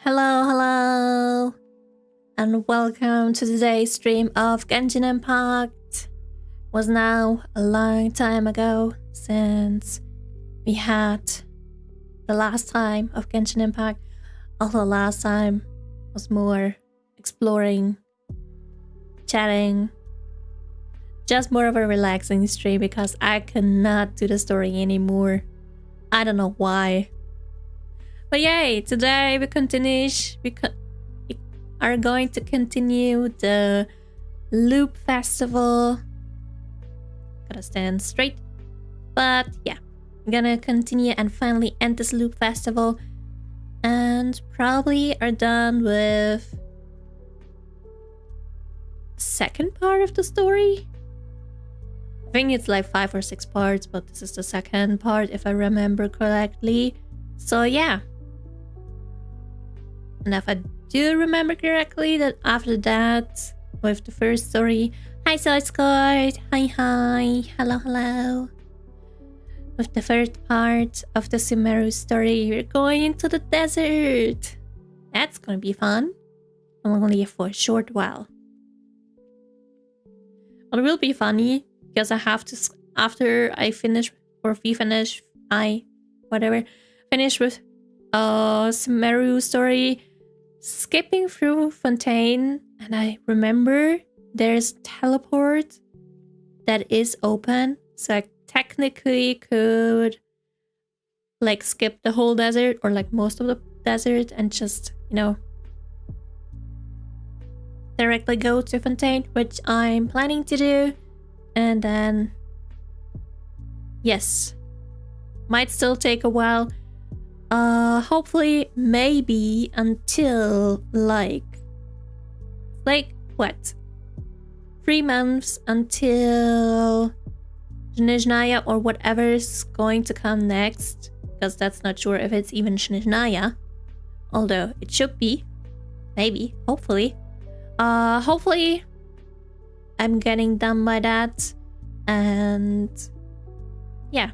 Hello, hello, and welcome to today's stream of Genshin Impact. Was now a long time ago since we had the last time of Genshin Impact. Although last time was more exploring, chatting, just more of a relaxing stream because I cannot do the story anymore. I don't know why. But yay, today we are going to continue the Loop Festival. Gotta stand straight. But yeah, I'm gonna continue and finally end this Loop Festival. And probably are done with the second part of the story. I think it's like 5 or 6 parts, but this is the second part if I remember correctly. So yeah. And if I do remember correctly, that after that, with the first story, hi Soulscored, hi, hello. With the first part of the Sabzeruz story, we're going into the desert. That's gonna be fun. Only for a short while. But it will be funny, because I have to, after I finish, or we finish, finish with Sabzeruz story, skipping through Fontaine, and I remember there's teleport that is open, so I technically could like skip the whole desert or like most of the desert and just, you know, directly go to Fontaine, which I'm planning to do. And then yes, might still take a while. Hopefully maybe until like what? 3 months until Shinijnaya or whatever's going to come next, because that's not sure if it's even Shinijnaya, although it should be, maybe, hopefully. Hopefully I'm getting done by that, and yeah,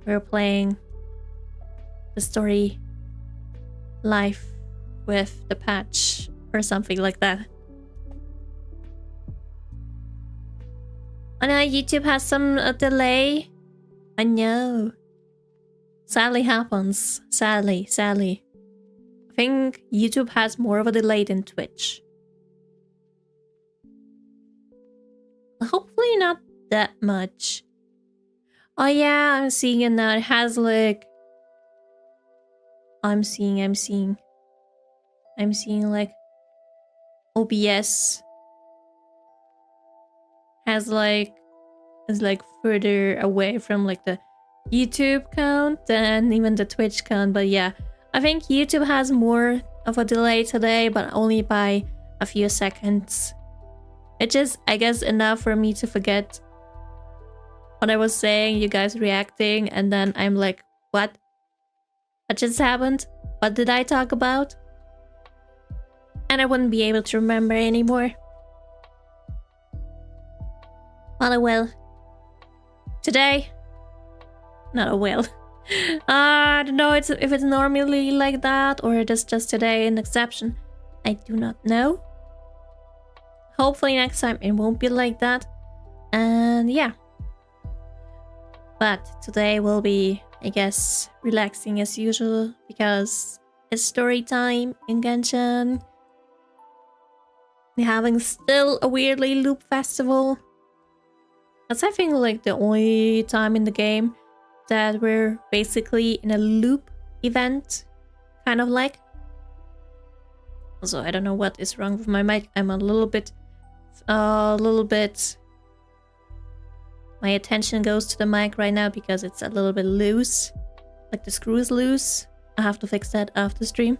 we're playing the story live with the patch or something like that. I know YouTube has some delay. I know. Sadly happens. Sadly. I think YouTube has more of a delay than Twitch. Hopefully not that much. Oh yeah, I'm seeing it now. It has like... I'm seeing like OBS has like is like further away from like the YouTube count than even the Twitch count. But yeah, I think YouTube has more of a delay today, but only by a few seconds. Which is, I guess, enough for me to forget what I was saying, you guys reacting, and then I'm like, what? What just happened? What did I talk about? And I wouldn't be able to remember anymore. Well, I will. Today? Not I will. I don't know if it's normally like that or it is just today an exception. I do not know. Hopefully next time it won't be like that. And yeah. But today will be, I guess, relaxing as usual because it's story time in Genshin. We're having still a weirdly loop festival. That's I think like the only time in the game that we're basically in a loop event, kind of like. Also, I don't know what is wrong with my mic. I'm a little bit. My attention goes to the mic right now because it's a little bit loose. Like the screw is loose. I have to fix that after stream.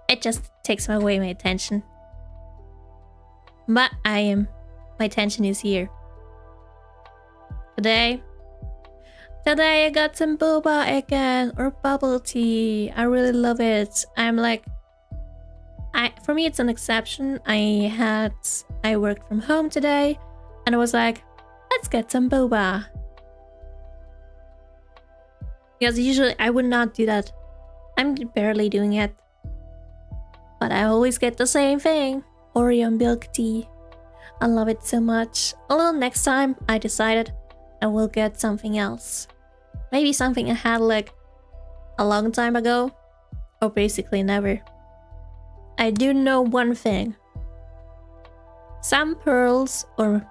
It just takes away my attention. But my attention is here. Today I got some boba again, or bubble tea. I really love it. I'm like, for me it's an exception. I worked from home today, and I was like, let's get some boba. Because usually I would not do that I'm barely doing it. But I always get the same thing. Oreo milk tea. I love it so much. Although next time I decided I will get something else. Maybe something I had like a long time ago. Or basically never. I do know one thing. Some pearls or...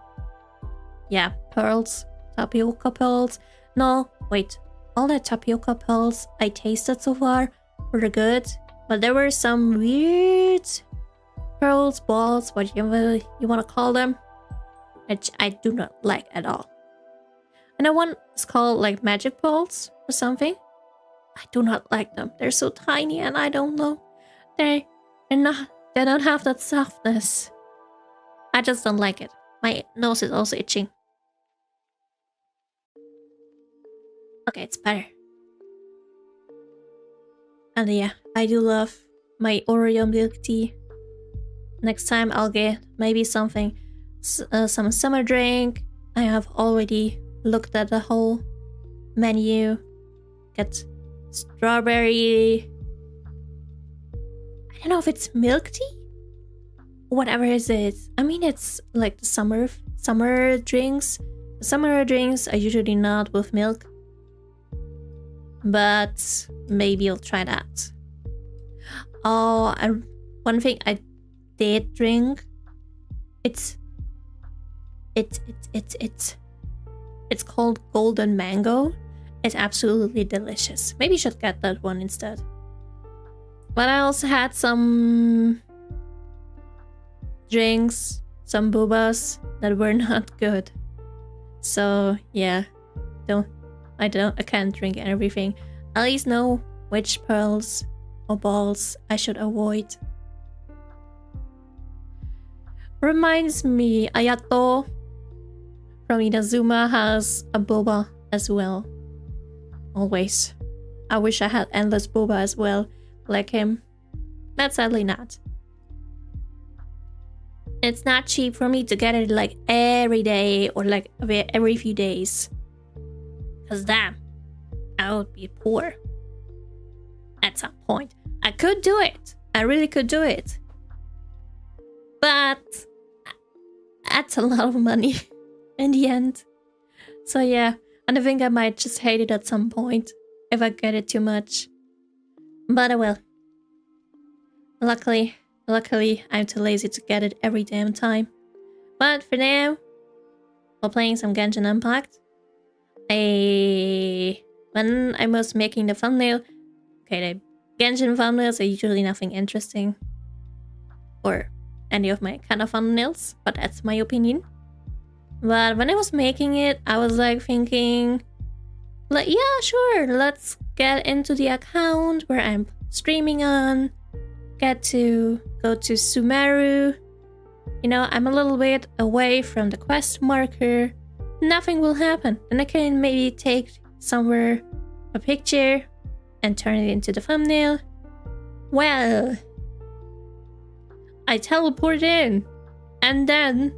yeah, pearls. Tapioca pearls. No, wait. All the tapioca pearls I tasted so far were good. But there were some weird pearls, balls, whatever you want to call them, which I do not like at all. And the one is called like magic pearls or something. I do not like them. They're so tiny and I don't know. They don't have that softness. I just don't like it. My nose is also itching. Okay, it's better. And yeah, I do love my Oreo milk tea. Next time I'll get maybe something, some summer drink. I have already looked at the whole menu. Get strawberry. I don't know if it's milk tea? Whatever it is. I mean, it's like the summer drinks. Summer drinks are usually not with milk. But maybe I'll try that. Oh, and one thing I did drink. It's called golden mango. It's absolutely delicious. Maybe you should get that one instead. But I also had some drinks, some boobas that were not good. So yeah, I can't drink everything. At least know which pearls or balls I should avoid. Reminds me, Ayato from Inazuma has a boba as well. Always. I wish I had endless boba as well, like him. But sadly not. It's not cheap for me to get it like every day or like every few days. Cause damn, I would be poor. At some point. I could do it. I really could do it. But that's a lot of money in the end. So yeah, and I think I might just hate it at some point if I get it too much. But I will. Luckily, I'm too lazy to get it every damn time. But for now, while playing some Genshin Impact, when I was making the thumbnail, okay, the Genshin thumbnails are usually nothing interesting. Or any of my kind of thumbnails, but that's my opinion. But when I was making it, I was like thinking, like, yeah, sure, let's get into the account where I'm streaming on, get to go to Sumeru. You know, I'm a little bit away from the quest marker. Nothing will happen. And I can maybe take somewhere a picture and turn it into the thumbnail. Well, I teleported in, and then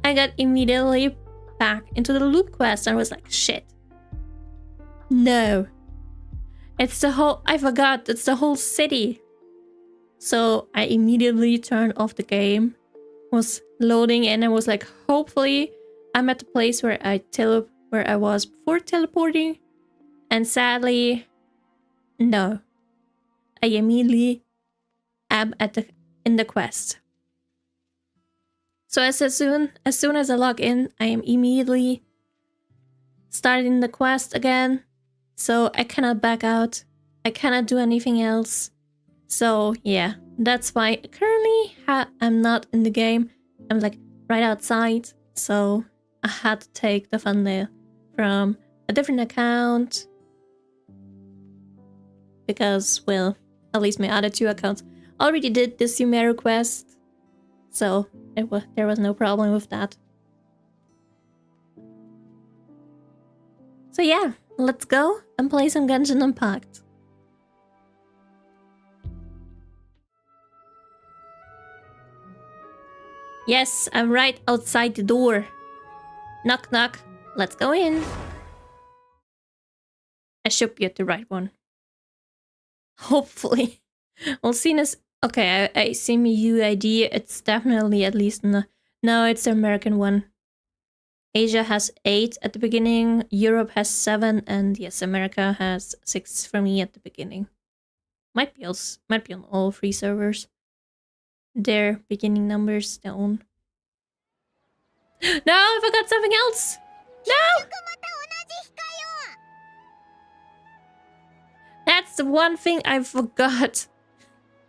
I got immediately back into the loop quest and I was like, shit. No. I forgot, it's the whole city. So I immediately turned off the game, was loading, and I was like, hopefully I'm at the place where I was before teleporting. And sadly, no. I immediately am in the quest. So as soon as I log in, I am immediately starting the quest again. So I cannot back out. I cannot do anything else. So yeah, that's why currently I'm not in the game. I'm like right outside. So I had to take the thumbnail from a different account. Because, well, at least my other two accounts already did the Sumeru quest. So there was no problem with that. So yeah, let's go and play some Genshin Impact. Yes, I'm right outside the door. Knock knock, let's go in. I should be at the right one. Hopefully. Well, seen as okay, I see me UID. It's definitely at least no, it's the American one. Asia has 8 at the beginning, Europe has 7, and yes, America has 6 for me at the beginning. Might be on all 3 servers. Their beginning numbers, their own. No, I forgot something else. No. That's the one thing I forgot.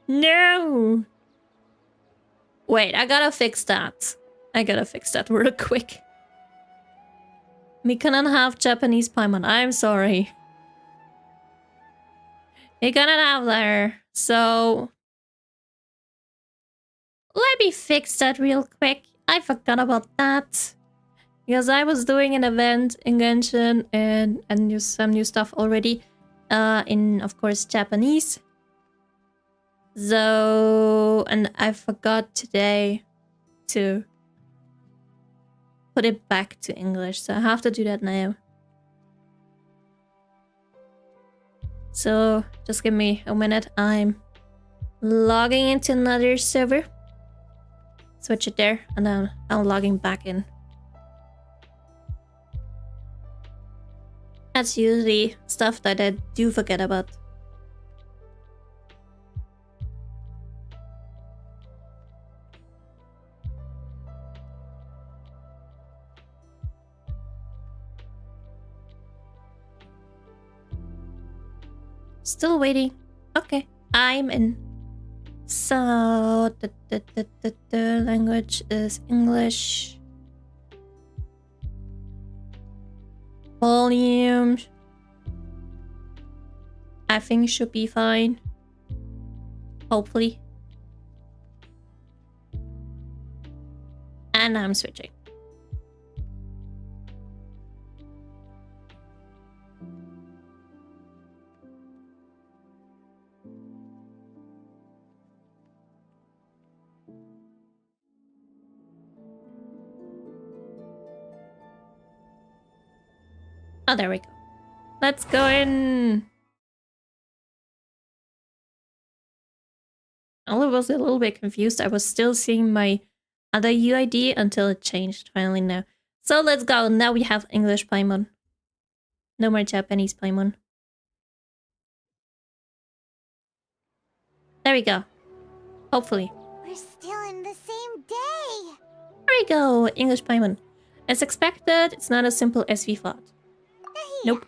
No. Wait, I gotta fix that. I gotta fix that real quick. We cannot have Japanese Paimon. I'm sorry. We cannot have there. So let me fix that real quick. I forgot about that. Because I was doing an event in Genshin and some new stuff already. In, of course, Japanese. So, and I forgot today to put it back to English. So I have to do that now. So just give me a minute. I'm logging into another server. Switch it there, and then I'm logging back in. That's usually stuff that I do forget about. Still waiting. Okay, I'm in. So the language is English. Volume, I think should be fine. Hopefully. And I'm switching. Oh, there we go. Let's go in. I was a little bit confused. I was still seeing my other UID until it changed finally now. So let's go. Now we have English Paimon. No more Japanese Paimon. There we go. Hopefully. We're still in the same day. There we go. English Paimon. As expected, it's not as simple as we thought. Nope.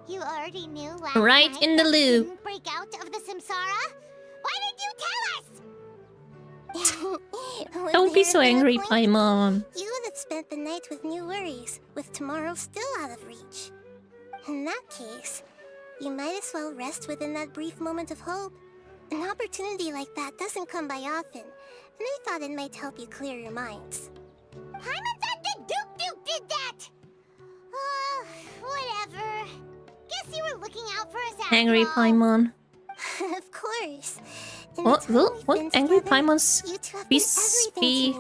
You already knew last right night in the that we loop. didn't break out of the Samsara? Why did you tell us? Don't be so angry, Paimon. You would have spent the night with new worries, with tomorrow still out of reach. In that case, you might as well rest within that brief moment of hope. An opportunity like that doesn't come by often, and I thought it might help you clear your minds. Paimon said the Duke did that! Whatever. Guess you were looking out for us after Angry all. Paimon. Of course. What angry Paimons be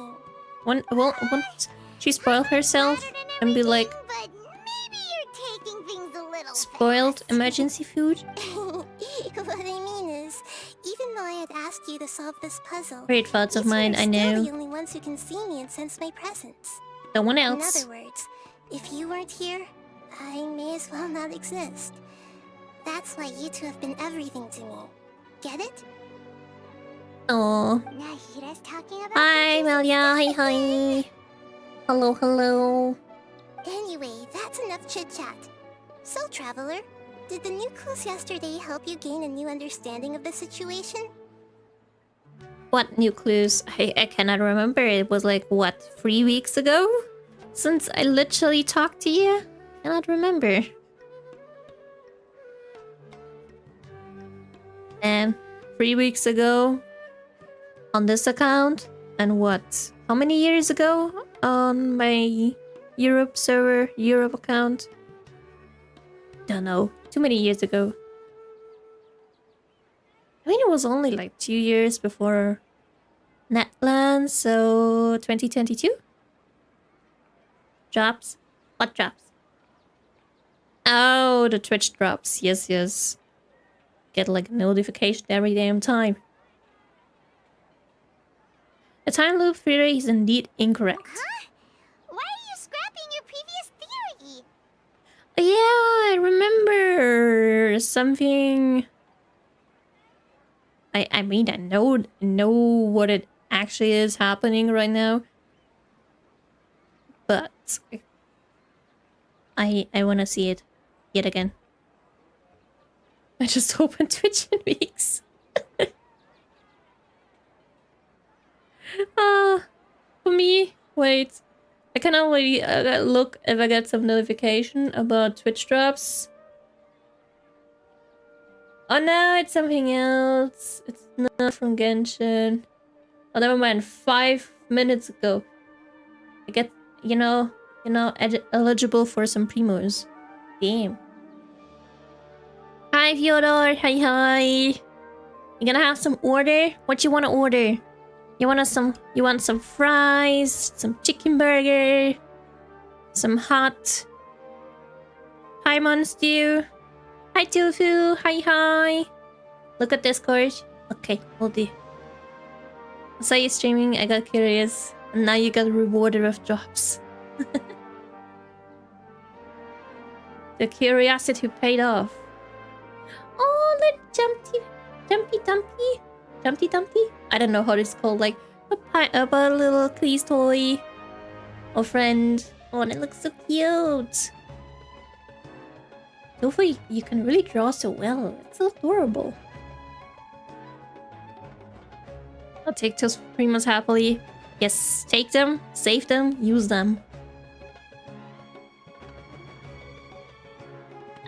won't she spoil herself and be like but maybe you're taking things a little spoiled fast. emergency food? What I mean is, even though I had asked you to solve this puzzle, Great thoughts of you two mine, are I still know. the only ones who can see me and sense my presence. No one In else. other words, if you weren't here, I may as well not exist. That's why you two have been everything to me. Get it? Oh. Nahira's talking about Hi, Melia. Hi, hi. Hello, hello. Anyway, that's enough chit-chat. So, Traveler, did the new clues yesterday help you gain a new understanding of the situation? What new clues? I cannot remember. It was like, what, 3 weeks ago? Since I literally talked to you? Cannot remember. And 3 weeks ago on this account, and what? How many years ago on my Europe server, Europe account? Don't know. Too many years ago. I mean, it was only like 2 years before Netland, so 2022? Drops? What drops? Oh, the Twitch drops. Yes, yes. get like a notification every damn time. The time loop theory is indeed incorrect. Huh? Why are you scrapping your previous theory? Yeah, I remember something. I mean, I know what it actually is happening right now, but I want to see it yet again. I just opened Twitch in weeks. For me, wait. I can already look if I get some notification about Twitch drops. Oh no, it's something else. It's not from Genshin. Oh, never mind. 5 minutes ago. I get, eligible for some primos. Damn. Hi, Fyodor. Hi. You gonna have some order? What you wanna order? You want some fries, some chicken burger, some hot paimon stew. Hi, Tofu. Hi. Look at Discord. Okay, will do. I saw you streaming, I got curious, and now you got rewarded with drops. The curiosity paid off. Oh, little Jumpy Dumpy? I don't know how it's called, like a little please toy or friend. Oh, and it looks so cute. Tofu, you can really draw so well. It's so adorable. I'll take those primos happily. Yes, take them, save them, use them.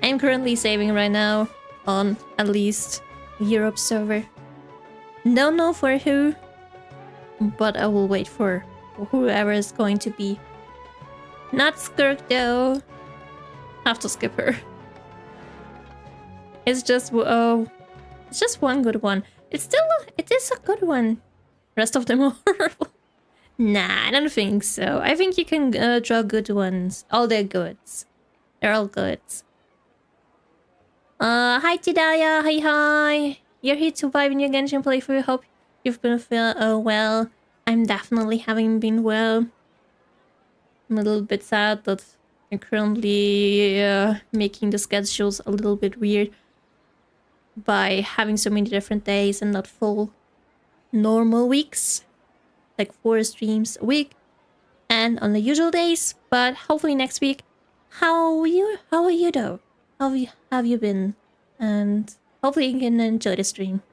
I'm currently saving right now on at least Europe server. Don't know for who, but I will wait for whoever is going to be. Not Skirk though. Have to skip her. It's just one good one. It is a good one. Rest of them are horrible. Nah, I don't think so. I think you can draw good ones. All they're goods. They're all goods. Hi Tidaya, hi. You're here to vibe in your Genshin playthrough. Hope you've been well. I'm definitely having been well. I'm a little bit sad that I'm currently making the schedules a little bit weird by having so many different days and not full normal weeks, like 4 streams a week, and on the usual days. But hopefully next week. How are you though? How have you been? And hopefully you can enjoy the stream.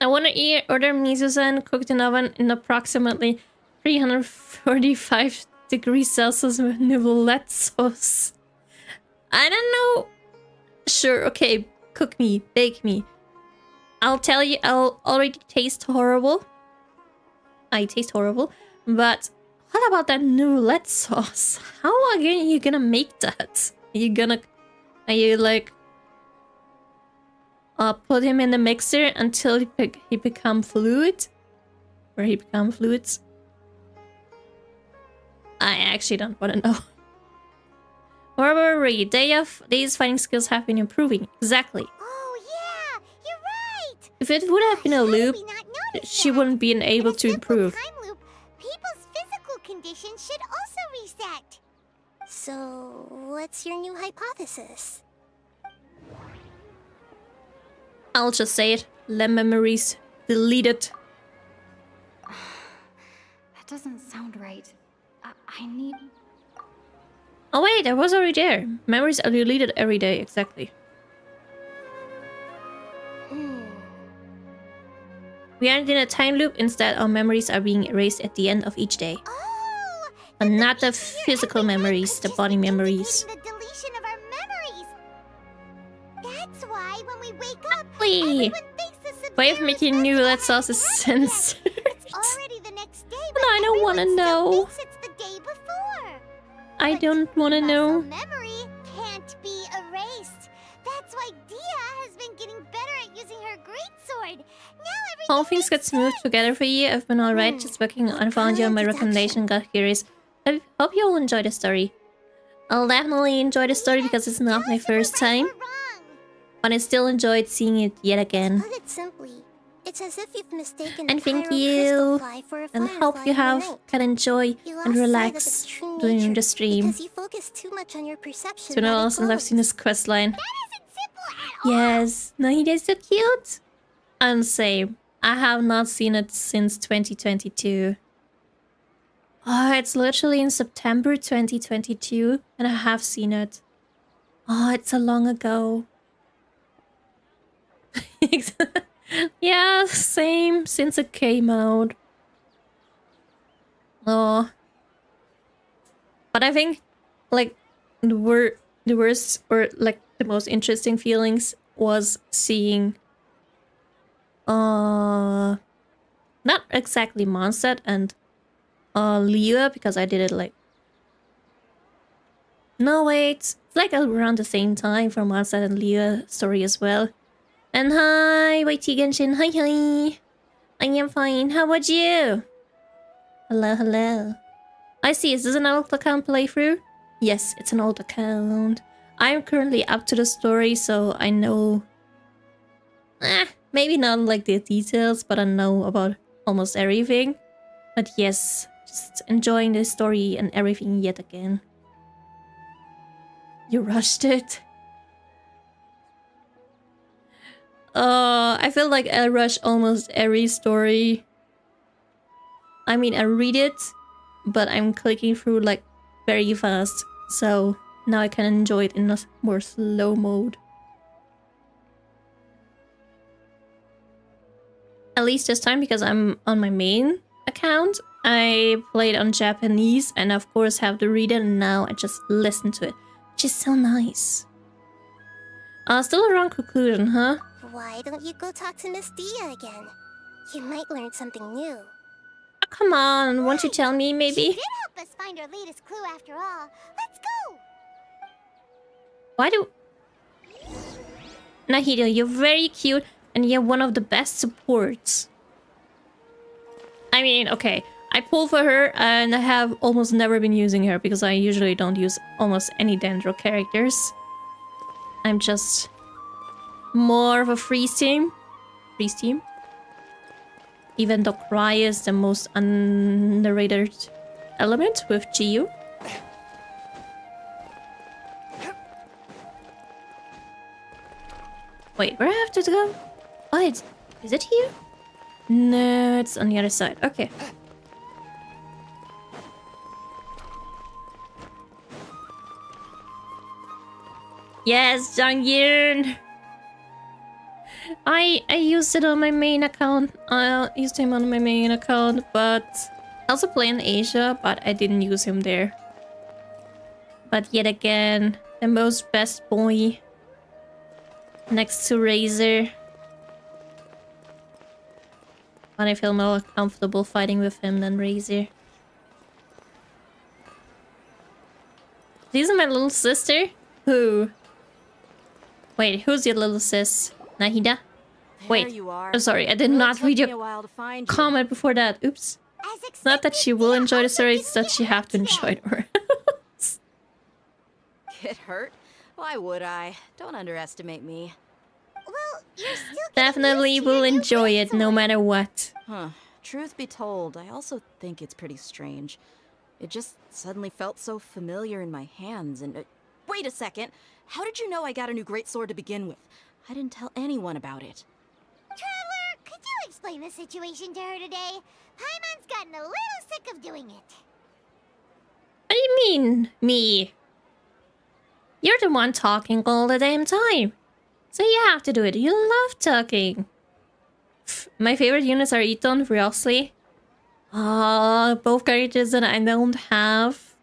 I want to order miso-san cooked in oven in approximately 345 degrees Celsius with nouvellette sauce. I don't know. Sure, okay, cook me, bake me. I'll tell you, I'll already taste horrible. I taste horrible, but what about that nouvellette sauce? How are you gonna make that? Are you like put him in the mixer until he become fluid? Or he become fluids? I actually don't want to know. However, Daya's fighting skills have been improving. Exactly. Oh yeah, you're right. If it would have been a loop, she wouldn't be able to improve. Time loop, people's physical condition should also reset. So, what's your new hypothesis? I'll just say it. Le memories deleted. That doesn't sound right. I need... Oh wait, I was already there. Memories are deleted every day, exactly. We aren't in a time loop, instead our memories are being erased at the end of each day. Oh, But not the physical memories, the body memories. The deletion of our memories. That's why when we wake up, Wait. everyone thinks the Way of Sabzeruz making went new to that heaven sauce is and censored. It's already the next day, but I don't wanna everyone still know. thinks it's the day before. I don't want to Muscle know. memory can't be erased. That's why Dia has been getting better at using her greatsword. Now everything All things makes get smooth sense. together for you. I've been alright, just working on found you on my recommendation, got curious. I hope you'll enjoy the story. I'll definitely enjoy the story because it's not my first time. We're wrong. but I still enjoyed seeing it yet again. Put it simply, it's as if you've mistaken And a thank pyro you, crystal fly for a and hope firefly you in the have night. can enjoy You and lost sight of relax its true during nature the stream. because you focus too much on your perception. It's been a while since I've seen this quest line. That isn't simple at all. Yes, Nahida is so cute. And same. I have not seen it since 2022. Oh, it's literally in September 2022, and I have seen it. Oh, it's so long ago. Yeah, same since it came out. Oh. But I think, like, the worst or, like, the most interesting feelings was seeing, not exactly Mondstadt and, Liyue, because I did it, like, no, wait, it's like around the same time for Mondstadt and Liyue story as well. And hi, YT Genshin, hi. I am fine, how about you? Hello. I see, is this an old account playthrough? Yes, it's an old account. I'm currently up to the story, so I know... maybe not like the details, but I know about almost everything. But yes, just enjoying the story and everything yet again. You rushed it? I feel like I rush almost every story. I mean, I read it, but I'm clicking through like very fast. So now I can enjoy it in a more slow mode. At least this time, because I'm on my main account. I played on Japanese and of course have to read it, and now I just listen to it, which is so nice. Still a wrong conclusion, huh? Why don't you go talk to Miss Dia again? You might learn something new. Oh, come on, won't you tell me, maybe? She did help us find our latest clue after all. Let's go! Why do... Nahida, you're very cute and you're one of the best supports. I mean, okay, I pull for her and I have almost never been using her because I usually don't use almost any Dendro characters. I'm just more of a freeze team. Even though Cry is the most underrated element with GU. Wait, where I have to go? Oh, is it here? No, it's on the other side. Okay. Yes, Jonghyun! I used it on my main account. I used him on my main account, but I also play in Asia, but I didn't use him there. But yet again, the most best boy next to Razor. But I feel more comfortable fighting with him than Razor. This is my little sister? Who? Wait, who's your little sis? Nahida? Wait, I'm sorry, I did not read your comment before that. Oops. It's not that she will enjoy the story, it's that she have to enjoy it. Get hurt? Why would I? Don't underestimate me. Well, you're still Definitely will enjoy it no matter what. Huh. Truth be told, I also think it's pretty strange. It just suddenly felt so familiar in my hands and... wait a second! How did you know I got a new greatsword to begin with? I didn't tell anyone about it. Traveler, could you explain the situation to her today? Paimon's gotten a little sick of doing it. What do you mean, me? You're the one talking all the damn time. So you have to do it. You love talking. My favorite units are Iton, Ryosley. Both characters that I don't have.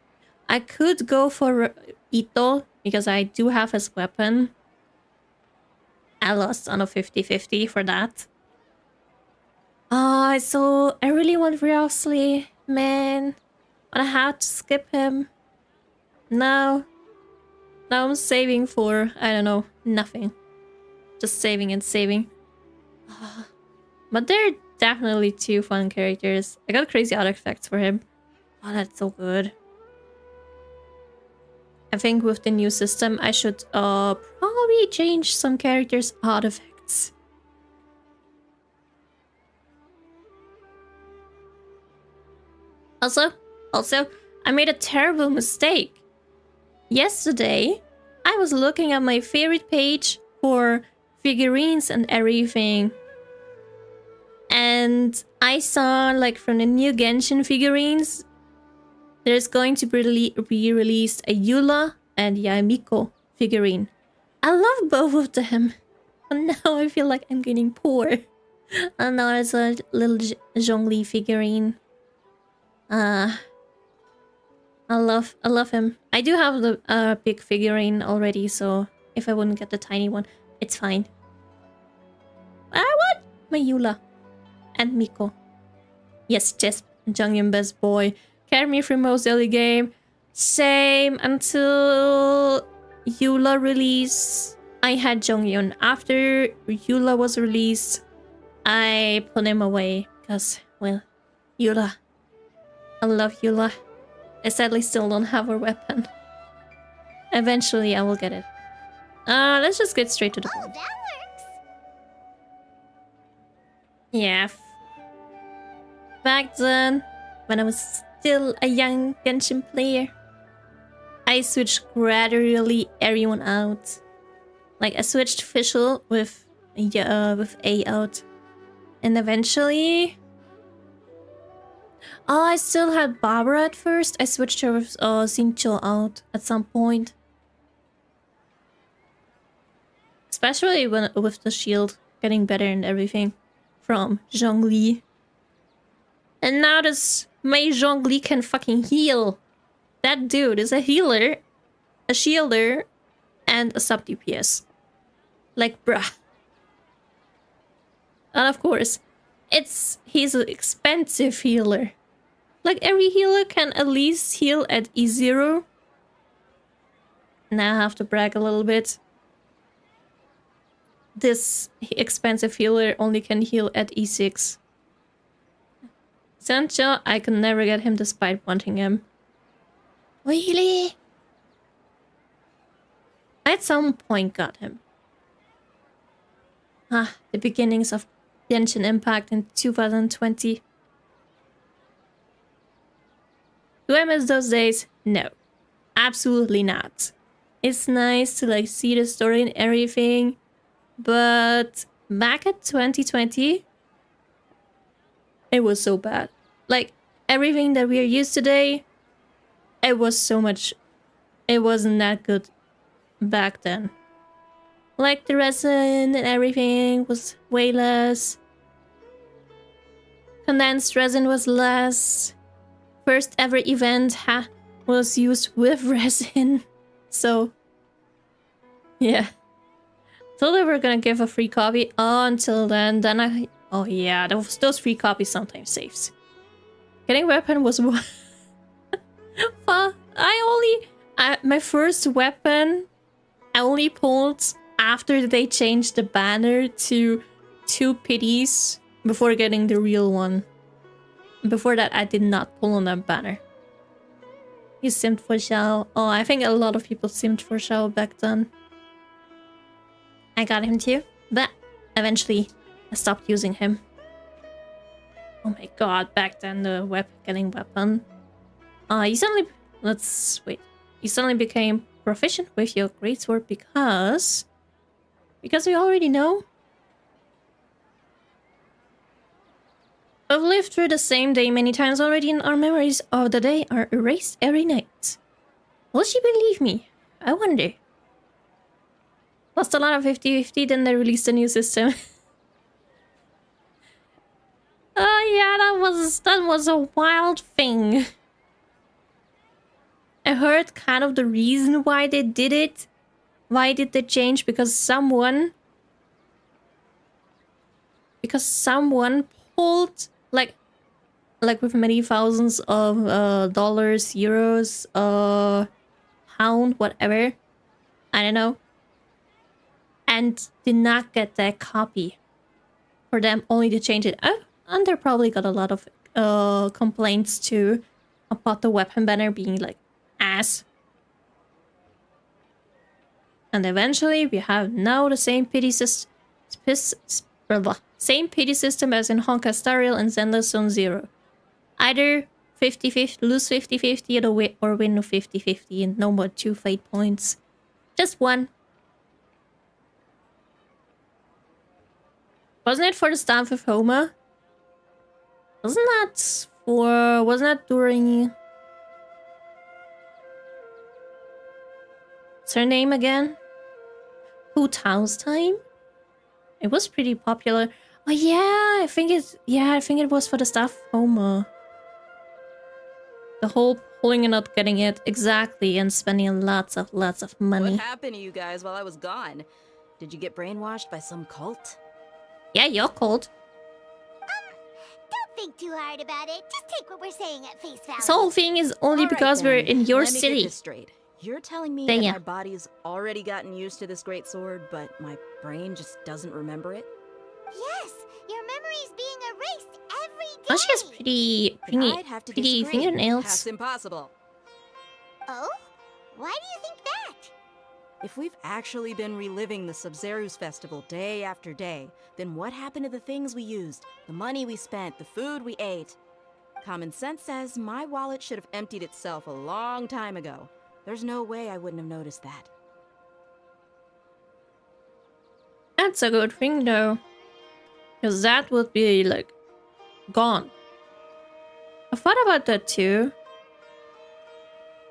I could go for Ito because I do have his weapon. I lost on a 50-50 for that. So I really want Ryosley, man. But I had to skip him. Now I'm saving for, I don't know, nothing. Just saving and saving. But they're definitely two fun characters. I got crazy artifacts for him. Oh, that's so good. I think with the new system, I should probably already changed some characters' artifacts. Also, I made a terrible mistake. Yesterday, I was looking at my favorite page for figurines and everything. And I saw, like, from the new Genshin figurines, there's going to be released a Eula and Yamiko figurine. I love both of them. But now I feel like I'm getting poor. And now there's a little Zhongli figurine. I love him. I do have the big figurine already, so if I wouldn't get the tiny one, it's fine. I want my Eula and Miko. Yes, just Jonghyun best boy. Carried me through most early game. Same until Eula release. I had Jonghyun. After Eula was released, I put him away because, well, Eula. I love Eula. I sadly still don't have her weapon. Eventually, I will get it. Let's just get straight to the Oh, point. that works. Yeah. Back then, when I was still a young Genshin player, I switched gradually everyone out. Like, I switched Fischl with A out. And eventually... Oh, I still had Barbara at first. I switched her with Xingqiu out at some point. Especially when with the shield getting better and everything from Zhongli. And now this Mei Zhongli can fucking heal. That dude is a healer, a shielder, and a sub DPS. Like, bruh. And of course, he's an expensive healer. Like, every healer can at least heal at E0. Now I have to brag a little bit. This expensive healer only can heal at E6. Sancho, I can never get him despite wanting him. Really? I at some point got him. The beginnings of Genshin Impact in 2020. Do I miss those days? No. Absolutely not. It's nice to like see the story and everything, but back at 2020, it was so bad. Like, everything that we are used today, it wasn't that good back then. Like, the resin and everything was way less. Condensed resin was less. First ever event was used with resin. So, yeah. Thought they were gonna give a free copy. Until then oh yeah, those free copies sometimes saves. Getting weapon was one. My first weapon, I only pulled after they changed the banner to 2 pities before getting the real one. Before that, I did not pull on that banner. You simmed for Xiao. Oh, I think a lot of people simmed for Xiao back then. I got him too, but eventually I stopped using him. Oh my god, back then the getting weapon. You suddenly became proficient with your greatsword because we already know. We've lived through the same day many times already, and our memories of the day are erased every night. Will she believe me? I wonder. Lost a lot of 50-50, then they released a new system. Oh yeah, that was a wild thing. I heard kind of the reason why they did it. Why did they change? Because someone pulled like with many thousands of dollars, euros, pound, whatever. I don't know. And did not get that copy. For them only to change it. And they probably got a lot of complaints too about the weapon banner being like ass. And eventually we have now the same pity system as in Honka Star Rail and Zenless Zone Zero. Either 50-50, lose 50-50 or win 50-50 and no more 2 fate points. Just one. Wasn't it for the Staff of Homa? Wasn't that during... What's her name again? Hu Tao's time? It was pretty popular. Oh yeah, I think it was for the Staff of Homa. The whole pulling and not getting it exactly and spending lots of money. What happened to you guys while I was gone? Did you get brainwashed by some cult? Yeah, you're cold. Don't think too hard about it. Just take what we're saying at face value. This whole thing is only All right, because we're then. in your Let me get city. this straight. You're telling me Then that yeah. my body's already gotten used to this great sword, but my brain just doesn't remember it? Yes, your memory's being erased every day. Oh, she has pretty I'd have to disagree. fingernails. That's impossible. Oh? Why do you think that? If we've actually been reliving the Sabzeruz festival day after day, then what happened to the things we used, the money we spent, the food we ate? Common sense says my wallet should have emptied itself a long time ago. There's no way I wouldn't have noticed that. That's a good thing though. Because that would be like gone. I thought about that too.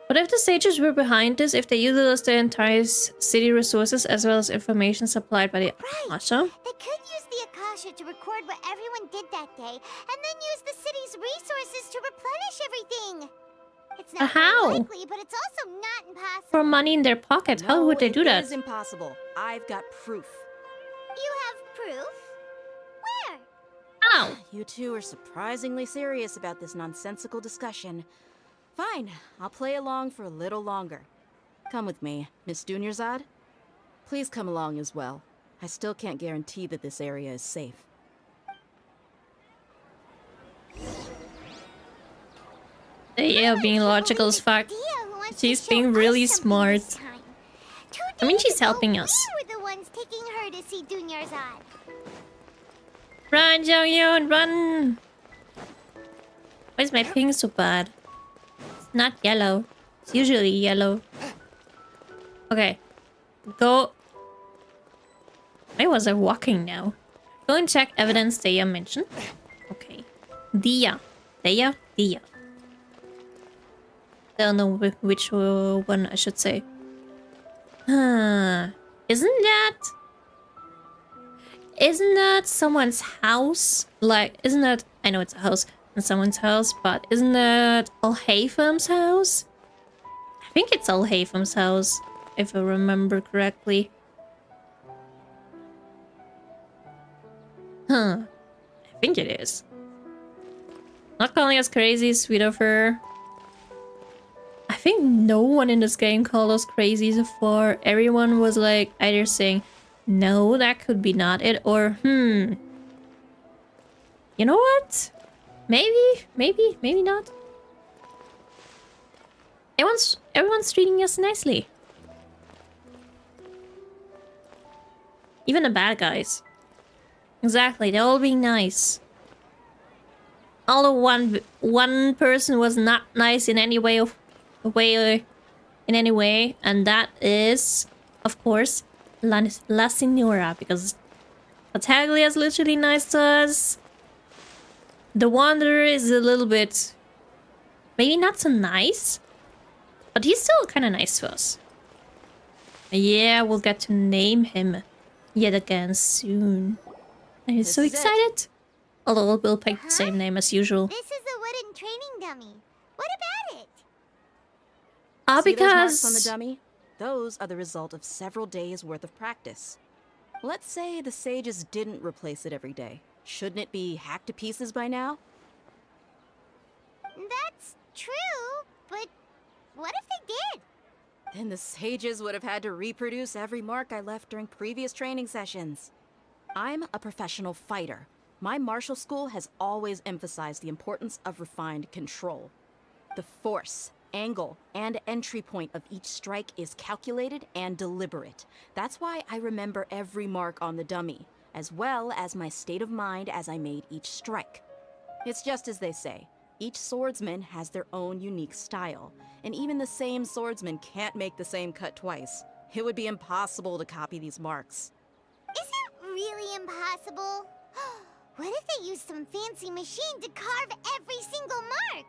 What if the sages were behind this if they utilized the entire city resources as well as information supplied by the Akasha? They could use the Akasha to record what everyone did that day, and then use the city's resources to replenish everything. It's not How? very likely, but it's also not impossible. For money in their pocket, how would they do that? It is impossible. I've got proof. You have proof? Where? How? You two are surprisingly serious about this nonsensical discussion. Fine, I'll play along for a little longer. Come with me, Miss Dunyarzad. Please come along as well. I still can't guarantee that this area is safe. Yeah, being logical as fuck. She's being really smart. I mean, she's helping us. We were the ones taking her to see Dunyarzad. Run, Jonghyun, run! Why is my ping so bad? It's not yellow. It's usually yellow. Okay. Go. Why was I walking now? Go and check evidence Dia mentioned. Okay. Dia. Dia. Don't know which one I should say. Isn't that someone's house? Like, isn't that... I know it's a house in someone's house, but isn't that Al-Haytham's house? I think it's Al-Haytham's house, if I remember correctly. I think it is. Not calling us crazy, sweet of her. I think no one in this game called us crazy so far. Everyone was like either saying, no, that could be not it, or you know what? Maybe not. Everyone's treating us nicely. Even the bad guys. Exactly, they're all being nice. Although one person was not nice in any way, and that is, of course, La Signora, because Battaglia is literally nice to us. The Wanderer is a little bit, maybe not so nice, but he's still kind of nice to us. Yeah, we'll get to name him yet again soon. I'm so excited. Although we'll pick the same name as usual. This is a wooden training dummy. What about it? See those marks Because on the dummy? Those are the result of several days' worth of practice. Let's say the sages didn't replace it every day. Shouldn't it be hacked to pieces by now? That's true, but what if they did? Then the sages would have had to reproduce every mark I left during previous training sessions. I'm a professional fighter. My martial school has always emphasized the importance of refined control. The Force angle, and entry point of each strike is calculated and deliberate. That's why I remember every mark on the dummy, as well as my state of mind as I made each strike. It's just as they say, each swordsman has their own unique style, and even the same swordsman can't make the same cut twice. It would be impossible to copy these marks. Is it really impossible? What if they used some fancy machine to carve every single mark?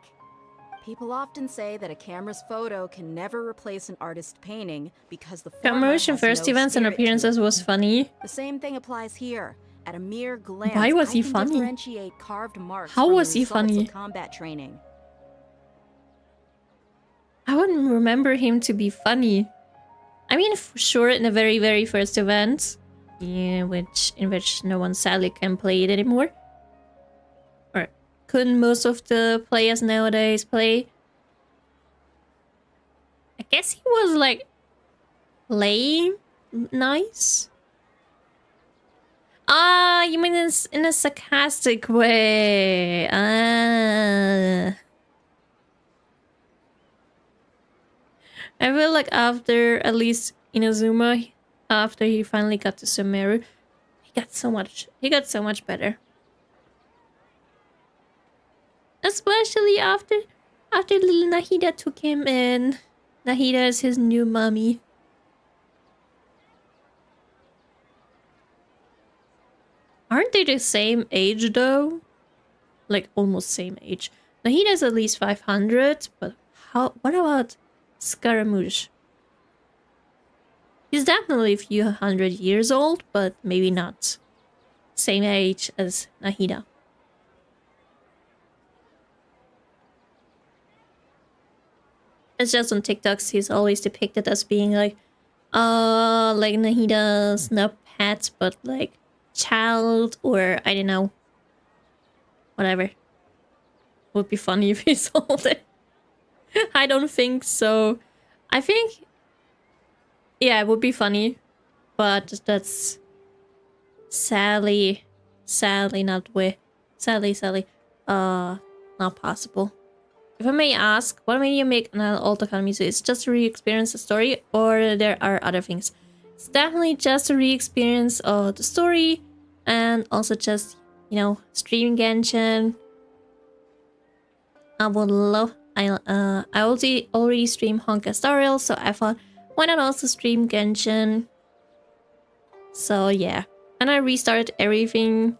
People often say that a camera's photo can never replace an artist's painting because the former Commotion, has first no events and spirit to appearances it. was funny. The same thing applies here. At a mere glance, Why was I he can funny? differentiate carved marks How from was the he results funny? of combat training. I wouldn't remember him to be funny. I mean, for sure, in the very, very first event, yeah, in which no one sadly can play it anymore, or couldn't most of the players nowadays play. I guess he was like playing nice. Ah, you mean in a sarcastic way? Ah. I feel like after at least Inazuma, after he finally got to Sumeru, he got so much better. Especially after little Nahida took him in. Nahida is his new mommy. Aren't they the same age though? Like almost same age. Nahida's at least 500, but what about Scaramouche? He's definitely a few hundred years old, but maybe not same age as Nahida. It's just on TikToks he's always depicted as being like Nahida's not pet, but like child, or I don't know. Whatever. Would be funny if he's older. I don't think so. I think, yeah, it would be funny, but that's sadly not not possible. If I may ask, what made you make an alt account music? Is it just to re-experience the story, or there are other things? It's definitely just to re-experience the story, and also just, you know, stream Genshin. I would love. I already stream Honka Star Rail, so I thought, why not also stream Genshin? So yeah, and I restarted everything.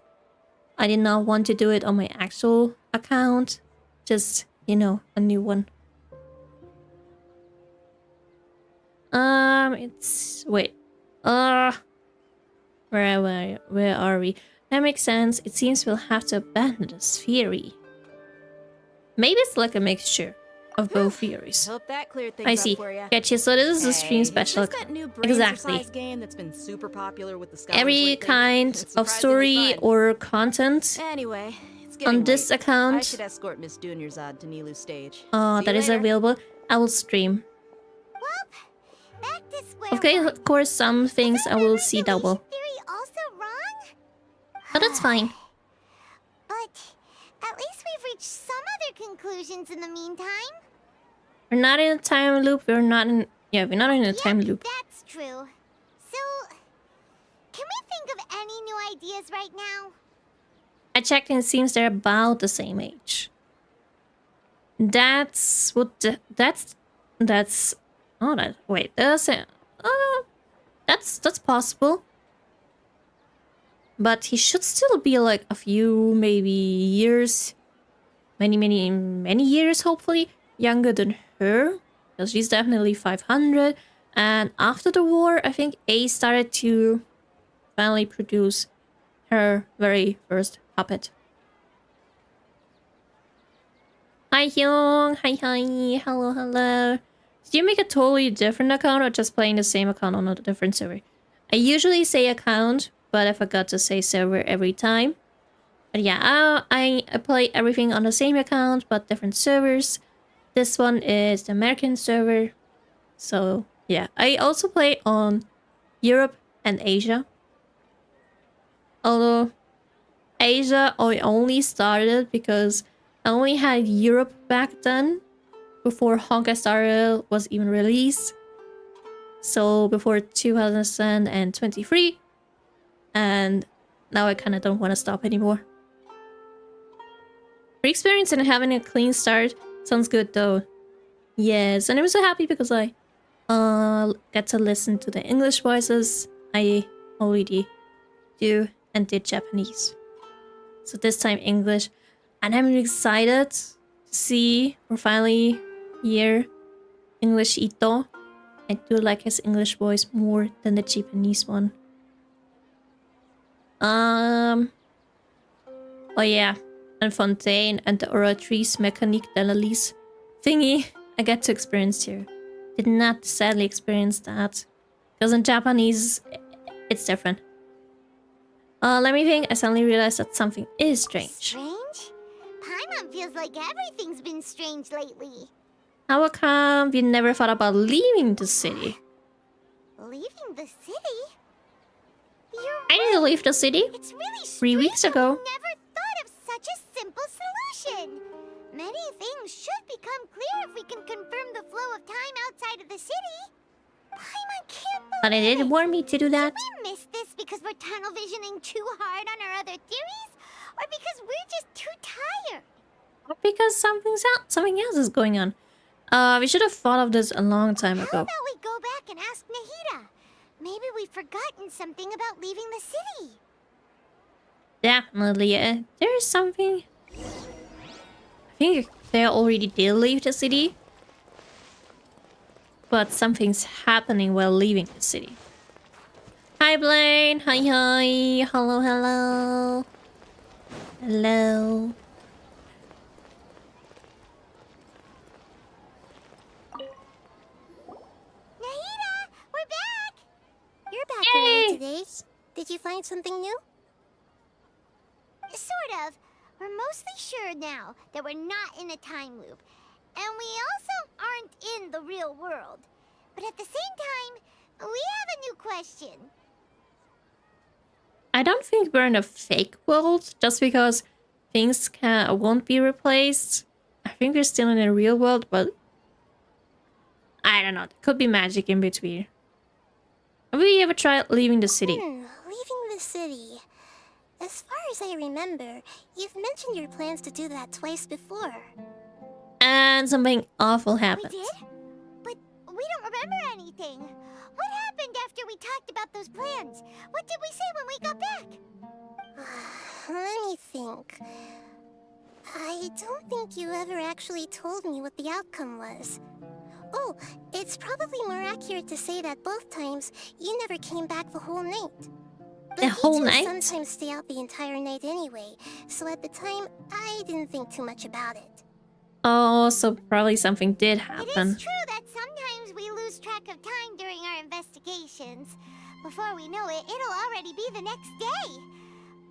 I did not want to do it on my actual account, just, you know, a new one. It's wait, where are we? That makes sense. It seems we'll have to abandon this theory. Maybe it's like a mixture of both theories. Hope that cleared things I see. up for ya. Getcha, so this is a stream special. Is this that new brain Exactly. exercise game that's been super popular with the scholars Every lately? kind It's of surprisingly story fun. or content Anyway, it's getting on this late. I account should escort Miss Dunyarzad to Nilu's stage. See that you is later. available, I will stream. Well, back to square Okay, one. of course, some things I will see double, Theory also wrong? but that's fine. But at least we've reached some other conclusions in the meantime. We're not in a time loop. We're not in a time loop. That's true. So, can we think of any new ideas right now? I checked and it seems they're about the same age. That's what that's oh that wait that's possible. But he should still be like a few maybe years, many years hopefully younger than her, because she's definitely 500. And after the war, I think A started to finally produce her very first puppet. Hi Hyung, hi, hello. Did you make a totally different account or just playing the same account on a different server? I usually say account, but I forgot to say server every time. But yeah, I play everything on the same account, but different servers. This one is the American server. So yeah, I also play on Europe and Asia. Although Asia I only started because I only had Europe back then, before Honkai Star Rail was even released. So before 2023. And now I kind of don't want to stop anymore. Free experience and having a clean start sounds good though. Yes, and I'm so happy because I get to listen to the English voices I already do and did Japanese. So this time English. And I'm excited to see or finally hear English Ito. I do like his English voice more than the Japanese one. Oh yeah, and Fontaine and the Oratrice Mécanique de la Lys thingy I get to experience here. Did not sadly experience that. Because in Japanese, it's different. Let me think. I suddenly realized that something is strange. Strange? Paimon feels like everything's been strange lately. How come you never thought about leaving the city? Leaving the city? You're I need to leave the city It's really 3 weeks strange ago. that we never thought of such a simple solution. Many things should become clear if we can confirm the flow of time outside of the city. Paimon can't believe But it did warn me to do that. Did we miss this because we're tunnel visioning too hard on our other theories? Or because we're just too tired? Or because something else is going on. We should have thought of this a long time How ago. about we go back and ask Nahida? Maybe we've forgotten something about leaving the city. Definitely, there is something. I think they already did leave the city. But something's happening while leaving the city. Hi Blaine, hi hi, hello hello. Hello. Nahida, we're back! You're back Yay! early today. Did you find something new? Sort of. We're mostly sure now that we're not in a time loop. And we also aren't in the real world. But at the same time, we have a new question. I don't think we're in a fake world just because things won't be replaced. I think we're still in a real world, but I don't know. There could be magic in between. Have we ever tried leaving the city? Leaving the city. As far as I remember, you've mentioned your plans to do that twice before. And something awful happened. We did? But we don't remember anything. What happened after we talked about those plans? What did we say when we got back? Let me think. I don't think you ever actually told me what the outcome was. Oh, it's probably more accurate to say that both times you never came back the whole night. But The whole you two night? sometimes stay out the entire night anyway, so at the time, I didn't think too much about it. Oh, so probably something did It happen. is true that sometimes we lose track of time during our investigations. Before we know it, it'll already be the next day.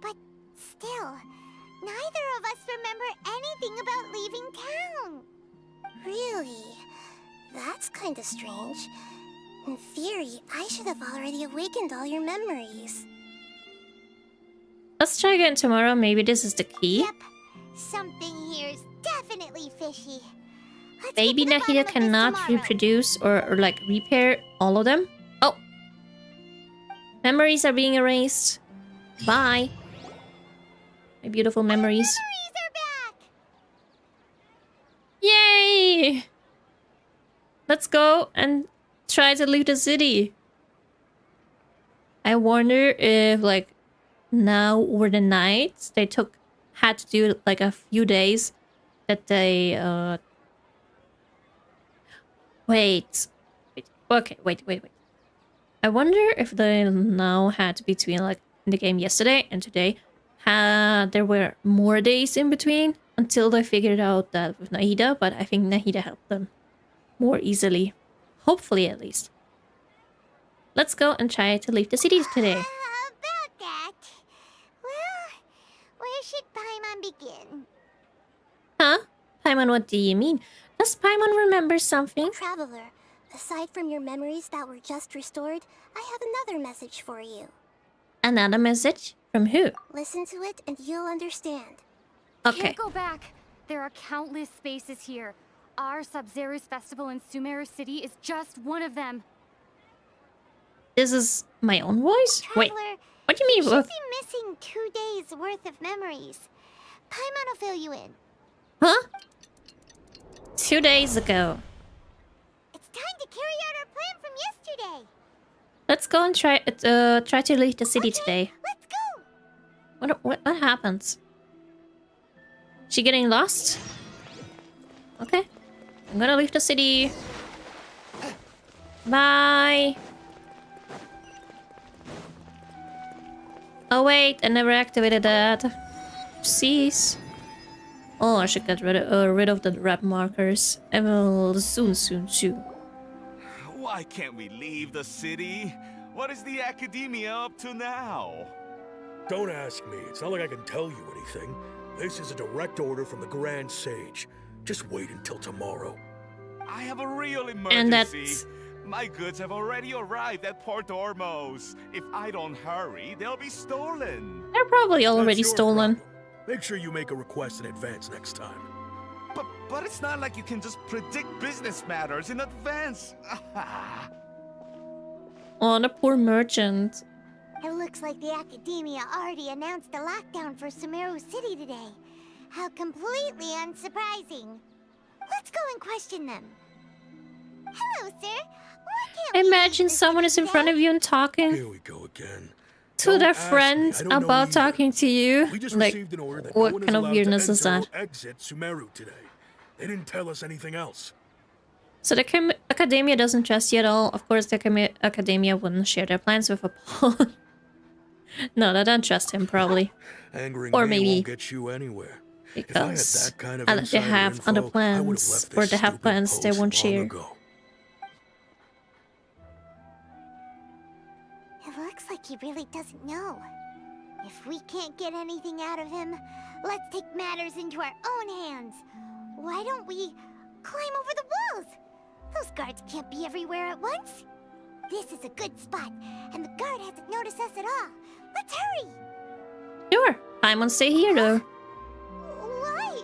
But still, neither of us remember anything about leaving town. Really? That's kinda strange. In theory, I should have already awakened all your memories. Let's try again tomorrow. Maybe this is the key. Yep, something here's definitely fishy. Let's Maybe get to the bottom Nahida of this cannot tomorrow. reproduce or like repair all of them. Oh. Memories are being erased. Bye. My beautiful memories. Memories are back! Yay! Let's go and try to leave the city. I wonder if like now over the night they had to do like a few days that they wait. Okay, wait. I wonder if they now had between like in the game yesterday and today there were more days in between until they figured out that with Nahida, but I think Nahida helped them more easily. Hopefully at least. Let's go and try to leave the city today. About that. Well, where should Paimon begin? Huh? Paimon, what do you mean? Does Paimon remember something? Traveler, aside from your memories that were just restored, I have another message for you. Another message? From who? Listen to it and you'll understand. Okay. Can't go back. There are countless spaces here. our Sabzeruz festival in Sumeru City is just one of them. This is my own voice? Wait, Traveler, what do you you mean should with... be missing 2 days worth of memories. Paimon will fill you in. Huh? 2 days ago. It's time to carry out our plan from yesterday. Let's go and try to leave the city today. Let's go. What happens? She getting lost? Okay. I'm gonna leave the city. Bye. Oh wait, I never activated that. Oopsies. Oh, I should get rid of the red markers. I will soon. Why can't we leave the city? What is the academia up to now? Don't ask me. It's not like I can tell you anything. This is a direct order from the Grand Sage. Just wait until tomorrow. I have a real emergency. And that's... My goods have already arrived at Port Ormos. If I don't hurry, they'll be stolen. They're probably already That's your stolen. problem. Make sure you make a request in advance next time. But it's not like you can just predict business matters in advance. Oh, the poor merchant. It looks like the Academia already announced a lockdown for Sumeru City today. How completely unsurprising. Let's go and question them. Hello, sir. Why can't we Imagine leave the someone city is in front today? of you and talking Here we go again. to Don't their ask me. friends I don't know about either. talking to you. We just Like, received an order that what no one kind of allowed weirdness to is enter that? or exit Sumeru today. They didn't tell us anything else. So the Academia doesn't trust you at all. Of course, the Academia wouldn't share their plans with a pawn. No, they don't trust him, probably. Angering Or me maybe won't get you anywhere. Because if I had that kind of they insider have info, other I would've plans, left or this they have stupid plans they post won't long share. ago. It looks like he really doesn't know. If we can't get anything out of him, let's take matters into our own hands. Why don't we climb over the walls? Those guards can't be everywhere at once. This is a good spot, and the guard hasn't noticed us at all. Let's hurry! Sure, Paimon stay here though. Why?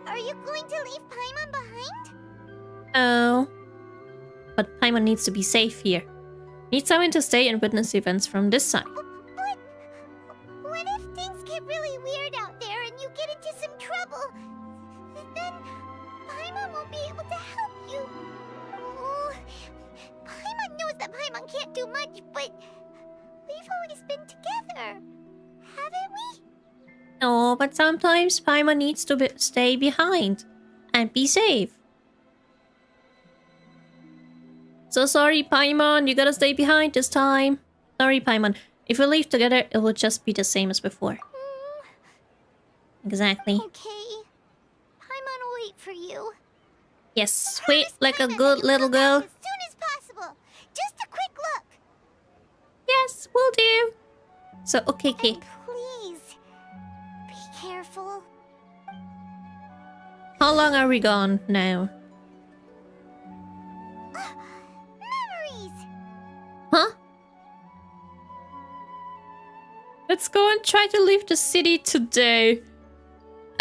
Are you going to leave Paimon behind? Oh. But Paimon needs to be safe here. Needs someone to stay and witness events from this side. But what if things get really weird out there and you get into some trouble? Then Paimon won't be able to help you. Oh, Paimon knows that Paimon can't do much, but we've always been together, haven't we? No, but sometimes Paimon needs to stay behind and be safe. So sorry, Paimon, you gotta stay behind this time. Sorry, Paimon. If we leave together, it will just be the same as before. Exactly. Okay. Paimon will wait for you. Yes, wait Promise like a Paimon good that little you'll come girl. back as soon as possible. Just a quick look. Yes, will do. So, okay. And please, be careful. How long are we gone now? Memories! Huh? Let's go and try to leave the city today.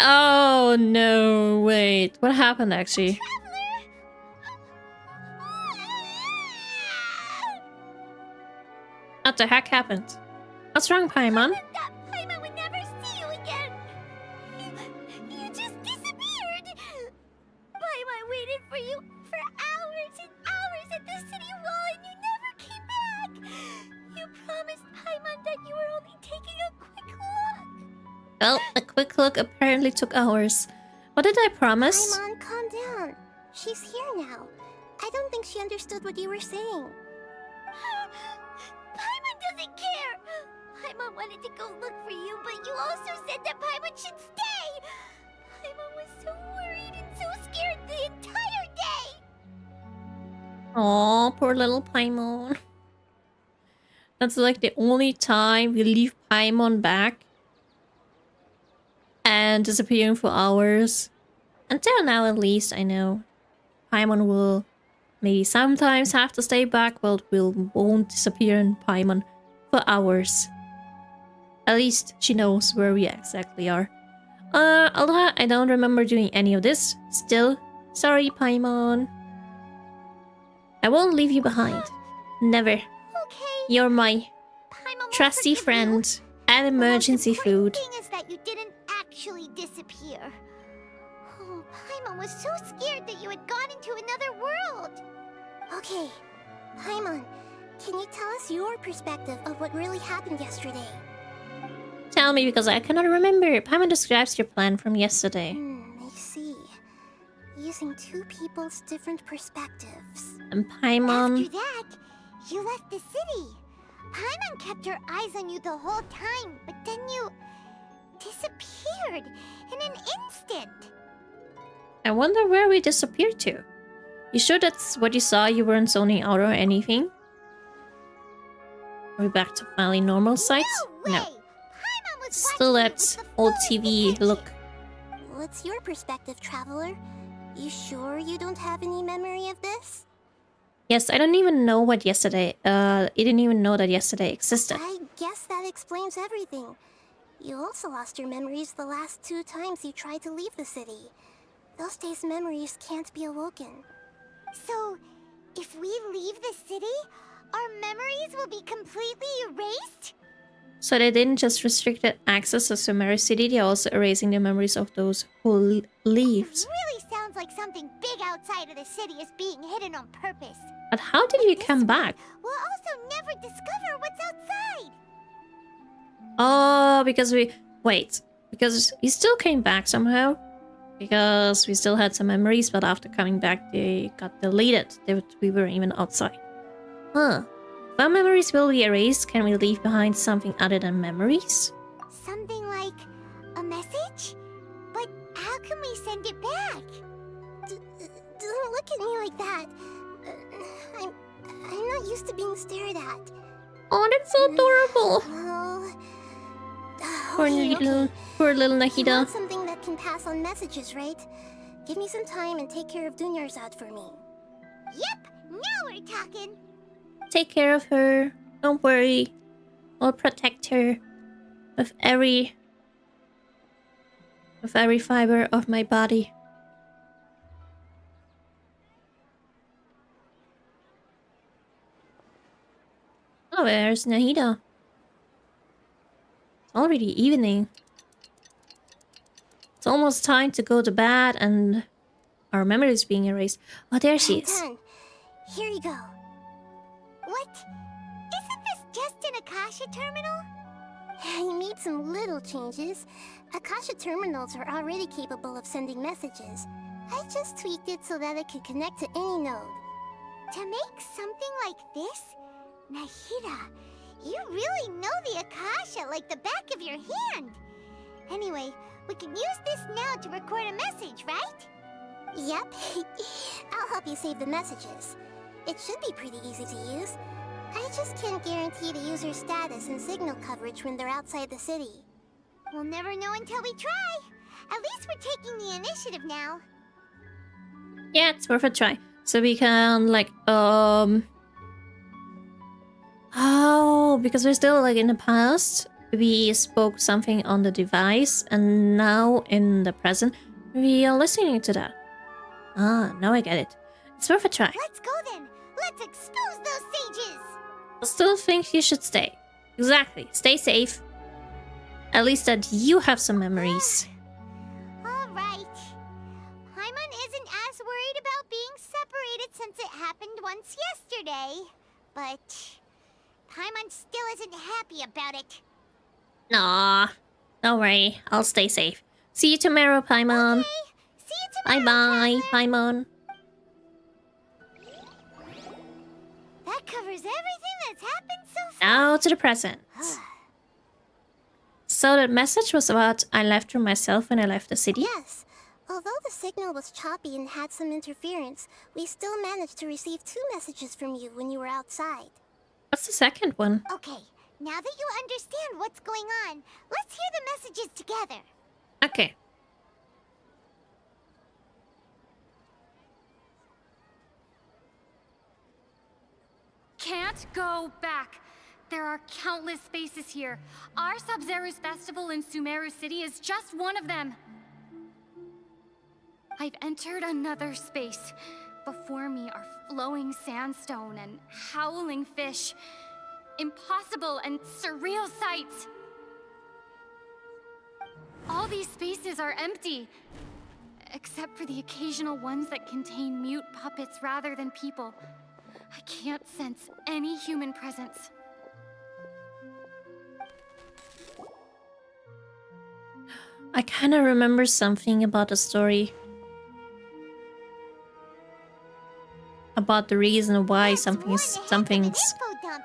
Oh no, wait. What happened actually? What the heck happened? What's wrong, Paimon? That Paimon would never see you again. You just disappeared. Paimon waited for you for hours and hours at the city wall, and you never came back. You promised Paimon that you were only taking a quick look. Well, a quick look apparently took hours. What did I promise? Paimon, calm down. She's here now. I don't think she understood what you were saying. Paimon doesn't care. Paimon wanted to go look for you, but you also said that Paimon should stay. Paimon was so worried and so scared the entire day. Aw, poor little Paimon. That's like the only time we leave Paimon back and disappearing for hours. Until now, at least, I know. Paimon will maybe sometimes have to stay back, but won't disappear in Paimon for hours. At least she knows where we exactly are. Although I don't remember doing any of this. Still, Sorry, Paimon. I won't leave you behind. Never. Okay. You're my Paimon will trusty forgive you. friend and The most emergency important food. thing is that you didn't actually disappear. Oh, Paimon was so scared that you had gone into another world. Okay, Paimon, can you tell us your perspective of what really happened yesterday? Tell me, because I cannot remember. Paimon describes your plan from yesterday. I see. Using two people's different perspectives. And Paimon... After that, you left the city. Paimon kept her eyes on you the whole time, but then you disappeared in an instant. I wonder where we disappeared to. You sure that's what you saw? You weren't zoning out or anything? Are we back to finally normal sights? No way! No. Paimon was Still watching you that with the old fullest TV attention. look. What's your perspective, Traveler? You sure you don't have any memory of this? Yes, I don't even know what yesterday... I didn't even know that yesterday existed. I guess that explains everything. You also lost your memories the last 2 times you tried to leave the city. Those days' memories can't be awoken. So, if we leave the city, our memories will be completely erased? So they didn't just restrict access to Sumeru City, they're also erasing the memories of those who leave. Really sounds like something big outside of the city is being hidden on purpose. But how did you come back? We'll also never discover what's outside. Oh, because we... Wait. Because we still came back somehow. Because we still had some memories, but after coming back, they got deleted. We weren't even outside. Huh. If our memories will be erased, can we leave behind something other than memories? Something like a message? But how can we send it back? Don't look at me like that. I'm not used to being stared at. Oh, that's so adorable. Oh. Poor little You Nahida. want something that can pass on messages, right? Give me some time and take care of Dunyarzad for me. Yep, now we're talking. Take care of her. Don't worry. I'll protect her with every fiber of my body. Oh, there's Nahida. It's already evening. It's almost time to go to bed and our memory is being erased. Oh, there she is. Done. Here you go. What? Isn't this just an Akasha terminal? You made some little changes. Akasha terminals are already capable of sending messages. I just tweaked it so that it could connect to any node. To make something like this? Nahida, you really know the Akasha like the back of your hand. Anyway, we can use this now to record a message, right? Yep. I'll help you save the messages. It should be pretty easy to use. I just can't guarantee the user's status and signal coverage when they're outside the city. We'll never know until we try. At least we're taking the initiative now. Yeah, it's worth a try. So we can, like, Oh, because we're still, like, in the past. We spoke something on the device, and now, in the present, we are listening to that. Ah, now I get it. It's worth a try. Let's go then. Let's expose those sages. I still think you should stay. Exactly. Stay safe. At least that you have some memories. All right. Paimon isn't as worried about being separated since it happened once yesterday. But Paimon still isn't happy about it. Nah. Don't worry. I'll stay safe. See you tomorrow, Paimon. Okay. See you tomorrow, Bye-bye, Traveler. Paimon. That covers everything that's happened so far. Now to the present. So that message was about I left for myself when I left the city? Yes. Although the signal was choppy and had some interference, we still managed to receive 2 messages from you when you were outside. What's the second one? Okay, now that you understand what's going on, let's hear the messages together. Okay. Can't go back. There are countless spaces here. Our Sabzeruz festival in Sumeru City is just one of them. I've entered another space. Before me are flowing sandstone and howling fish. Impossible and surreal sights. All these spaces are empty, except for the occasional ones that contain mute puppets rather than people. I can't sense any human presence. I kind of remember something about the story. About the reason why That's some one things, heck some of an things info dump.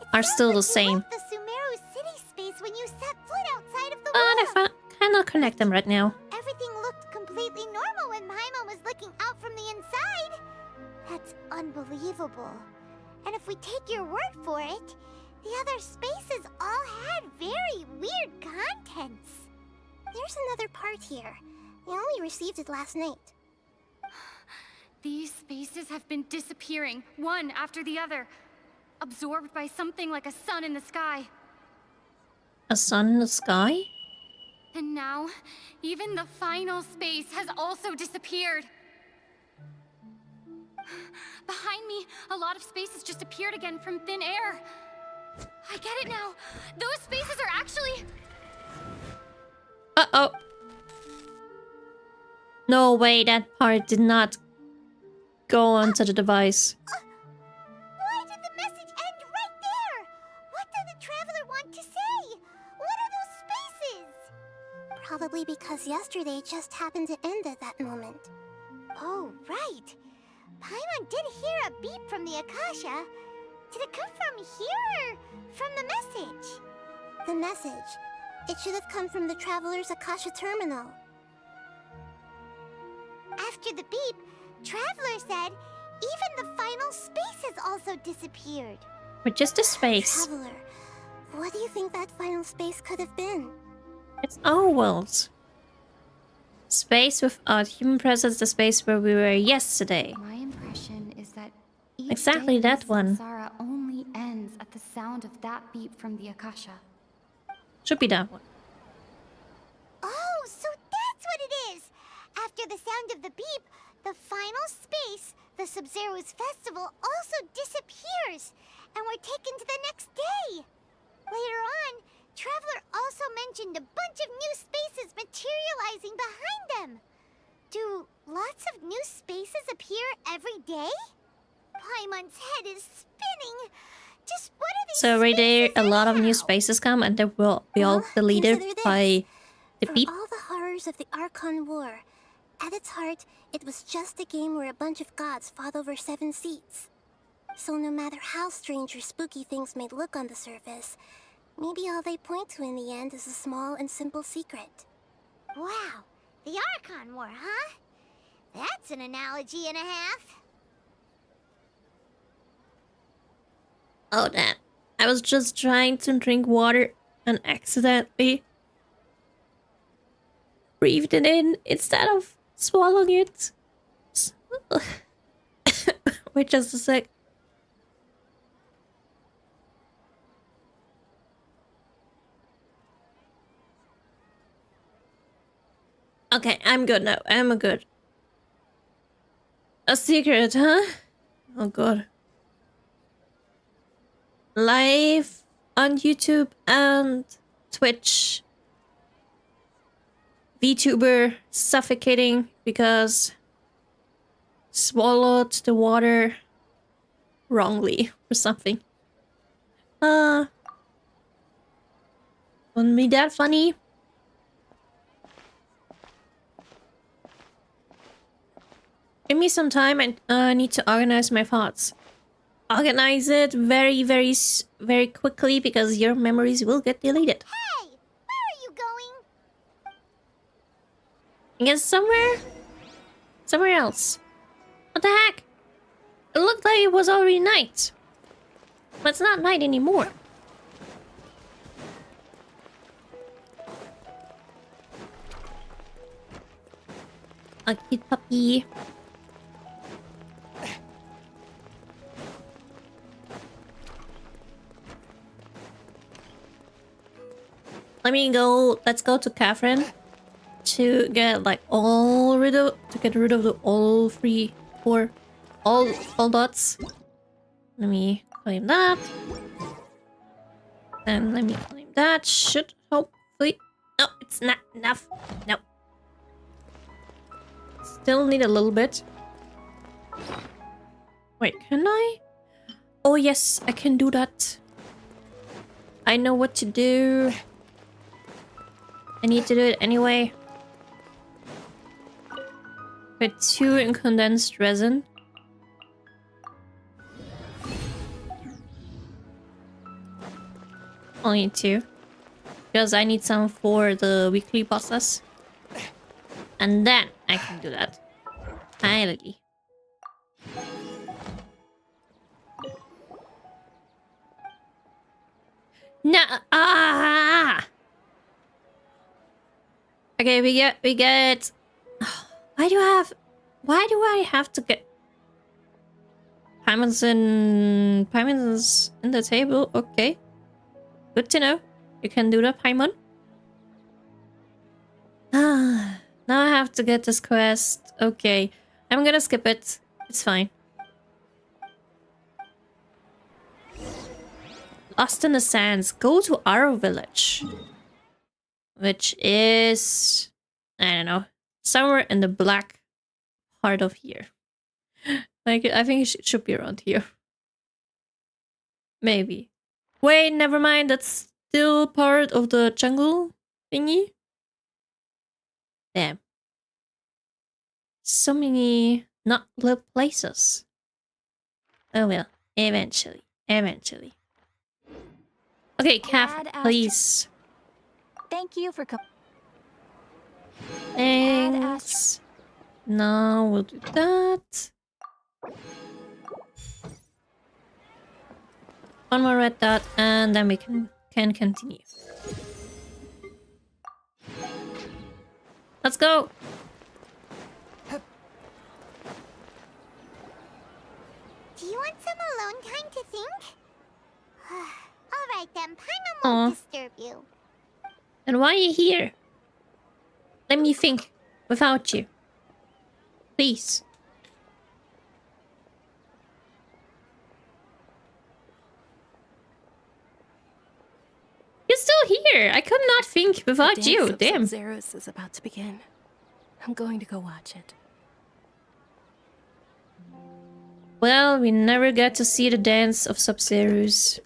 It are sounds still like the you same. left the Sumeru city space when you set foot outside of the But wall. I cannot connect them right now. Everything looked completely normal when Paimon was looking out from the inside. That's unbelievable. And if we take your word for it, the other spaces all had very weird contents. There's another part here. We only received it last night. These spaces have been disappearing, one after the other, absorbed by something like a sun in the sky. A sun in the sky? And now, even the final space has also disappeared. Behind me, a lot of spaces just appeared again from thin air. I get it now. Those spaces are actually... Uh-oh. No way, that part did not go onto the device. Why did the message end right there? What did the traveler want to say? What are those spaces? Probably because yesterday just happened to end at that moment. Oh, right. Paimon did hear a beep from the Akasha. Did it come from here or from the message? The message. It should have come from the traveler's Akasha terminal. After the beep, Traveler said even the final space has also disappeared. But just a space. Traveler, what do you think that final space could have been? It's our world. Space without human presence, the space where we were yesterday. My impression is that each Exactly day in that one. Samsara only ends at the sound of that beep from the Akasha. Should be that one. Oh, so that's what it is! After the sound of the beep, the final space, the Sabzeruz festival, also disappears, and we're taken to the next day. Later on, Traveler also mentioned a bunch of new spaces materializing behind them. Do lots of new spaces appear every day? Paimon's head is spinning. Just what are these So every day spaces a lot of new anyhow? spaces come and they will be all Well, deleted consider this. by the For beep. all the horrors of the Archon War, at its heart, it was just a game where a bunch of gods fought over 7 seats. So no matter how strange or spooky things may look on the surface, maybe all they point to in the end is a small and simple secret. Wow, the Archon War, huh? That's an analogy and a half. Oh, that. I was just trying to drink water and accidentally breathed it in instead of swallowing it. Wait just a sec. Okay, I'm good now. I'm good. A secret, huh? Oh god. Live on YouTube and Twitch. VTuber suffocating because swallowed the water wrongly or something. Wouldn't be that funny. Give me some time. I need to organize my thoughts. Organize it very quickly because your memories will get deleted. Hey, where are you going? I guess somewhere else. What the heck? It looked like it was already night. But it's not night anymore. A cute puppy. Let's go to Catherine to get like get rid of the all dots. Let me claim that. And let me claim that. Should hopefully. No, it's not enough. No. Still need a little bit. Wait, can I? Oh yes, I can do that. I know what to do. I need to do it anyway. With 2 in condensed resin. Only 2. Because I need some for the weekly bosses. And then I can do that. Finally. No! Ah! Okay, we get... Why do I have to get... Diamonds in the table? Okay. Good to know. You can do that, Paimon. Ah, now I have to get this quest. Okay. I'm gonna skip it. It's fine. Lost in the Sands. Go to our village. Which is... I don't know. Somewhere in the black part of here. Like, I think it should be around here. Maybe. Wait, never mind. That's still part of the jungle thingy. Damn. So many not little places. Oh well. Eventually. Eventually. Okay, Kath, please. Thank you for Thanks. Now we'll do that. One more red dot, and then we can continue. Let's go. Do you want some alone time to think? Alright then, Paimon Aw. won't disturb you. And why are you here? Let me think without you. Please. You're still here. I could not think without you. Damn. Sabzeruz is about to begin. I'm going to go watch it. Well, we never get to see the dance of Sabzeruz.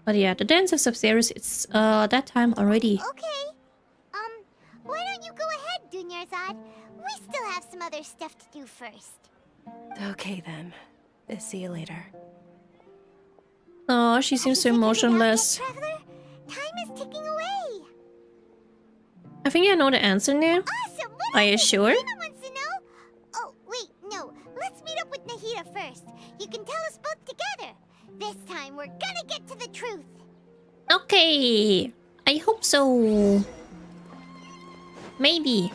But yeah, the dance of Sabzeruz, it's that time already. Okay. Why don't you go ahead, Dunyarzad? We still have some other stuff to do first. Okay then. See you later. Oh, she seems so emotionless. Traveler, time is ticking away. I think I know the answer now. Awesome. What Are is you it? sure? Paimon wants to know. Oh, wait, no. Let's meet up with Nahida first. You can tell us both together. This time, we're gonna get to the truth. Okay. I hope so. Maybe.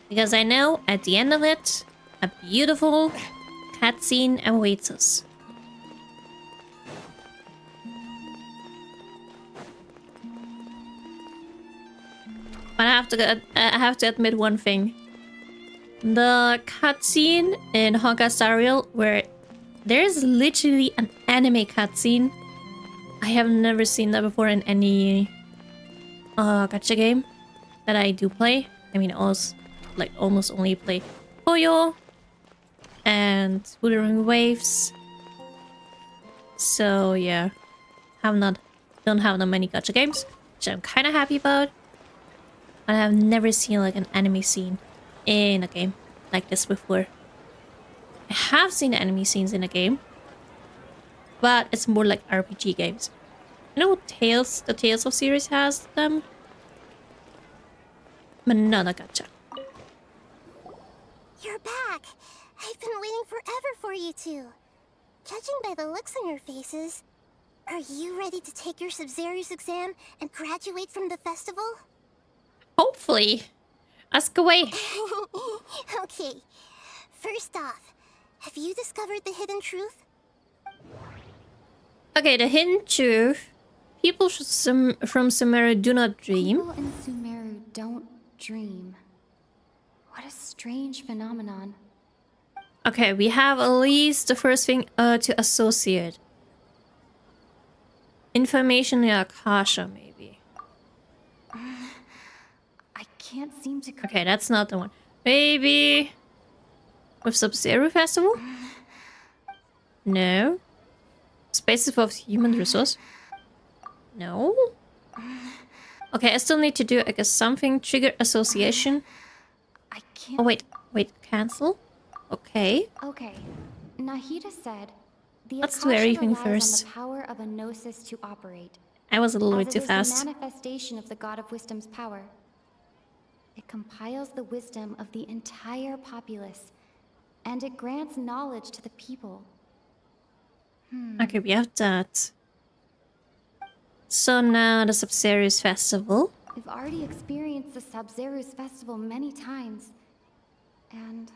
Because I know at the end of it, a beautiful cutscene awaits us. But I have to admit one thing. The cutscene in Honkai Star Rail where there's literally an anime cutscene. I have never seen that before in any gacha game that I do play. I mean, almost only play Puyo and Wuthering Waves. So yeah, don't have that many gacha games, which I'm kind of happy about. But I have never seen like an anime scene in a game like this before. I have seen anime scenes in a game, but it's more like RPG games. You know, the Tales of series has them, but not a gacha. You're back. I've been waiting forever for you two. Judging by the looks on your faces, are you ready to take your Sabzeruz exam and graduate from the festival? Hopefully. Ask away. Okay. First off, have you discovered the hidden truth? Okay, the hidden truth. People from Sumeru do not dream. People in Sumeru don't dream. What a strange phenomenon. Okay, we have at least the first thing to associate. Information in Akasha, maybe. I can't seem to... Okay, that's not the one. Maybe... with Sabzeruz Festival? No. Spaces of human resource? No. Okay, I still need to do, I guess, something. Trigger association. I can't... Oh, wait, cancel? Okay. Okay. Nahida said, the Let's do Akasha everything relies first. on the power of a gnosis to operate. I was a little bit As too it is fast. the manifestation of the God of Wisdom's power. It compiles the wisdom of the entire populace, and it grants knowledge to the people. Okay, we have that. So now the Sabzeruz Festival. We've already experienced the Sabzeruz festival many times, and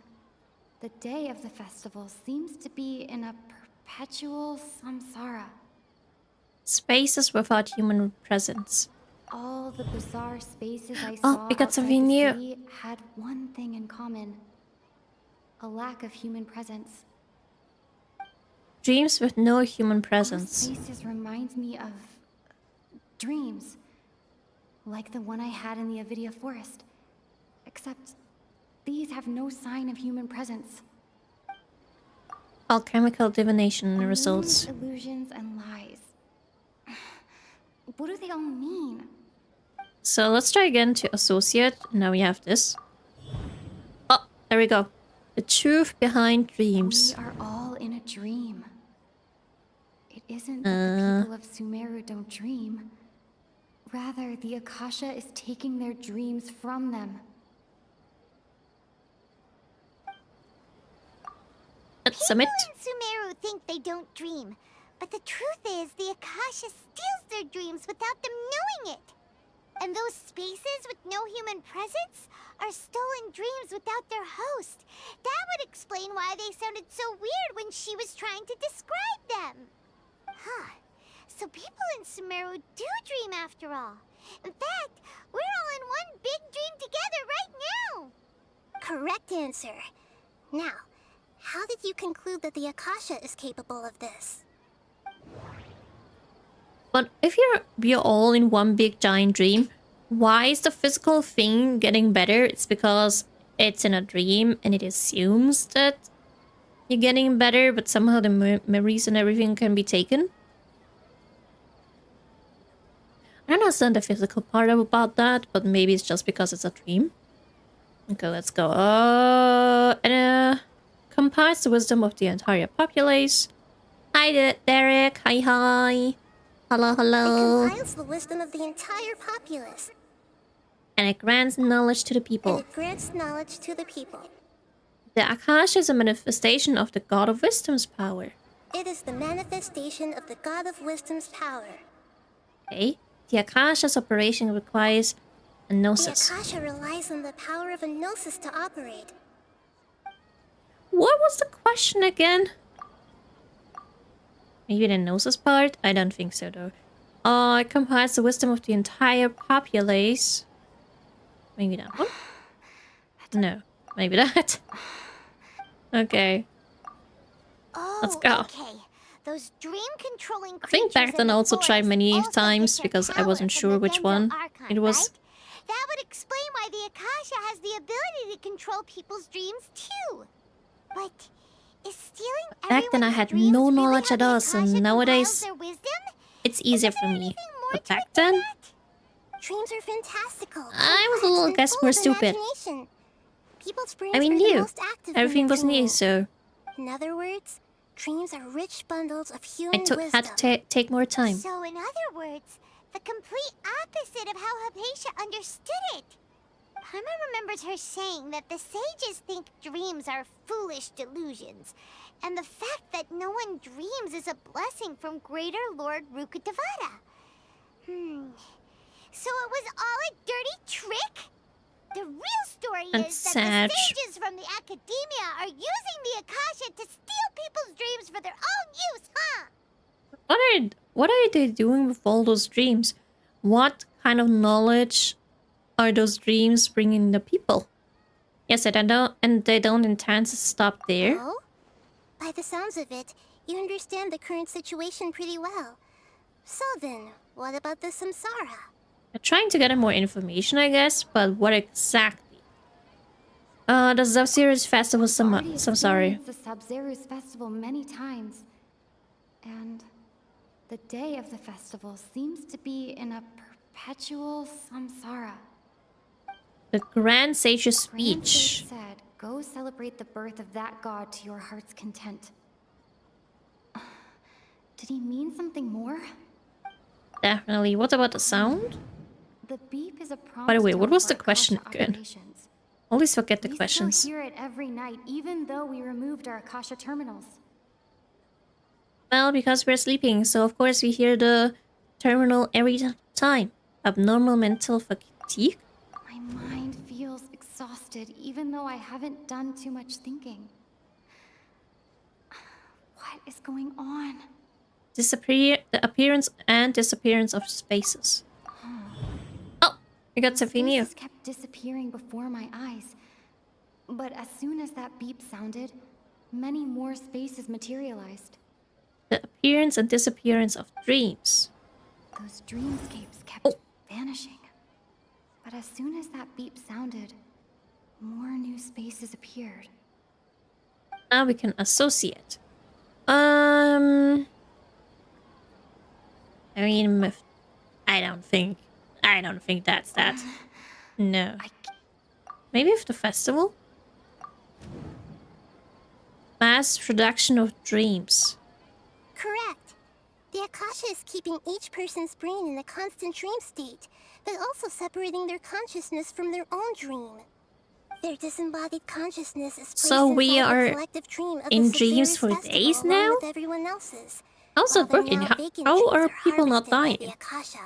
the day of the festival seems to be in a perpetual samsara. Spaces without human presence. All the bizarre spaces I Oh, saw we got outside something the new. city had one thing in common: a lack of human presence. Dreams with no human Those presence. spaces remind me of dreams, like the one I had in the Avidia forest, except these have no sign of human presence. Alchemical divination Only results. illusions and lies. What do they all mean? So let's try again to associate. Now we have this. Oh, there we go. The truth behind dreams. We are all in a dream. It isn't that the people of Sumeru don't dream. Rather, the Akasha is taking their dreams from them. Let's submit. People in Sumeru think they don't dream, but the truth is the Akasha steals their dreams without them knowing it. And those spaces with no human presence are stolen dreams without their host. That would explain why they sounded so weird when she was trying to describe them. Huh. So people in Sumeru do dream after all. In fact, we're all in one big dream together right now. Correct answer. Now, how did you conclude that the Akasha is capable of this? But if we're all in one big giant dream, why is the physical thing getting better? It's because it's in a dream and it assumes that you're getting better, but somehow the memories and everything can be taken. I don't understand the physical part about that, but maybe it's just because it's a dream. Okay, let's go. Compiles the wisdom of the entire populace. Hi, Derek. Hi. Hello. It compiles the wisdom of the entire populace. And it grants knowledge to the And people. it grants knowledge to the people. The Akasha is a manifestation of the God of Wisdom's power. It is the manifestation of the God of Wisdom's power. Okay. The Akasha's operation requires a The gnosis. Akasha relies on the power of a gnosis to operate. What was the question again? Maybe the gnosis part? I don't think so though. It compiles the wisdom of the entire populace. Maybe that one? No. Maybe that. Okay. Oh, Let's go. okay. Those dream-controlling I think back then I also tried many times because I wasn't sure which one it was. Right? That would explain why the Akasha has the ability to control people's dreams too. But is stealing Back then I everyone's had dreams no really knowledge how at the all, so Akasha nowadays compiles their wisdom? it's easier Isn't for there me. anything more But to back it than then, that? Dreams are fantastical. I was a complex, little and guess full more of stupid. imagination. People's brains I mean are the new. most active when Everything they're was new, dreaming. so In other words, dreams are rich bundles of I human had wisdom. to take more time. So in other words, the complete opposite of how Hypatia understood it. Paimon remembers her saying that the sages think dreams are foolish delusions, and the fact that no one dreams is a blessing from Greater Lord Rukkhadevata. So it was all a dirty trick? The real story That's is that sad. the sages from the academia are using the Akasha to steal people's dreams for their own use, huh? What are they doing with all those dreams? What kind of knowledge are those dreams bringing the people? Yes, and they don't intend to stop there. Oh? By the sounds of it, you understand the current situation pretty well. So then, what about the samsara? They're trying to get more information, I guess, but what exactly? The Sabzeruz festival, sorry. The Sabzeruz festival many times, and the day of the festival seems to be in a perpetual samsara. The Grand Sage's Grand Sage speech. said, "Go celebrate the birth of that god to your heart's content." Did he mean something more? Definitely. What about the sound? The beep is a prompt. By the way, what tone was for the question Akasha again? operations. Always forget the We questions. still hear it every night, even though we removed our Akasha terminals. Well, because we're sleeping, so of course we hear the terminal every time. Abnormal mental fatigue? My mind feels exhausted, even though I haven't done too much thinking. What is going on? The appearance and disappearance of spaces. Oh, we got something new. Spaces kept disappearing before my eyes. But as soon as that beep sounded, many more spaces materialized. The appearance and disappearance of dreams. Those dreamscapes kept vanishing. But as soon as that beep sounded, more new spaces appeared. Now we can associate. I mean, I don't think that's that. No. Maybe with the festival? Mass production of dreams. Correct. The Akasha is keeping each person's brain in a constant dream state, but also separating their consciousness from their own dream. Their disembodied consciousness is placed So we inside are the collective dream of in the dreams Sabzeruz for festival days along now? with everyone else's. How's While that their working? now How vacant are dreams people not harvested by dying? the Akasha.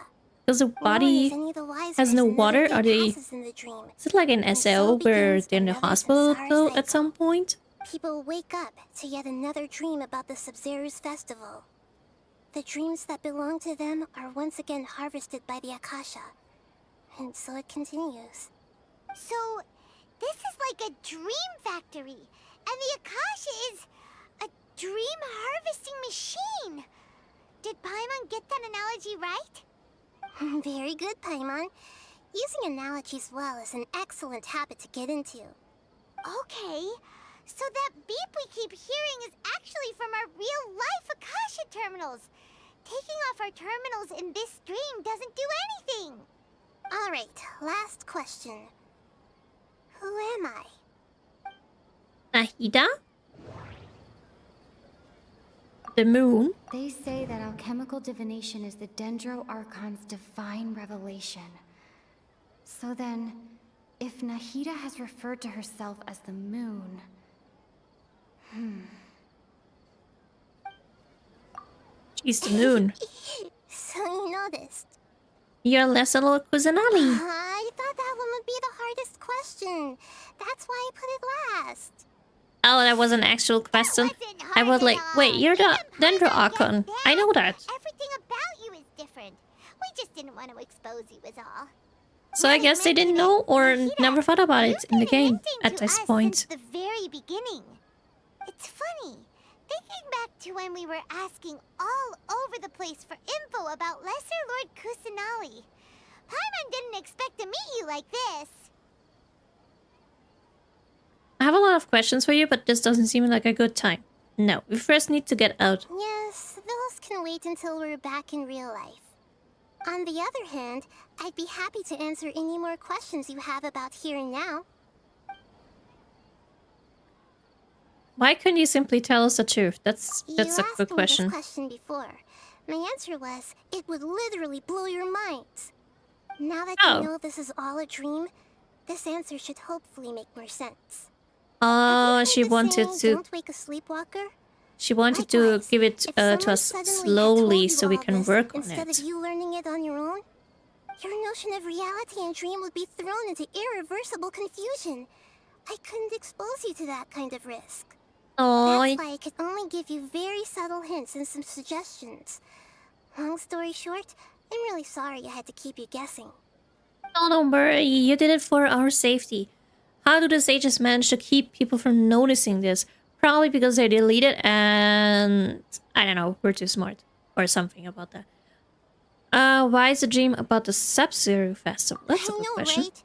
Because the Nor is body any the wiser has as no another water? day Are they... passes in the dream, Is it like an and SO so where begins they're in the another hospital samsara though at cycle. some point? People wake up to yet another dream about the Sabzeruz festival. The dreams that belong to them are once again harvested by the Akasha. And so it continues. So, this is like a dream factory, and the Akasha is a dream harvesting machine. Did Paimon get that analogy right? Very good, Paimon. Using analogies well is an excellent habit to get into. Okay, so that beep we keep hearing is actually from our real-life Akasha terminals. Taking off our terminals in this dream doesn't do anything. Alright, last question. Who am I? Nahida? The moon? They say that alchemical divination is the Dendro Archon's divine revelation. So then, if Nahida has referred to herself as the moon... She's the moon. So you noticed. You're less a little Kusanali. I thought that one would be the hardest question. That's why I put it last. Oh, that was an actual question. Wasn't I hard was at like, all. wait, you're the Even Paimon Dendro gets Archon. that. I know that. Everything about you is different. We just didn't want to expose you is all. So I guess they didn't know or never thought about it in the You've been game hinting at to this us point. since the very beginning. It's funny. Thinking back to when we were asking all over the place for info about Lesser Lord Kusanali. Paimon didn't expect to meet you like this. I have a lot of questions for you, but this doesn't seem like a good time. No, we first need to get out. Yes, those can wait until we're back in real life. On the other hand, I'd be happy to answer any more questions you have about here and now. Why couldn't you simply tell us the truth? That's You a asked good me question. this question before. My answer was, it would literally blow your minds. Now that Oh. you know this is all a dream, this answer should hopefully make more sense. Oh, Have she you heard the wanted saying, to. Don't wake a sleepwalker? She wanted to Likewise, give it if to someone us suddenly had slowly told you so we all can this work on instead it. of you learning it on your own, your notion of reality and dream would be thrown into irreversible confusion. I couldn't expose you to that kind of risk. Oh, That's why I could only give you very subtle hints and some suggestions. Long story short, I'm really sorry I had to keep you guessing. No, don't worry. You did it for our safety. How do the sages manage to keep people from noticing this? Probably because they delete it and... I don't know, we're too smart. Or something about that. Why is the dream about the Sabzeruz festival? That's a good question. Right?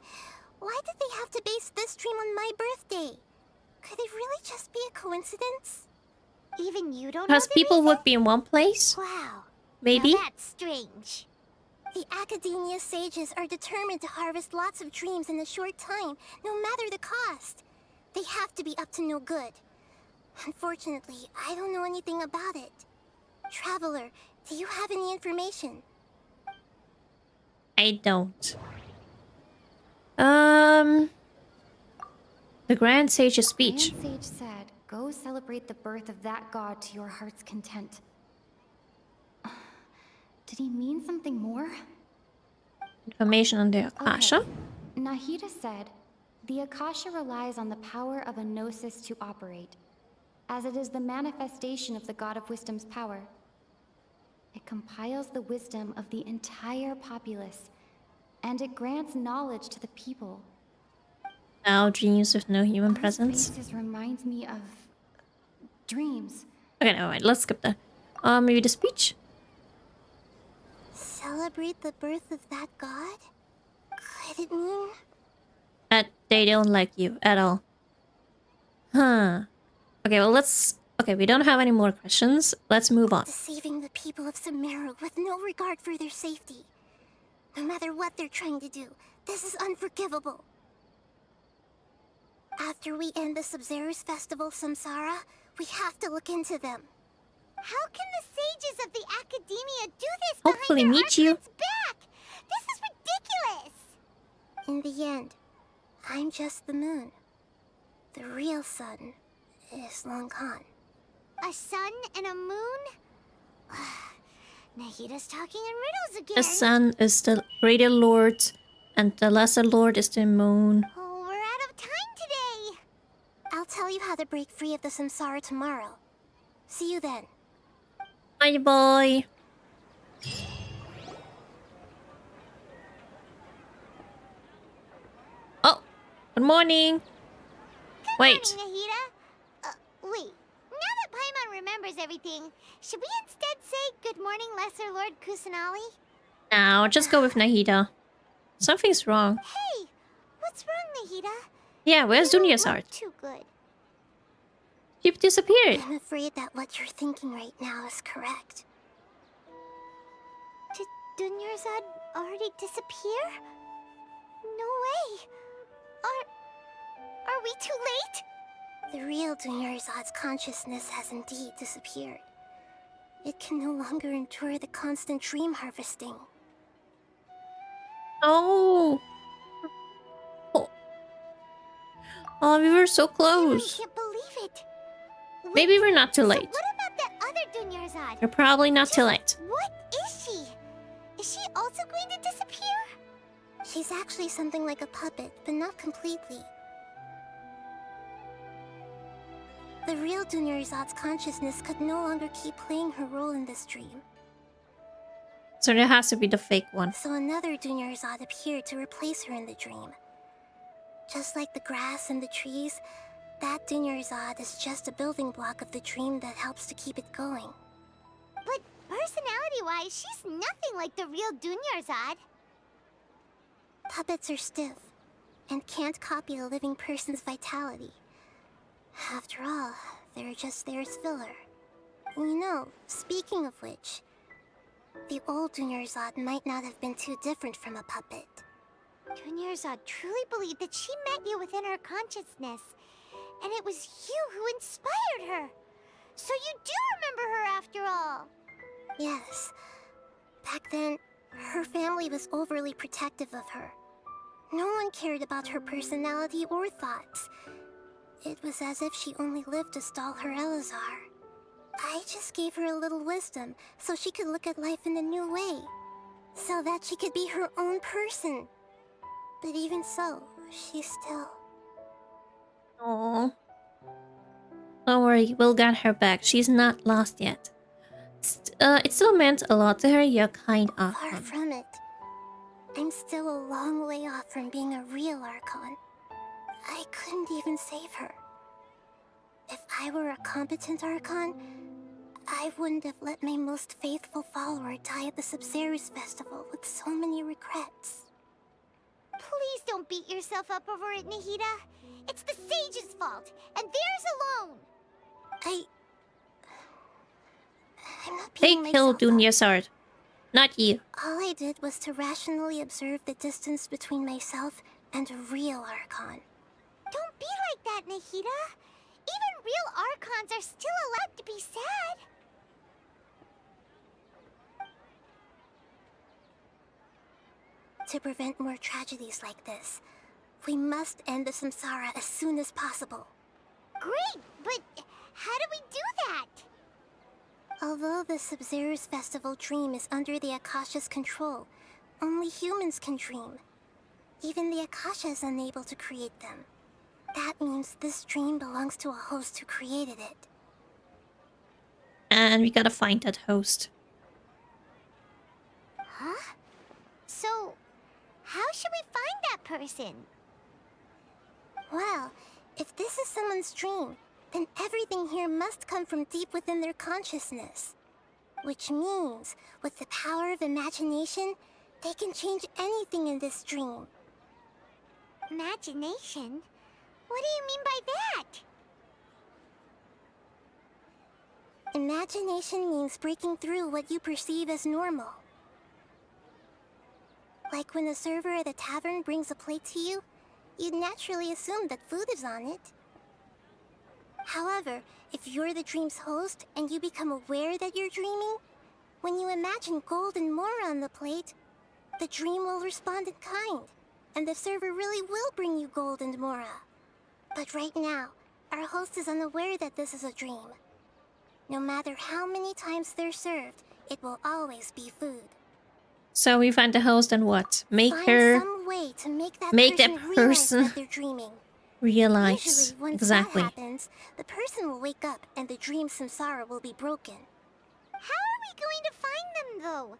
Why did they have to base this dream on my birthday? Could it really just be a coincidence? Even you don't know Because the people reason? would be in one place? Wow. Maybe? Now that's strange. The Academia sages are determined to harvest lots of dreams in a short time, no matter the cost. They have to be up to no good. Unfortunately, I don't know anything about it. Traveler, do you have any information? I don't. The Grand Sage's speech. Grand Sage said, "Go celebrate the birth of that god to your heart's content." Did he mean something more? Information on the Akasha. Okay. Nahida said, "The Akasha relies on the power of a gnosis to operate, as it is the manifestation of the God of Wisdom's power. It compiles the wisdom of the entire populace, and it grants knowledge to the people." Now dreams with no human Those presence. faces remind me of dreams. Okay, no, wait, let's skip that. Maybe the speech? Celebrate the birth of that god? Could it mean... That they don't like you at all. Huh. Okay, well, let's... Okay, we don't have any more questions. Let's move on. Deceiving the people of Sumeru with no regard for their safety. No matter what they're trying to do, this is unforgivable. After we end the Sabzeruz festival Samsara, we have to look into them. How can the sages of the Academia do this Hopefully behind their meet you. archon's back? This is ridiculous! In the end, I'm just the moon. The real sun is long gone. A sun and a moon? Nahida's talking in riddles again. The sun is the greater lord, and the lesser lord is the moon. Oh, we're out of time today. I'll tell you how to break free of the Samsara tomorrow. See you then. Bye, boy. Oh, good morning. Wait. Morning, Nahida. Wait. Now that Paimon remembers everything, should we instead say good morning, Lesser Lord Kusanali? Now, just go with Nahida. Something's wrong. Hey, what's wrong, Nahida? Yeah, where's You don't Dunya's look art? too good. You've disappeared. I'm afraid that what you're thinking right now is correct. Did Dunyarzad already disappear? No way. Are we too late? The real Dunyarzad's consciousness has indeed disappeared. It can no longer endure the constant dream harvesting. Oh. Oh, we were so I close. can't believe it. Wait, Maybe we're not too so late. what about that other Dunyarzad? You're probably not too late. What is she? Is she also going to disappear? She's actually something like a puppet, but not completely. The real Dunyarzad's consciousness could no longer keep playing her role in this dream. So there has to be the fake one. So another Dunyarzad appeared to replace her in the dream. Just like the grass and the trees, that Dunyarzad is just a building block of the dream that helps to keep it going. But personality-wise, she's nothing like the real Dunyarzad. Puppets are stiff and can't copy a living person's vitality. After all, they're just there as filler. You know, speaking of which, the old Dunyarzad might not have been too different from a puppet. Dunyarzad truly believed that she met you within her consciousness, and it was you who inspired her. So you do remember her after all. Yes. Back then, her family was overly protective of her. No one cared about her personality or thoughts. It was as if she only lived to stall her Elazar. I just gave her a little wisdom so she could look at life in a new way. So that she could be her own person. But even so, she's still... Oh. Don't worry, we'll get her back. She's not lost yet. It still meant a lot to her. You're kind of Far her. from it. I'm still a long way off from being a real Archon. I couldn't even save her. If I were a competent Archon, I wouldn't have let my most faithful follower die at the Sabzeruz festival with so many regrets. Please don't beat yourself up over it, Nahida. It's the sage's fault, and theirs alone. I'm not They beating killed myself up. Dunyazard. Not you. All I did was to rationally observe the distance between myself and a real Archon. Don't be like that, Nahida. Even real Archons are still allowed to be sad. To prevent more tragedies like this, we must end the samsara as soon as possible. Great, but how do we do that? Although the Sabzeruz festival dream is under the Akasha's control, only humans can dream. Even the Akasha is unable to create them. That means this dream belongs to a host who created it. And we gotta find that host. Huh? So, how should we find that person? Well, if this is someone's dream, then everything here must come from deep within their consciousness. Which means, with the power of imagination, they can change anything in this dream. Imagination? What do you mean by that? Imagination means breaking through what you perceive as normal. Like when a server at a tavern brings a plate to you, you'd naturally assume that food is on it. However, if you're the dream's host and you become aware that you're dreaming, when you imagine gold and more on the plate, the dream will respond in kind, and the server really will bring you gold and mora. But right now, our host is unaware that this is a dream. No matter how many times they're served, it will always be food. So we find the host and what? Make Find her some way to make that make person that realize person that they're dreaming. realize. Usually, once Exactly. that happens, the person will wake up and the dream samsara will be broken. How are we going to find them, though?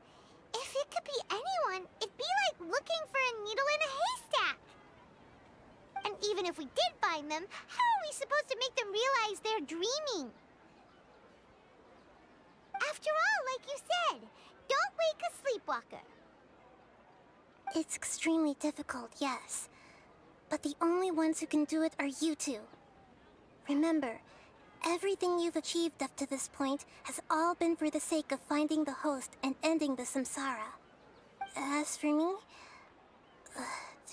If it could be anyone, it'd be like looking for a needle in a haystack. And even if we did find them, how are we supposed to make them realize they're dreaming? After all, like you said, don't wake a sleepwalker. It's extremely difficult, yes. But the only ones who can do it are you two. Remember, everything you've achieved up to this point has all been for the sake of finding the host and ending the samsara. As for me,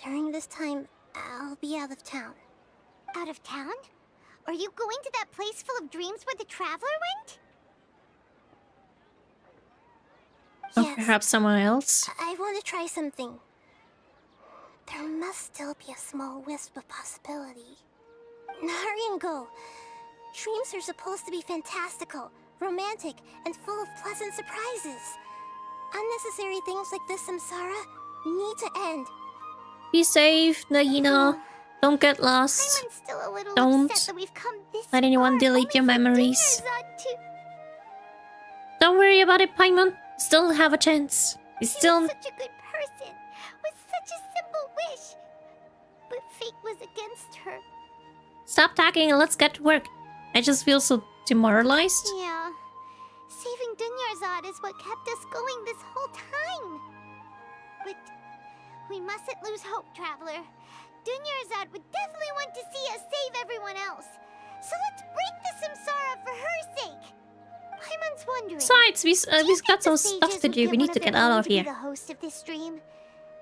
during this time, I'll be out of town. Out of town? Are you going to that place full of dreams where the traveler went? Or Yes, perhaps someone else? I want to try something. There must still be a small wisp of possibility. Hurry and go. Dreams are supposed to be fantastical, romantic, and full of pleasant surprises. Unnecessary things like this samsara need to end. Be safe, Nagina. Don't get lost. I'm still a little Don't upset that we've come this let anyone far, delete only your for memories. Dunyarzad to... Don't worry about it, Paimon. Still have a chance. You She still... was such a good person, with such a simple wish. But fate was against her. Stop talking and let's get to work. I just feel so demoralized. Yeah. Saving Dunyarzad is what kept us going this whole time. But we mustn't lose hope, Traveler. Dunyarzad would definitely want to see us save everyone else. So let's break the samsara for her sake. Paimon's wondering. Besides, do you we've got think some the stuff sages to would do. get We one need to their get out own of to be here. the host of this dream?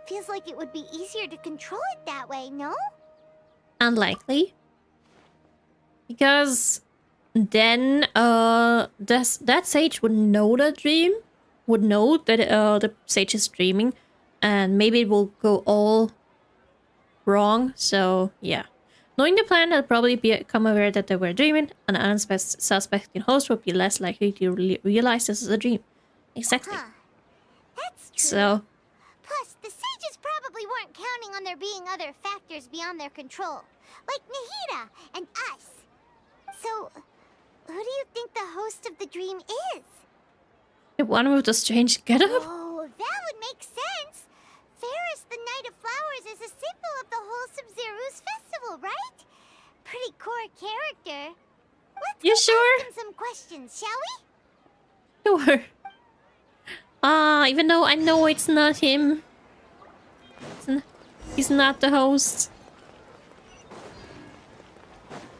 Feels like it would be easier to control it that way, no? Unlikely. Because then that sage would know the dream, would know that the sage is dreaming, and maybe it will go all wrong. So yeah, knowing the plan, they'll probably become aware that they were dreaming. An unsuspecting host would be less likely to realize this is a dream. Exactly. Huh. That's true. So Plus, the sages probably weren't counting on there being other factors beyond their control, like Nahida and us. So, who do you think the host of the dream is? the one with the strange getup. Oh, that would make sense. Ferris, the Knight of Flowers, is a symbol of the whole Sabzeruz festival, right? Pretty core character. Let's You go sure? ask him some questions, shall we? Sure. Even though I know it's not him. He's not the host.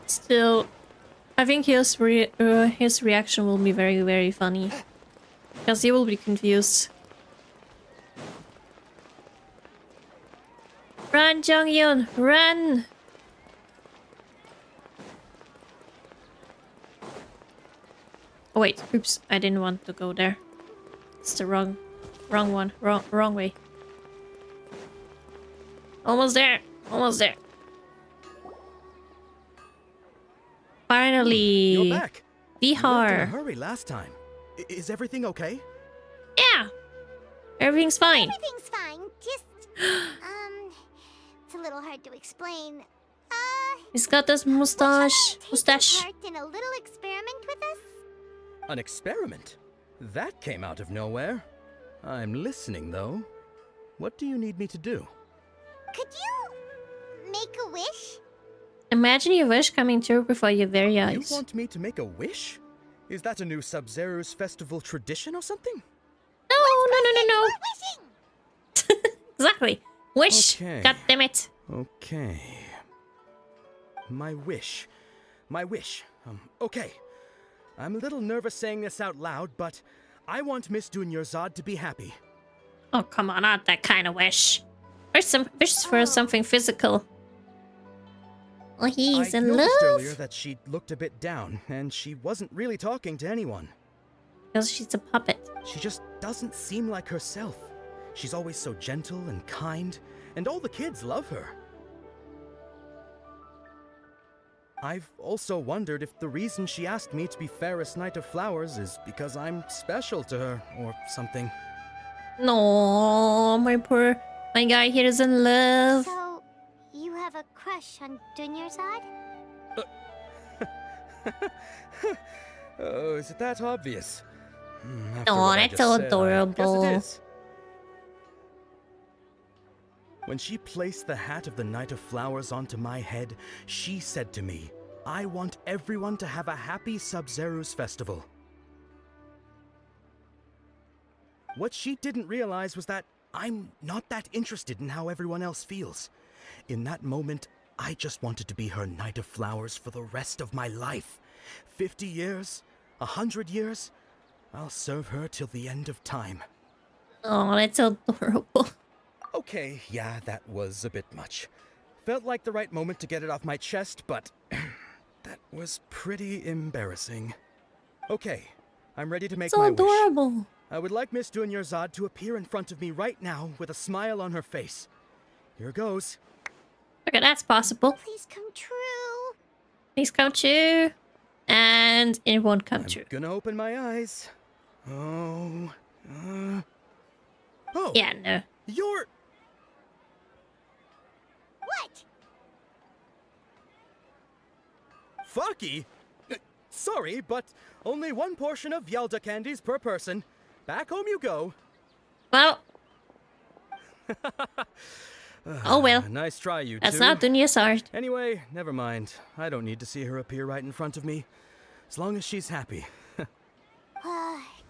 Still, I think his reaction will be very, very funny. Because he will be confused. Run, Jonghyun, run! Oh wait, oops, I didn't want to go there. It's the wrong one, wrong way. Almost there, almost there. Finally, You're back. You left in a Bihar. hurry last time. Is everything okay? Yeah, everything's fine. Everything's fine. Just, it's a little hard to explain. He's got this would you mustache. take Mustache. part in a little experiment with us? An experiment? That came out of nowhere. I'm listening, though. What do you need me to do? Could you make a wish? Imagine your wish coming true before your very You eyes. want me to make a wish? Is that a new Sabzeruz festival tradition or something? No, no. We're wishing! Exactly. Wish. Okay. God damn it. Okay. My wish. My wish. Okay. I'm a little nervous saying this out loud, but I want Miss Dunyarzad to be happy. Oh, come on, not that kind of wish. Wish for something physical. Oh, he's I in noticed love. earlier that she looked a bit down, and she wasn't really talking to anyone. Because she's a puppet. She just doesn't seem like herself. She's always so gentle and kind, and all the kids love her. I've also wondered if the reason she asked me to be Ferris Knight of Flowers is because I'm special to her, or something. No, my guy here is in love. So, you have a crush on Dunyarzad? Oh, is it that obvious? After Oh, what I that's just so said, I adorable. guess it is. When she placed the hat of the Knight of Flowers onto my head, she said to me, I want everyone to have a happy Sabzeruz festival. What she didn't realize was that I'm not that interested in how everyone else feels. In that moment, I just wanted to be her Knight of Flowers for the rest of my life. 50 years, 100 years, I'll serve her till the end of time. Oh, that's adorable. Okay, yeah, that was a bit much. Felt like the right moment to get it off my chest, but that was pretty embarrassing. Okay, I'm ready to make So my adorable. wish. I would like Miss Dunyarzad to appear in front of me right now with a smile on her face. Here goes. Okay, that's possible. Please come true. Please come true. And it won't come true. I'm gonna open my eyes. Oh. Oh! Yeah, no. You're... What? Fucky? Sorry, but only one portion of Yelda candies per person. Back home you go. Well. Oh well. Nice try, you That's two. not Dunyarzad. Anyway, never mind. I don't need to see her appear right in front of me. As long as she's happy.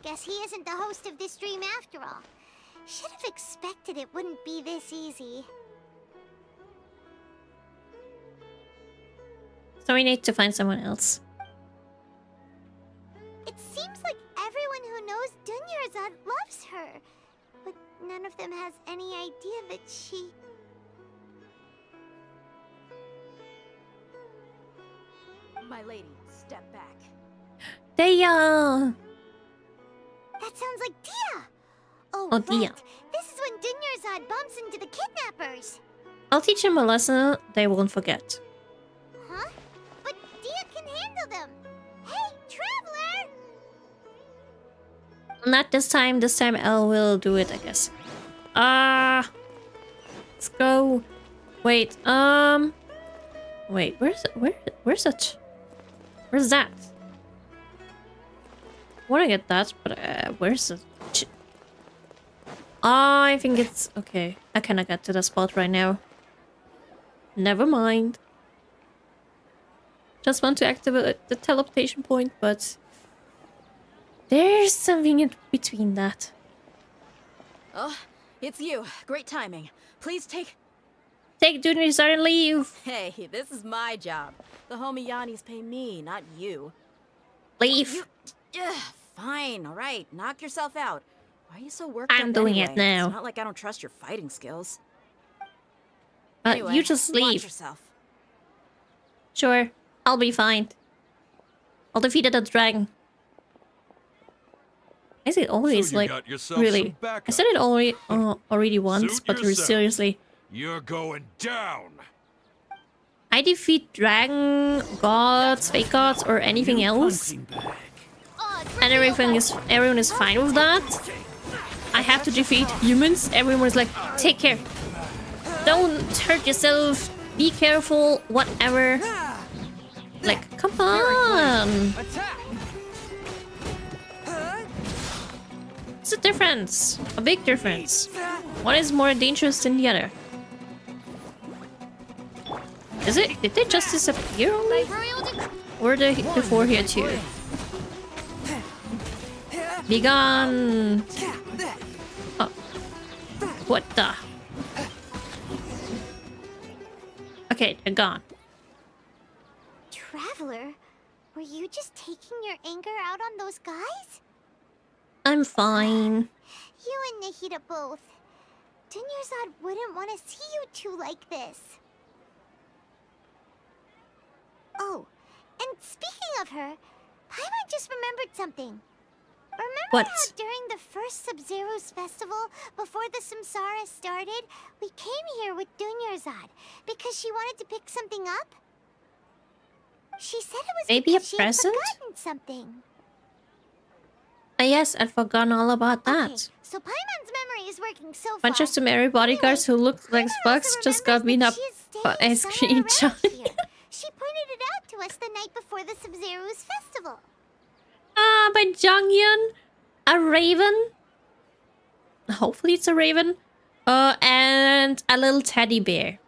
Guess he isn't the host of this stream after all. Should have expected it wouldn't be this easy. So we need to find someone else. It seems like everyone who knows Dunyarzad loves her. But none of them has any idea that she... My lady, step back. They That sounds like Dia! Oh, Oh, right. Dia. This is when Dunyarzad bumps into the kidnappers. I'll teach them a lesson they won't forget. Huh? But Dia can handle them. Hey, Traveler! Not this time. This time Elle will do it, I guess. Let's go. Wait, wait, where's it? Where's it? Where's that? I wanna get that, but where's it? I think it's... Okay, I cannot get to the spot right now. Never mind. Just want to activate the teleportation point, but... There's something in between that. Oh, it's you. Great timing. Please take... Take Dunya's and leave. Hey, this is my job. The homie Yanni's pay me, not you. Leave. Fine, alright. Knock yourself out. Why are you so worked up I'm doing it anyway? now. It's not like I don't trust your fighting skills. But you just watch leave. yourself. Sure, I'll be fine. I'll defeat the dragon. I say it always, So you like, got yourself really. some backup. I said it already once, Suit but yourself. seriously. You're going down. I defeat dragon, gods, fake gods, or anything else. And everyone is fine with that. I have to defeat humans. Everyone's like, take care. Don't hurt yourself. Be careful. Whatever. Like, come on. It's a difference. A big difference. One is more dangerous than the other. Is it? Did they just disappear only? Or they before here too? Be gone! Oh. What the? Okay, they're gone. Traveler, were you just taking your anger out on those guys? I'm fine. You and Nahida both. Dunyarzad wouldn't want to see you two like this. Oh, and speaking of her, Paimon just remembered something. Remember What? how during the first Sabzeruz festival, before the Samsara started, we came here with Dunyarzad because she wanted to pick something up? She said it was Maybe a because she had present? forgotten something. Yes, I'd forgotten all about that. Okay, so Paimon's memory is working so far. Bunch of Sumeri bodyguards who look like Paimon also fucks just got beat remembers up that she is by a staying somewhere screenshot. around here. She pointed it out to us the night before the Sabzeruz festival. Ah, by Jongyun. A raven. Hopefully it's a raven. And a little teddy bear.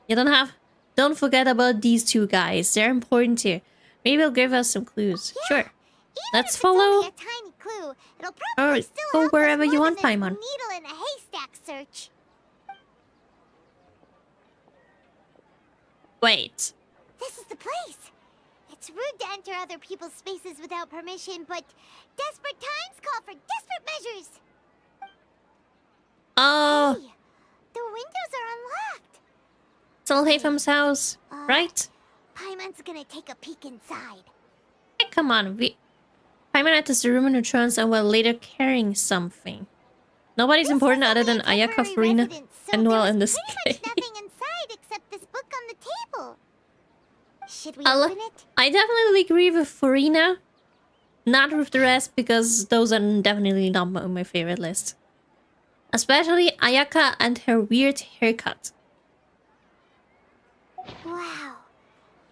You don't forget about these two guys. They're important too. Maybe they'll give us some clues. Yeah. Sure. Even Let's if follow. It's only a tiny clue. It'll probably Alright, still go help wherever us you more want, than this Paimon. needle in a haystack search. Wait. This is the place. It's rude to enter other people's spaces without permission, but desperate times call for desperate measures. Oh, Hey, the windows are unlocked. Solheifam's house, right? Paimon's gonna take a peek inside. Hey, come on. Paimon enters the room and returns and while later carrying something. Nobody's This important is other only than a Ayaka, temporary Farina, residence, so and well there in was this pretty case. much nothing inside except this book on the table. Should we I'll- open it? I definitely agree with Farina. Not with the rest because those are definitely not on my favorite list. Especially Ayaka and her weird haircut. Wow.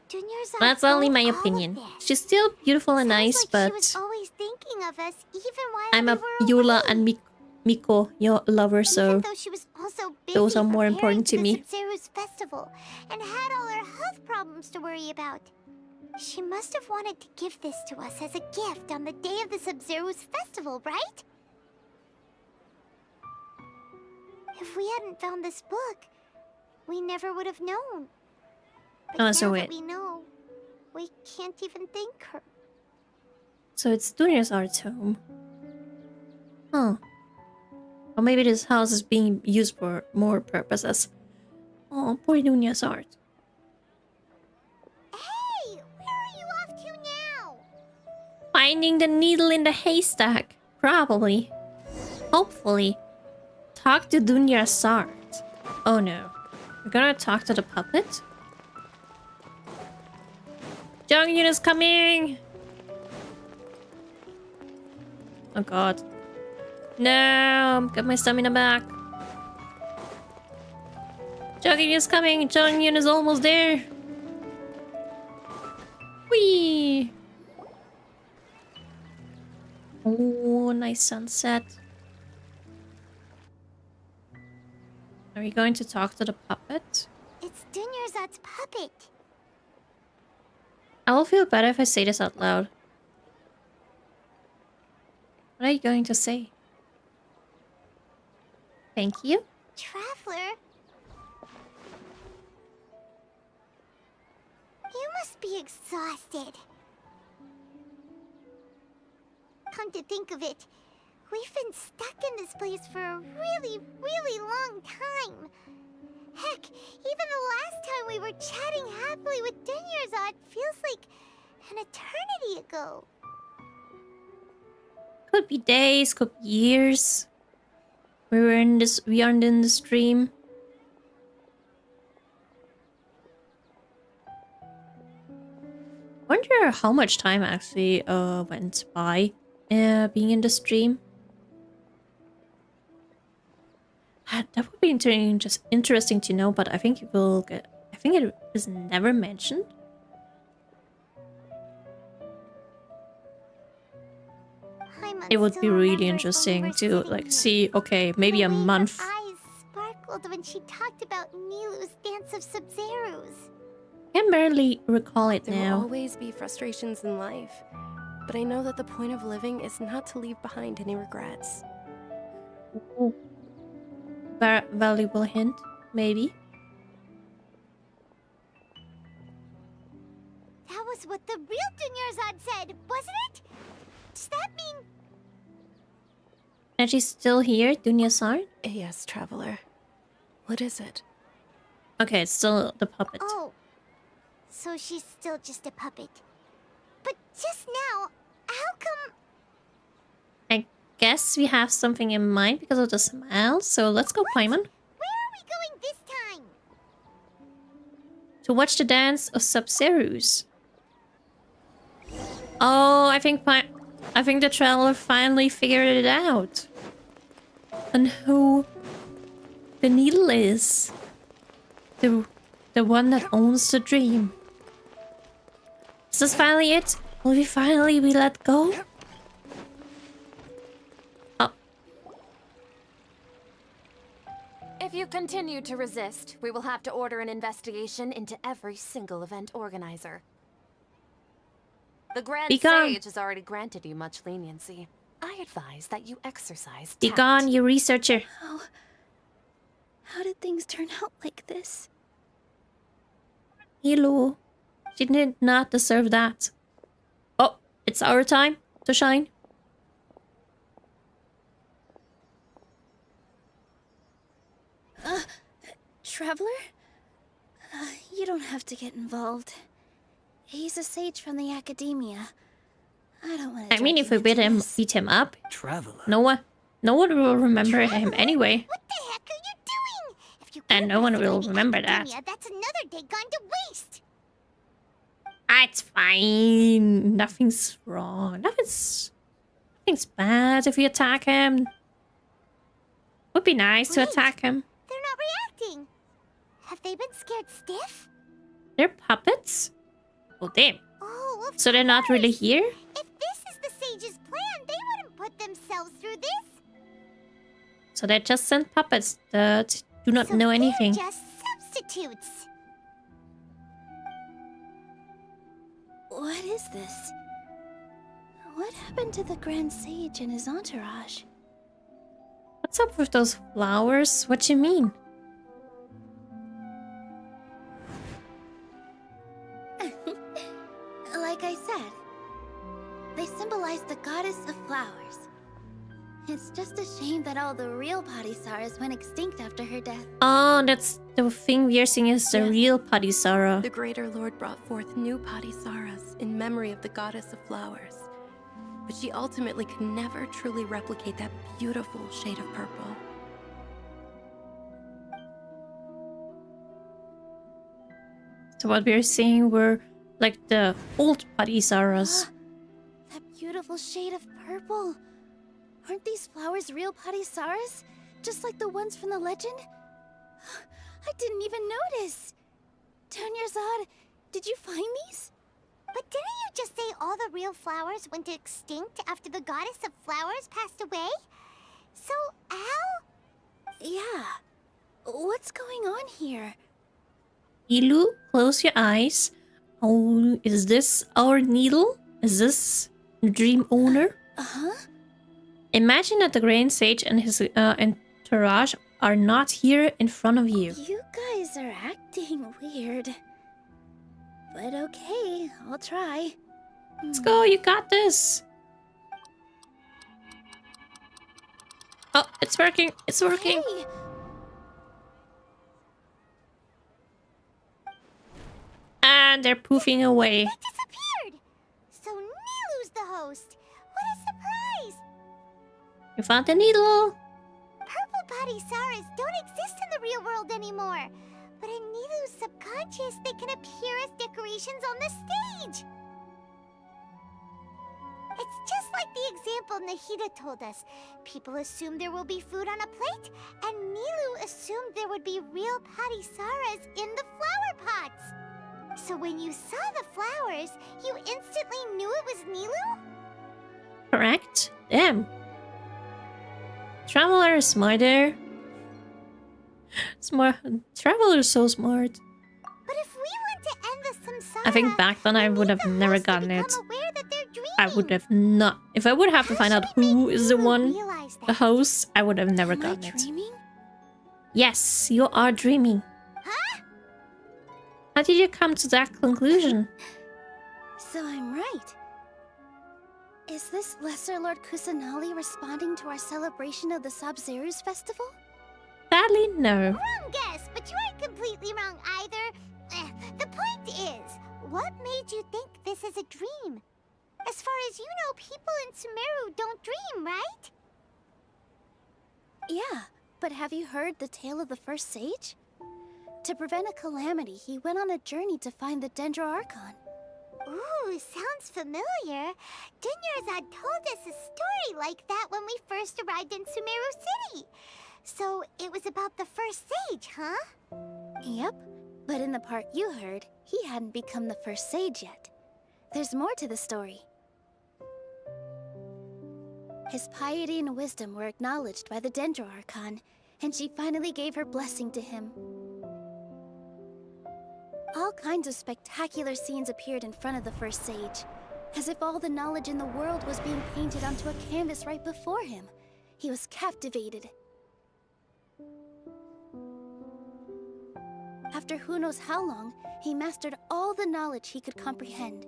Dunyarzad That's only wrote my all of opinion. this. She's still beautiful and Sounds nice, like but she was always thinking of us, even while I'm we a were Yola away. and Miko, your lover, so Even though she was also busy those are more preparing important to for me. the Sabzeruz festival and had all her health problems to worry about. She must have wanted to give this to us as a gift on the day of the Sabzeruz festival, right? If we hadn't found this book, we never would have known. But Oh, now so that wait. we know, we can't even thank her. So it's Dunyarzad's home. Huh. Or maybe this house is being used for more purposes. Oh, poor Dunyarzad. Hey, where are you off to now? Finding the needle in the haystack. Probably. Hopefully. Talk to Dunyarzad. Oh no. We're gonna talk to the puppet? Jongyun is coming! Oh god. No! Get my stamina back. Jongyun is coming! Jongyun is almost there! Whee! Oh, nice sunset. Are you going to talk to the puppet? It's Dunyarzad's puppet. I will feel better if I say this out loud. What are you going to say? Thank you? Traveler? You must be exhausted. Come to think of it, we've been stuck in this place for a really, really long time. Heck, even the last time we were chatting happily with Dunyarzad feels like an eternity ago. Could be days, could be years. We aren't in the stream. Wonder how much time actually went by being in the stream. That would be interesting to know, but I think it will get. I think it is never mentioned. It would be really interesting to like see. Okay, maybe a month. Her eyes sparkled when she talked about Nilu's dance of Sabzeruz. I can barely recall it There will now. always be frustrations in life, but I know that the point of living is not to leave behind any regrets. Ooh. Valuable hint, maybe. That was what the real Dunyarzad said, wasn't it? Does that mean... And she's still here, Dunyarzad? Yes, Traveler. What is it? Okay, it's still the puppet. Oh, so she's still just a puppet. But just now, how come... I guess we have something in mind because of the smile, so let's go, Paimon. Where are we going this time? To watch the dance of Sabzeruz. Oh, I think the traveler finally figured it out. And who the needle is. The one that owns the dream. Is this finally it? Will we finally be let go? Oh. If you continue to resist, we will have to order an investigation into every single event organizer. The Grand Sage has already granted you much leniency. I advise that you exercise tact. Be gone, you researcher. How did things turn out like this? Hello. She did not deserve that. Oh, it's our time to shine. Traveler? You don't have to get involved. He's a sage from the academia. I don't want to. I mean, if we beat him up, Traveler. no one will remember him anyway. What the heck are you doing? If you And no one will remember that. That's another day gone to waste. It's fine. Nothing's wrong. Nothing's bad if we attack him. Would be nice to attack him. They're not reacting. Have they been scared stiff? They're puppets? Oh, damn. Oh, So they're not really here? If this is the sage's plan, they wouldn't put themselves through this. So they're just sent puppets that do not know anything. They're just substitutes. What is this? What happened to the Grand Sage and his entourage? What's up with those flowers? What do you mean? Like I said, they symbolize the goddess of flowers. It's just a shame that all the real Padissaras went extinct after her death. Oh, that's the thing we are seeing is the real Padisara. The Greater Lord brought forth new Padissaras in memory of the goddess of flowers. But she ultimately could never truly replicate that beautiful shade of purple. So what we're seeing were like the old Padissaras. That beautiful shade of purple. Aren't these flowers real Padissaras? Just like the ones from the legend? I didn't even notice. Dunyarzad, did you find these? But didn't you just say all the real flowers went extinct after the goddess of flowers passed away? So, how? Yeah. What's going on here? Nilu, close your eyes. Oh, is this our needle? Is this the dream owner? Uh-huh. Imagine that the Grand Sage and his entourage are not here in front of you. You guys are acting weird. But okay, I'll try. Let's go, you got this. Oh, it's working. It's working. Hey. And they're poofing away. It disappeared! So Nilu's the host. What a surprise! You found the needle. Purple body Saras don't exist in the real world anymore. But in Nilu's subconscious, they can appear as decorations on the stage. It's just like the example Nahida told us. People assumed there will be food on a plate, and Nilu assumed there would be real Patty Saras in the flower pots. So when you saw the flowers, you instantly knew it was Nilu? Correct. Damn. Traveler is smarter. Smart. Traveler is so smart. But if we want to end the samsara, I think back then I would have the never host to gotten it. become aware that they're dreaming. I would have not. If I would have to How find out should we who make is the Nilu one, realize the that? host, I would have never Am I gotten it. dreaming? Yes, you are dreaming. Huh? How did you come to that conclusion? So I'm right. Is this Lesser Lord Kusanali responding to our celebration of the Sabzeruz festival? Sadly, no. Wrong guess, but you aren't completely wrong either. The point is, what made you think this is a dream? As far as you know, people in Sumeru don't dream, right? Yeah, but have you heard the tale of the first sage? To prevent a calamity, he went on a journey to find the Dendro Archon. Ooh, sounds familiar. Dunyarzad told us a story like that when we first arrived in Sumeru City. So it was about the first sage, huh? Yep, but in the part you heard, he hadn't become the first sage yet. There's more to the story. His piety and wisdom were acknowledged by the Dendro Archon, and she finally gave her blessing to him. All kinds of spectacular scenes appeared in front of the first sage, as if all the knowledge in the world was being painted onto a canvas right before him. He was captivated. After who knows how long, he mastered all the knowledge he could comprehend.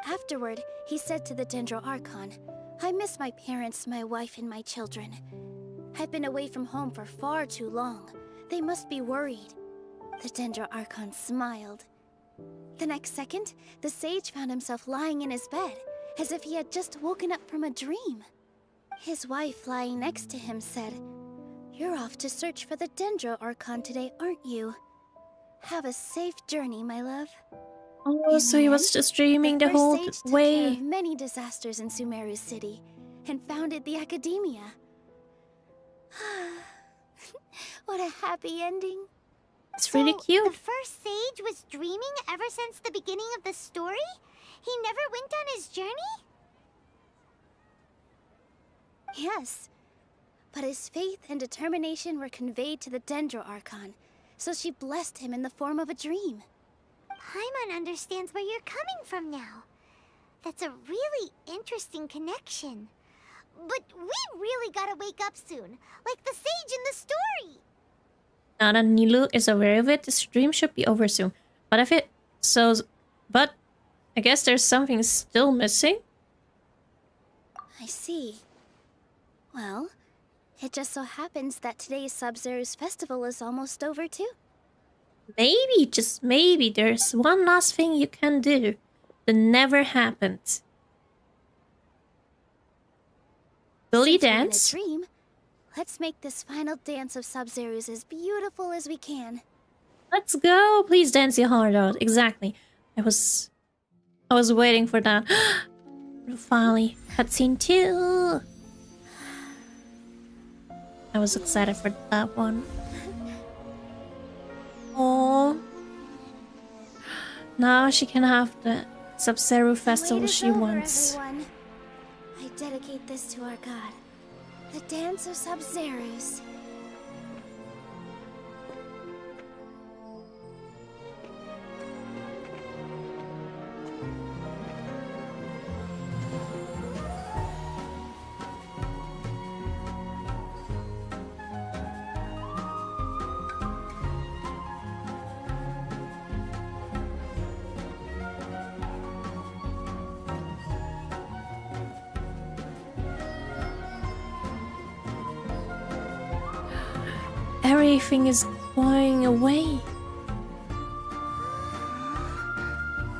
Afterward, he said to the Dendro Archon, "I miss my parents, my wife, and my children. I've been away from home for far too long. They must be worried." The Dendro Archon smiled. The next second, the sage found himself lying in his bed, as if he had just woken up from a dream. His wife, lying next to him, said, "You're off to search for the Dendro Archon today, aren't you? Have a safe journey, my love." Oh, so he was just dreaming the first whole sage took care way. of many disasters in Sumeru City, and founded the Academia. What a happy ending. It's really So, cute. the first sage was dreaming ever since the beginning of the story? He never went on his journey? Yes, but his faith and determination were conveyed to the Dendro Archon, so she blessed him in the form of a dream. Paimon understands where you're coming from now. That's a really interesting connection. But we really gotta wake up soon, like the sage in the story. Now that Nilu is aware of it, the stream should be over soon. But if it but I guess there's something still missing. I see. Well, it just so happens that today's Sabzeruz festival is almost over too. Maybe, just maybe, there's one last thing you can do that never happened. Will you Since we're in a dance? dream, let's make this final dance of Sabzeruz as beautiful as we can. Let's go! Please dance your heart out. Exactly. I was waiting for that. Finally, cutscene 2. I was excited for that one. Oh, now she can have the Sabzeruz festival The wait is she over, wants. everyone. I dedicate this to our god, the dance of Sabzeruz. everything is going away.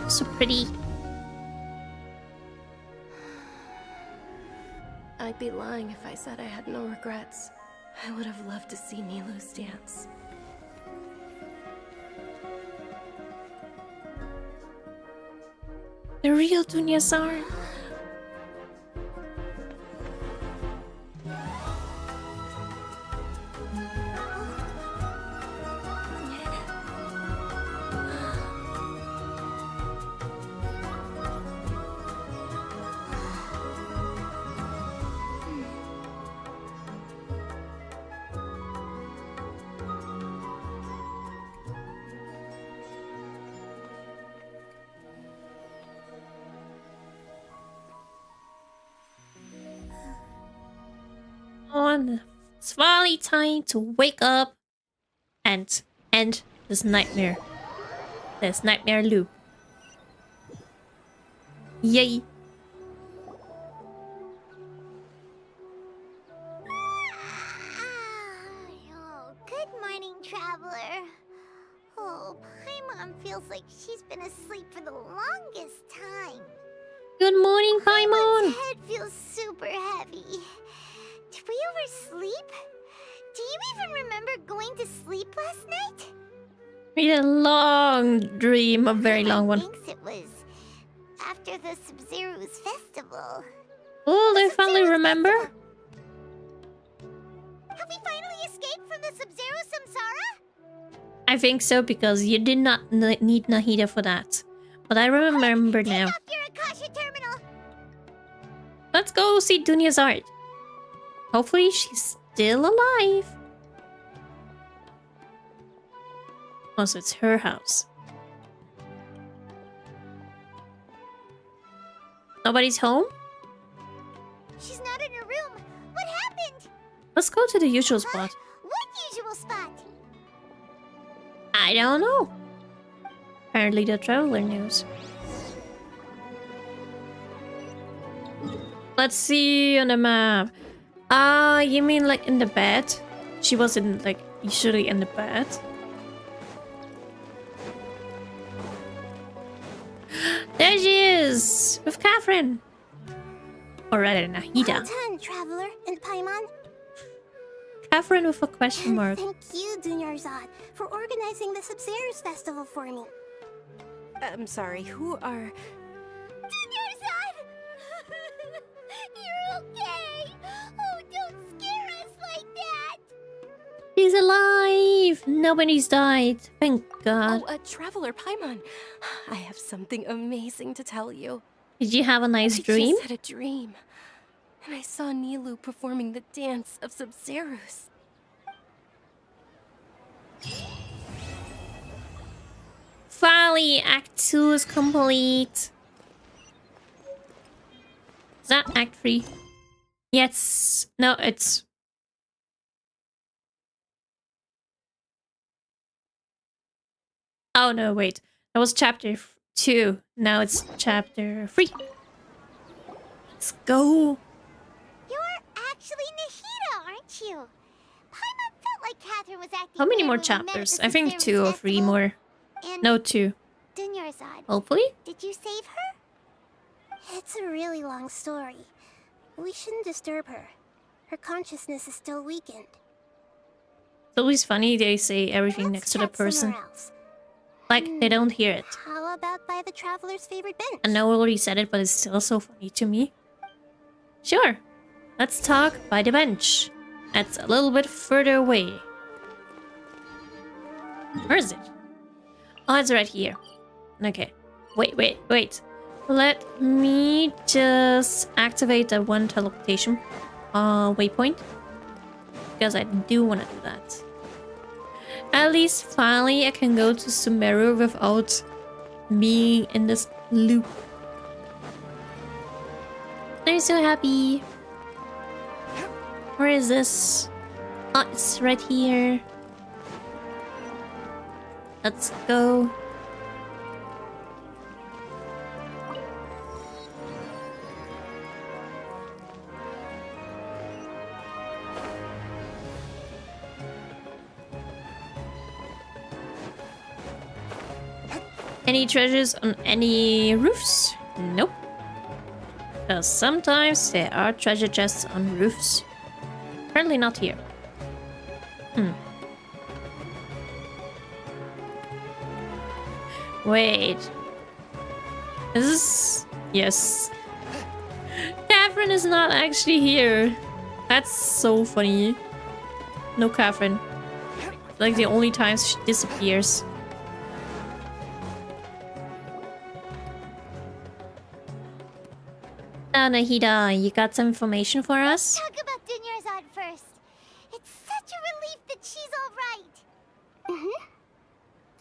So pretty. I'd be lying if I said I had no regrets. I would have loved to see Nilou's dance. The real Dunyazar. It's finally time to wake up and end this nightmare. This nightmare loop. Yay. Oh, good morning, traveler. Oh, Paimon feels like she's been asleep for the longest time. Good morning, Paimon. Paimon's head feels super heavy. Did we oversleep? Do you even remember going to sleep last night? We had a long dream, a very long one. Thinks it was after the Sabzeruz festival. Oh, I finally remember. Have we finally escaped from the Sabzeruz samsara? I think so, because you did not need Nahida for that. But I remember now. Take up your Akasha terminal. Let's go see Dunya's art. Hopefully she's still alive. Oh, so it's her house. Nobody's home? She's not in her room. What happened? Let's go to the usual spot. What usual spot? I don't know. Apparently the traveler knows. Let's see on the map. You mean like in the bed? She wasn't like usually in the bed. There she is! With Catherine! Or rather, Nahida. Well done, traveler and Paimon. Catherine with a question mark. Thank you, Dunyarzad, for organizing the Sabzeruz festival for me. I'm sorry, who are... Dunyarzad! You're okay! Oh, don't scare us like that! She's alive! Nobody's died. Thank God. Oh, Traveler Paimon. I have something amazing to tell you. Did you have a nice dream? I just had a dream. And I saw Nilou performing the dance of Sabzeruz. Finally, Act 2 is complete. Is that Act 3? Yes. No, it's... Oh, no, wait. That was Chapter 2. Now it's Chapter 3. Let's go. You're actually Nahida, aren't you? Paimon felt like Catherine was acting. How many more weird when we met at chapters? the I think Sabzeruz 2 or 3 festival. more. And No, 2. Dunyarzad, Hopefully? did you save her? It's a really long story. We shouldn't disturb her. Her consciousness is still weakened. It's always funny they say everything Let's next to the chat somewhere person. else. Like, they don't hear it. How about by the traveler's favorite bench? I know I already said it, but it's still so funny to me. Sure. Let's talk by the bench. That's a little bit further away. Where is it? Oh, it's right here. Okay. Wait. Let me just activate that one teleportation waypoint. Because I do want to do that. At least finally I can go to Sumeru without being in this loop. I'm so happy. Where is this? Oh, it's right here. Let's go. Any treasures on any roofs? Nope. Because sometimes there are treasure chests on roofs. Apparently not here. Wait. This is... Yes. Catherine is not actually here. That's so funny. No Catherine. Like the only times she disappears. Now, Nahida, you got some information for us? Talk about Dunyarzad first. It's such a relief that she's all right.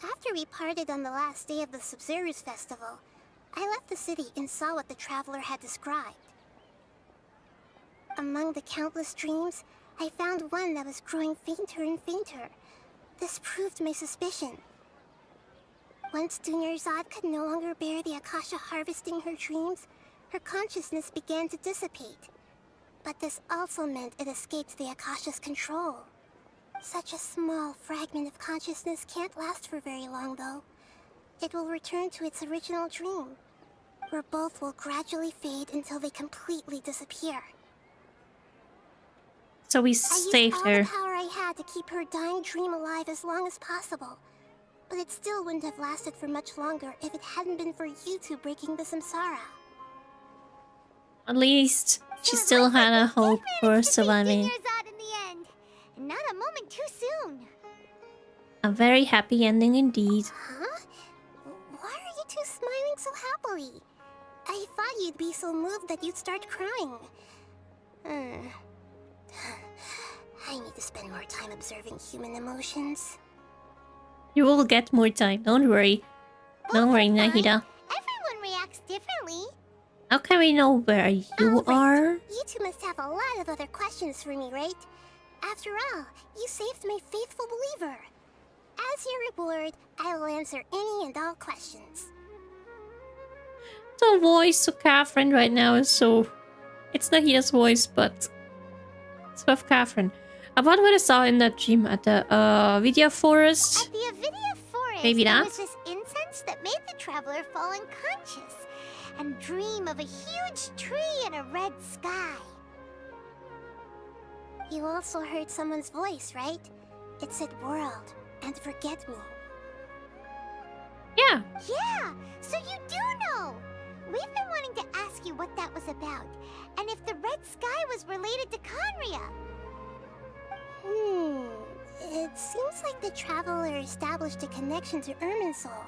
After we parted on the last day of the Sabzeruz festival, I left the city and saw what the traveler had described. Among the countless dreams, I found one that was growing fainter and fainter. This proved my suspicion. Once Dunyarzad could no longer bear the Akasha harvesting her dreams, her consciousness began to dissipate. But this also meant it escaped the Akasha's control. Such a small fragment of consciousness can't last for very long, though. It will return to its original dream, where both will gradually fade until they completely disappear. So we saved her. I used all the power I had to keep her dying dream alive as long as possible. But it still wouldn't have lasted for much longer if it hadn't been for you two breaking the samsara. At least she still had a hope for surviving. In the end. Not a moment too soon. A very happy ending indeed. Huh? Why are you two smiling so happily? I thought you'd be so moved that you'd start crying. I need to spend more time observing human emotions. You will get more time, don't worry. Don't worry, Nahida. Everyone reacts differently. How can we know where you are? You two must have a lot of other questions for me, right? After all, you saved my faithful believer. As your reward, I will answer any and all questions. The voice of Catherine right now is so... It's Nahida's voice, but... It's with Catherine. About what I saw in that dream at the Vidya Forest. At the Avidia Forest, Maybe there that? was this incense that made the traveler fall unconscious and dream of a huge tree and a red sky. You also heard someone's voice, right? It said world and forget me. Yeah. Yeah, so you do know. We've been wanting to ask you what that was about, and if the red sky was related to Conria. It seems like the traveler established a connection to Irminsul.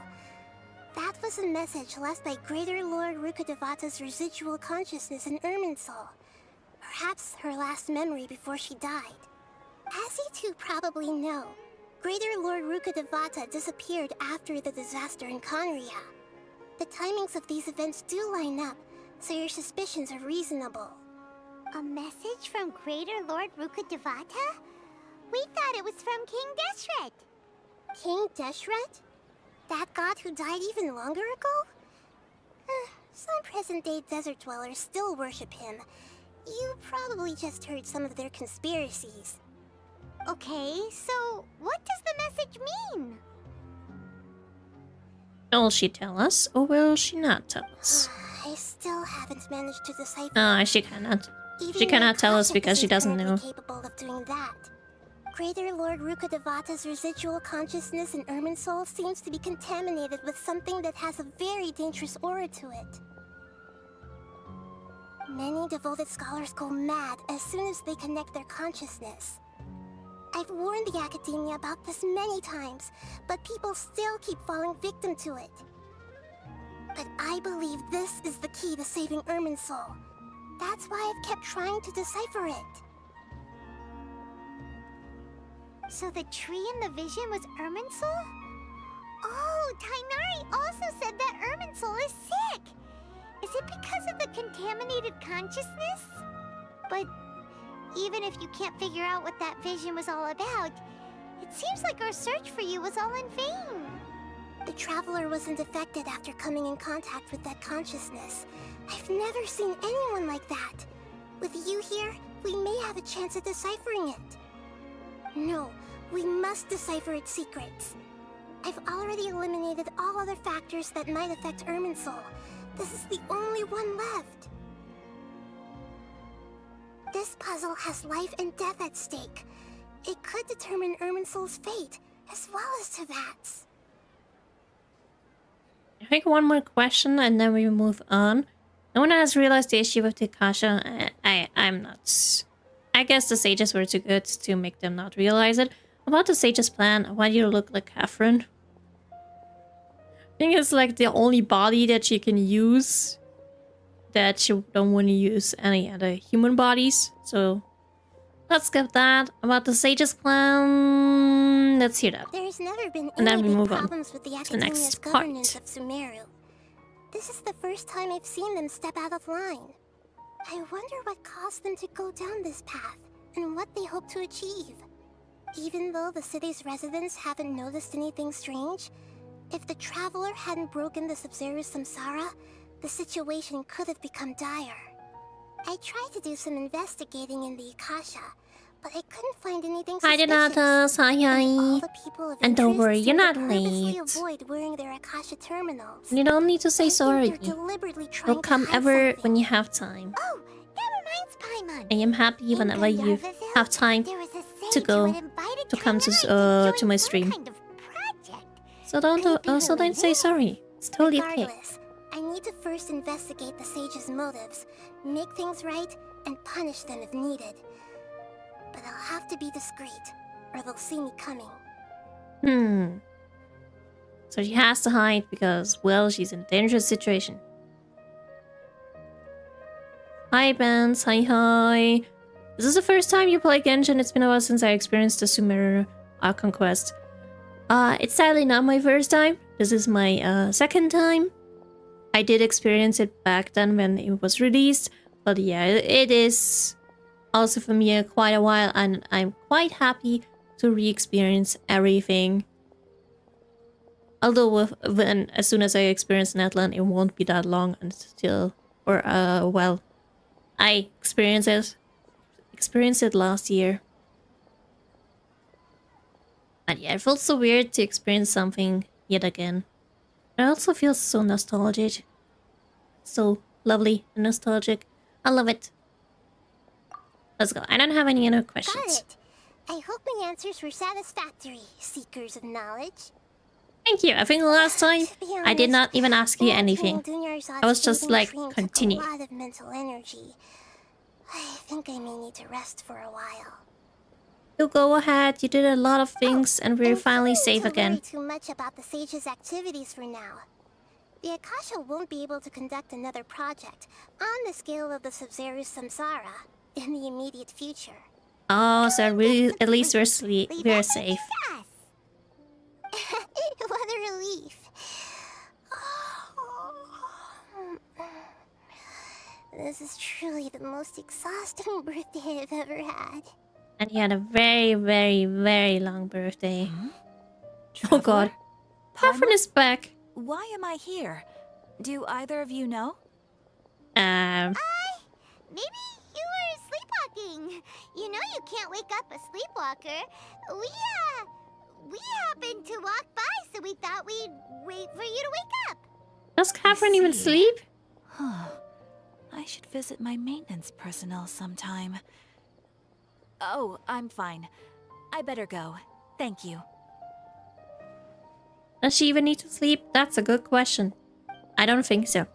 That was a message left by Greater Lord Rukkhadevata's residual consciousness in Irminsul. Perhaps her last memory before she died. As you two probably know, Greater Lord Rukkhadevata disappeared after the disaster in Conria. The timings of these events do line up, so your suspicions are reasonable. A message from Greater Lord Rukkhadevata? We thought it was from King Deshret. King Deshret? That god who died even longer ago? Some present-day desert dwellers still worship him. You probably just heard some of their conspiracies. Okay, so what does the message mean? Will she tell us, or will she not tell us? I still haven't managed to decipher. She cannot. Even She cannot tell us Akasha because she isn't doesn't know. currently capable of doing that. Greater Lord Rukkhadevata's residual consciousness in Irminsul seems to be contaminated with something that has a very dangerous aura to it. Many devoted scholars go mad as soon as they connect their consciousness. I've warned the Academia about this many times, but people still keep falling victim to it. But I believe this is the key to saving Irminsul. That's why I've kept trying to decipher it. So the tree in the vision was Irminsul? Oh, Tainari also said that Irminsul is sick! Is it because of the contaminated consciousness? But even if you can't figure out what that vision was all about, it seems like our search for you was all in vain. The Traveler wasn't affected after coming in contact with that consciousness. I've never seen anyone like that. With you here, we may have a chance at deciphering it. No, we must decipher its secrets. I've I've already eliminated all other factors that might affect Irminsul. This is the only one left. This puzzle has life and death at stake. It could determine Irminsul's fate, as well as Tevat's. I think one more question and then we move on. No one has realized the issue with the Akasha. I'm not. I guess the sages were too good to make them not realize it. About the sages' plan, why do you look like Catherine? I think it's like the only body that she can use that she don't want to use any other human bodies. So let's skip that. About the sages' plan, let's hear that. There's never been And then any we big move on problems with the to the Academia's next governance part. of Sumeru. This is the first time I've seen them step out of line. I wonder what caused them to go down this path, and what they hope to achieve. Even though the city's residents haven't noticed anything strange, if the Traveler hadn't broken the Sabzeruz samsara, the situation could have become dire. I tried to do some investigating in the Akasha, but I couldn't find anything Hi, suspicious. Donatus. Hi. And don't worry, you're not purposely late. avoid wearing their Akasha terminals. You don't need to say sorry. They're deliberately trying We'll come to hide ever something. when you have time. Oh, that reminds Paimon. I am happy whenever you have time There was a to sage go who had invited to come Kainai to my join stream. some kind of project. So don't say sorry. It's totally okay. Regardless, I need to first investigate the sage's motives, make things right, and punish them if needed. But I'll have to be discreet, or they'll see me coming. So she has to hide because, well, she's in a dangerous situation. Hi, Benz. Hi. This is the first time you play Genshin. It's been a while since I experienced the Sumeru conquest. It's sadly not my first time. This is my second time. I did experience it back then when it was released. But yeah, it is also for me quite a while, and I'm quite happy to re-experience everything. Although as soon as I experience Netland, it won't be that long until, or well, I experienced it last year. And yeah, it feels so weird to experience something yet again. It also feels so nostalgic. So lovely and nostalgic. I love it. Let's go. I don't have any other questions. Got it. I hope my answers were satisfactory, seekers of knowledge. Thank you. I think the last time I did not even ask you anything. I was just like, continue. A lot of mental energy. I think I may need to rest for a while. You go ahead. You did a lot of things, and we're finally safe again. Don't worry too much about the sage's activities for now. The Akasha won't be able to conduct another project on the scale of the Sabzeruz samsara in the immediate future. Oh, so really, at least we're safe. What a relief. This is truly the most exhausting birthday I've ever had. And he had a very, very, very long birthday. Oh god. Catherine is back. Why am I here? Do either of you know? Maybe you were sleepwalking. You know you can't wake up a sleepwalker. We happened to walk by, so we thought we'd wait for you to wake up. Does Catherine even sleep? I should visit my maintenance personnel sometime. Oh, I'm fine. I better go. Thank you. Does she even need to sleep? That's a good question. I don't think so.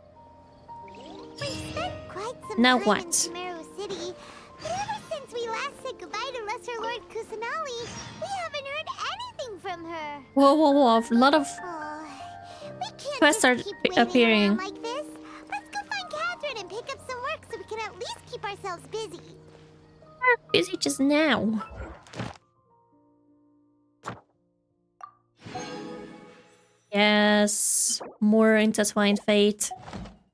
We spent quite some Now time what? in Sumeru City, but ever since we last said goodbye to Lesser Lord Kusanali, we haven't heard anything from her. Whoa. A lot of We can't quests just are keep waiting appearing. around like this. Let's go find Catherine and pick up some work so we can at least keep ourselves busy. We're busy just now. Yes, more intertwined fate.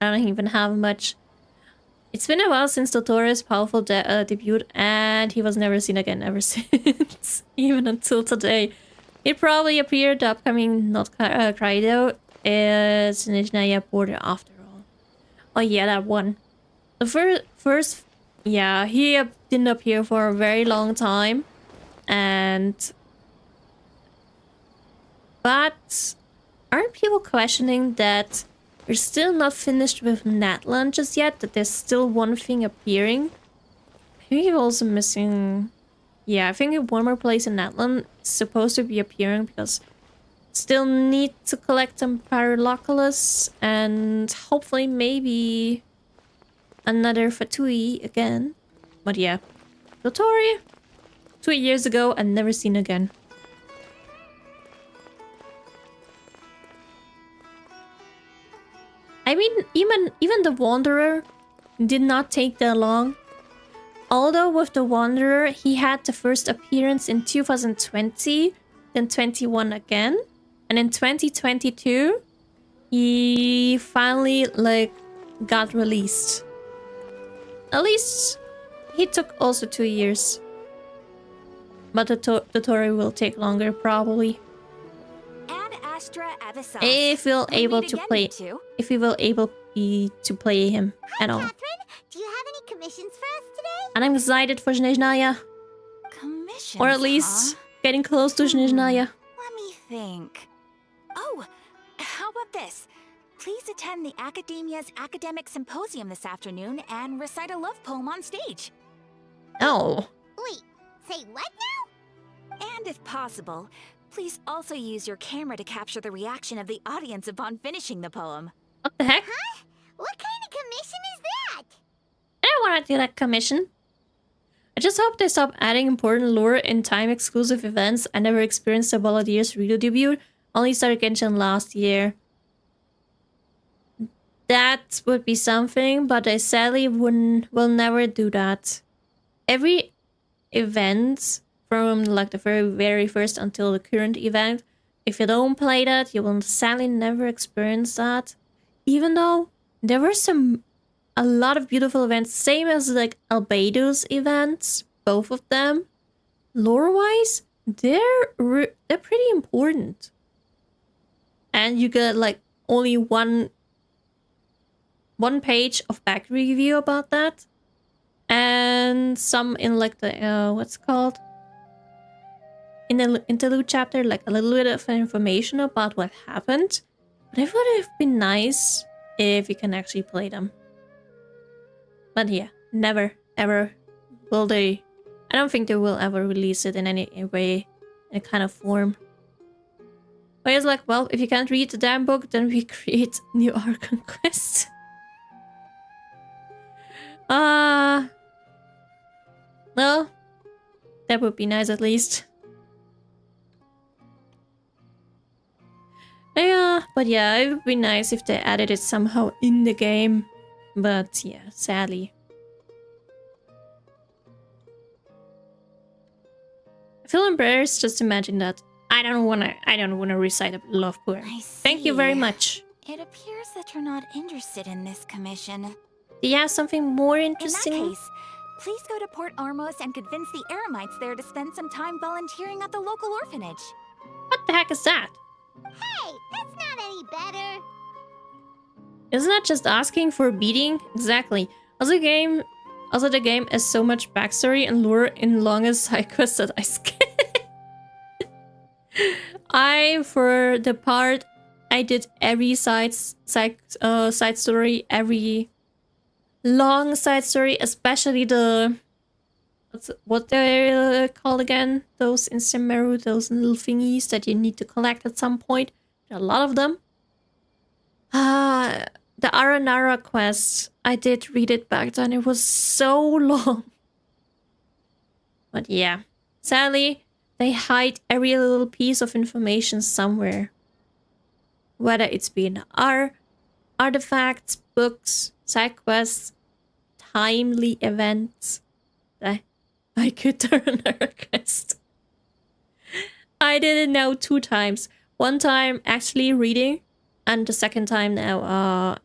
I don't even have much. It's been a while since Dottoro's powerful debut, and he was never seen again ever since, even until today. It probably appeared the upcoming Not Kaido is Nijnaya border after all. Oh yeah, that one. The first, yeah, he didn't appear for a very long time, and But aren't people questioning that we're still not finished with Natlan just yet? That there's still one thing appearing? I think we're also missing... Yeah, I think one more place in Natlan is supposed to be appearing because still need to collect some Paraloculus and hopefully maybe another Fatui again. But yeah, Dotori, 2 years ago and never seen again. I mean, even the Wanderer did not take that long. Although with the Wanderer, he had the first appearance in 2020, then 21 again, and in 2022, he finally like got released. At least he took also 2 years, but the Dotori will take longer probably. If we'll able to play, if we will able be to play him at all. Catherine, do you have any commissions for us today? And I'm excited for Snezhnaya. Commissions, Or at least getting close to Snezhnaya. Let me think. Oh, how about this? Please attend the Academia's Academic Symposium this afternoon and recite a love poem on stage. Oh. Wait, say what now? And if possible, please also use your camera to capture the reaction of the audience upon finishing the poem. What the heck? Huh? What kind of commission is that? I don't want to do that commission. I just hope they stop adding important lore in time-exclusive events. I never experienced the Balladeer's Rido debut. Only started Genshin last year. That would be something, but I sadly will never do that. Every event, from like the very first until the current event, if you don't play that, you will sadly never experience that. Even though there were a lot of beautiful events, same as like Albedo's events, both of them, lore-wise, they're pretty important. And you get like only one page of back review about that, and some in like the what's it called, in the interlude chapter, like a little bit of information about what happened. But it would have been nice if you can actually play them. But yeah, never ever will they. I don't think they will ever release it in any way, in a kind of form. But it's like, well, if you can't read the damn book, then we create new Archon quest. Well, that would be nice at least. Yeah, but yeah, it would be nice if they added it somehow in the game. But yeah, sadly. I feel embarrassed just imagine that. I don't wanna recite a love poem. Thank you very much. It appears that you're not interested in this commission. Do you have something more interesting? In that case, please go to Port Armos and convince the Eremites there to spend some time volunteering at the local orphanage. What the heck is that? Hey, that's not any better. Isn't that just asking for a beating? Exactly. Also, the game has so much backstory and lore in longest side quests that I skip. For the part, I did every side story, every long side story, especially the what they're called again? Those in Semeru, those little thingies that you need to collect at some point. There are a lot of them. The Aranara quest, I did read it back then. It was so long. But yeah, sadly, they hide every little piece of information somewhere. Whether it's been artifacts, books, side quests, timely events. I could turn a request. I did it now 2 times. One time actually reading, and the second time now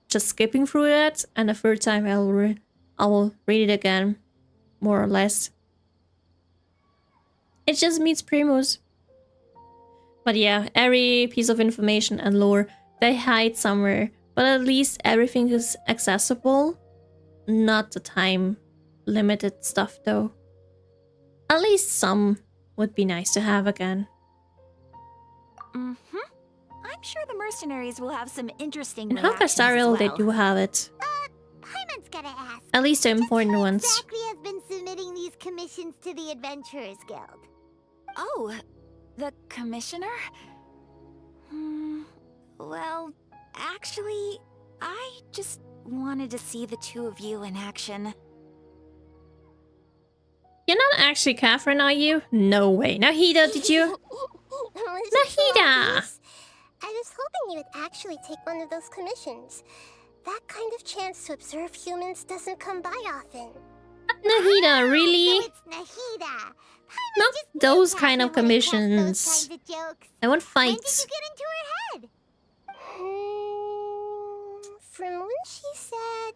just skipping through it, and the third time I will read it again, more or less. It just meets Primus. But yeah, every piece of information and lore they hide somewhere, but at least everything is accessible. Not the time limited stuff though. At least some would be nice to have again. Mm-hmm. I'm sure the mercenaries will have some interesting In reactions Hawkeye as Ariel, well. they do have it. Paimon's gotta ask. At least the important Who ones. exactly has been submitting these commissions to the Adventurers Guild? Oh, the commissioner? Well, actually, I just wanted to see the two of you in action. You're not actually Catherine, are you? No way. Nahida, did you? Nahida! I was hoping you would actually take one of those commissions. That kind of chance to observe humans doesn't come by often. Nahida, really? So it's Nahida. Not those kind of commissions. Those kinds of jokes. I want When did fights. you get into her head? From when she said,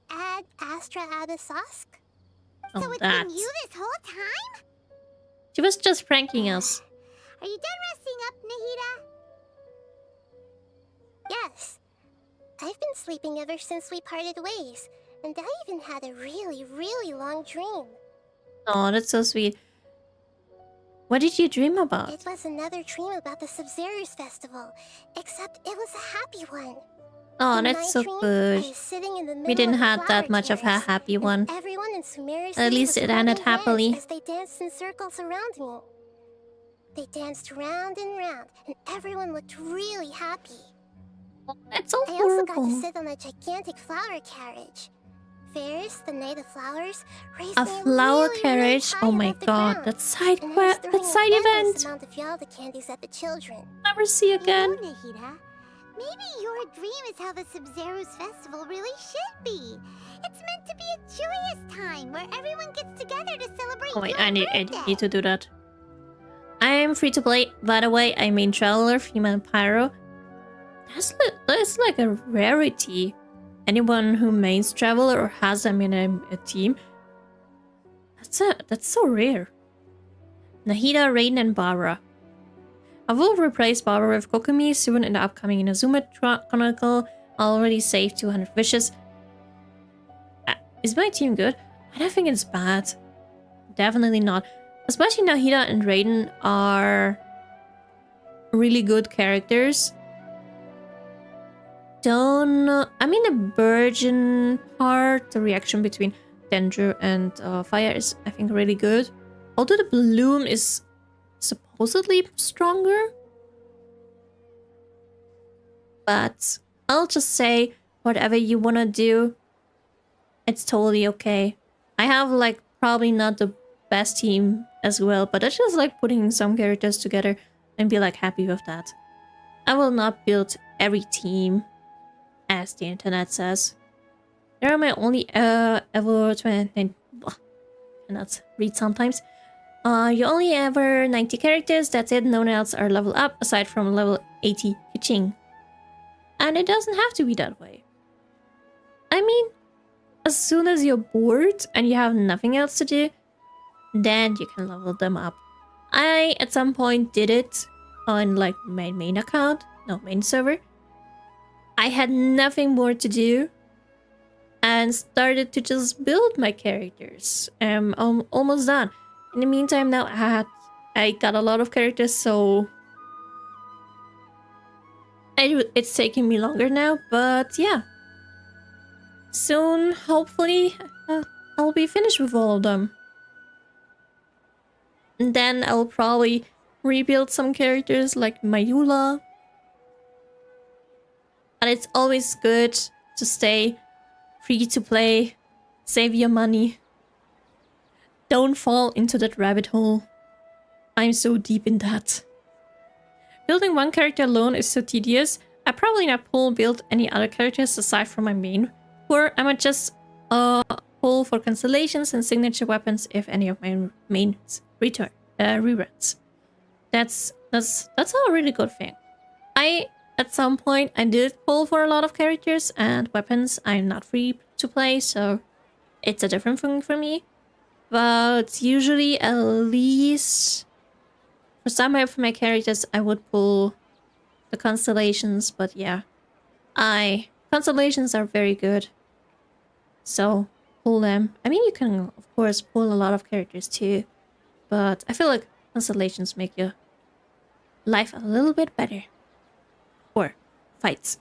"Ad Astra Abyssosque." Oh, So it's that. been you this whole time? She was just pranking us. Are you done resting up, Nahida? Yes. I've been sleeping ever since we parted ways, and I even had a really, really long dream. Oh, that's so sweet. What did you dream about? It was another dream about the Sabzeruz festival, except it was a happy one. Oh, In that's my so dream, good. I was sitting in the We middle didn't of a have that flower much of a terrace, happy and one. everyone in Sumeru At City least was it ended holding hands happily. as they danced in circles around me. They danced round and round, and everyone looked really happy. That's so I also got to horrible. sit on a gigantic flower carriage. Ferris, the Knight of Flowers, raised A me flower really, carriage? really high Oh my above the god, ground. that side And I was quest, throwing that side an endless event. amount of Yalda candies at the children. Never see again. You know, Nahida, maybe your dream is how the Sabzeruz festival really should be. It's meant to be a joyous time where everyone gets together to celebrate Oh wait, your I birthday. need to do that. I am free to play. By the way, I mean Traveler, Female Pyro. That's like a rarity. Anyone who mains Traveler or has them in a team. That's so rare. Nahida, Raiden, and Barbara. I will replace Barbara with Kokumi soon in the upcoming Inazuma Chronicle. I already saved 200 wishes. Is my team good? I don't think it's bad. Definitely not. Especially Nahida and Raiden are really good characters. I mean the Virgin part, the reaction between Danger and Fire is, I think, really good. Although the Bloom is supposedly stronger. But I'll just say, whatever you wanna do, it's totally okay. I have like probably not the best team as well, but I just like putting some characters together and be like happy with that. I will not build every team, as the internet says. There are my only ever 20. Cannot read sometimes. You only ever 90 characters. That's it. No one else are level up aside from level 80 Kuching. And it doesn't have to be that way. I mean, as soon as you're bored and you have nothing else to do, then you can level them up. I at some point did it on like my main account, no, main server. I had nothing more to do and started to just build my characters. I'm almost done. In the meantime, now I got a lot of characters, so it's taking me longer now, but yeah. Soon, hopefully, I'll be finished with all of them. And then I'll probably rebuild some characters like Mayula. And it's always good to stay free to play, save your money. Don't fall into that rabbit hole. I'm so deep in that. Building one character alone is so tedious. I probably not build any other characters aside from my main. Or I might just pull for constellations and signature weapons if any of my mains reruns. That's a really good thing. At some point I did pull for a lot of characters and weapons. I'm not free to play, so it's a different thing for me. But usually at least for some of my characters I would pull the constellations, but yeah. Constellations are very good. So pull them. I mean, you can of course pull a lot of characters too, but I feel like constellations make you life a little bit better. Or fights.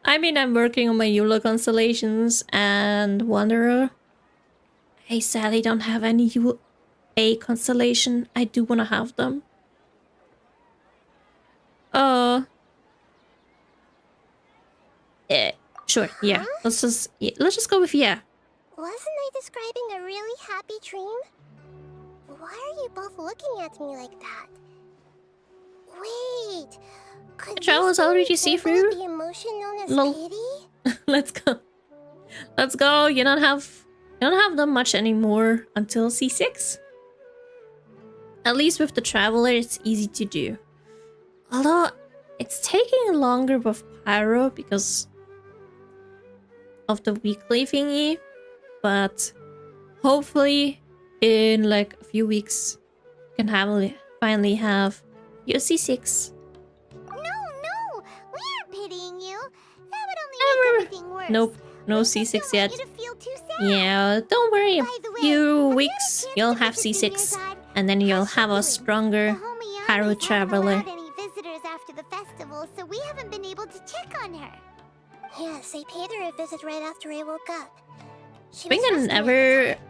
I mean, I'm working on my Eula constellations and Wanderer. I sadly don't have any UA constellation. I do want to have them. Sure, yeah. Let's just go with yeah. Wasn't I describing a really happy dream? Why are you both looking at me like that? Wait, could Travel is already see-through. the emotion known as Lol. pity? Let's go. Let's go. You don't have them much anymore until C6. At least with the Traveler, it's easy to do. Although it's taking longer with Pyro because of the weekly thingy, but hopefully in like a few weeks you can finally have your C6. No, we aren't pitying you. That would only make everything worse. Nope, no C6 yet. You to feel too sad. Yeah, don't worry. A By the way, few have you weeks had a you'll chance to have visit C6, Junior Dad? and then you'll How's she have a doing? stronger The homie Pyro armies haven't Traveler. allowed any visitors after the festival, so we haven't been able to check on her. Yes, I paid her a visit right after I woke up. She We was can resting at never the time.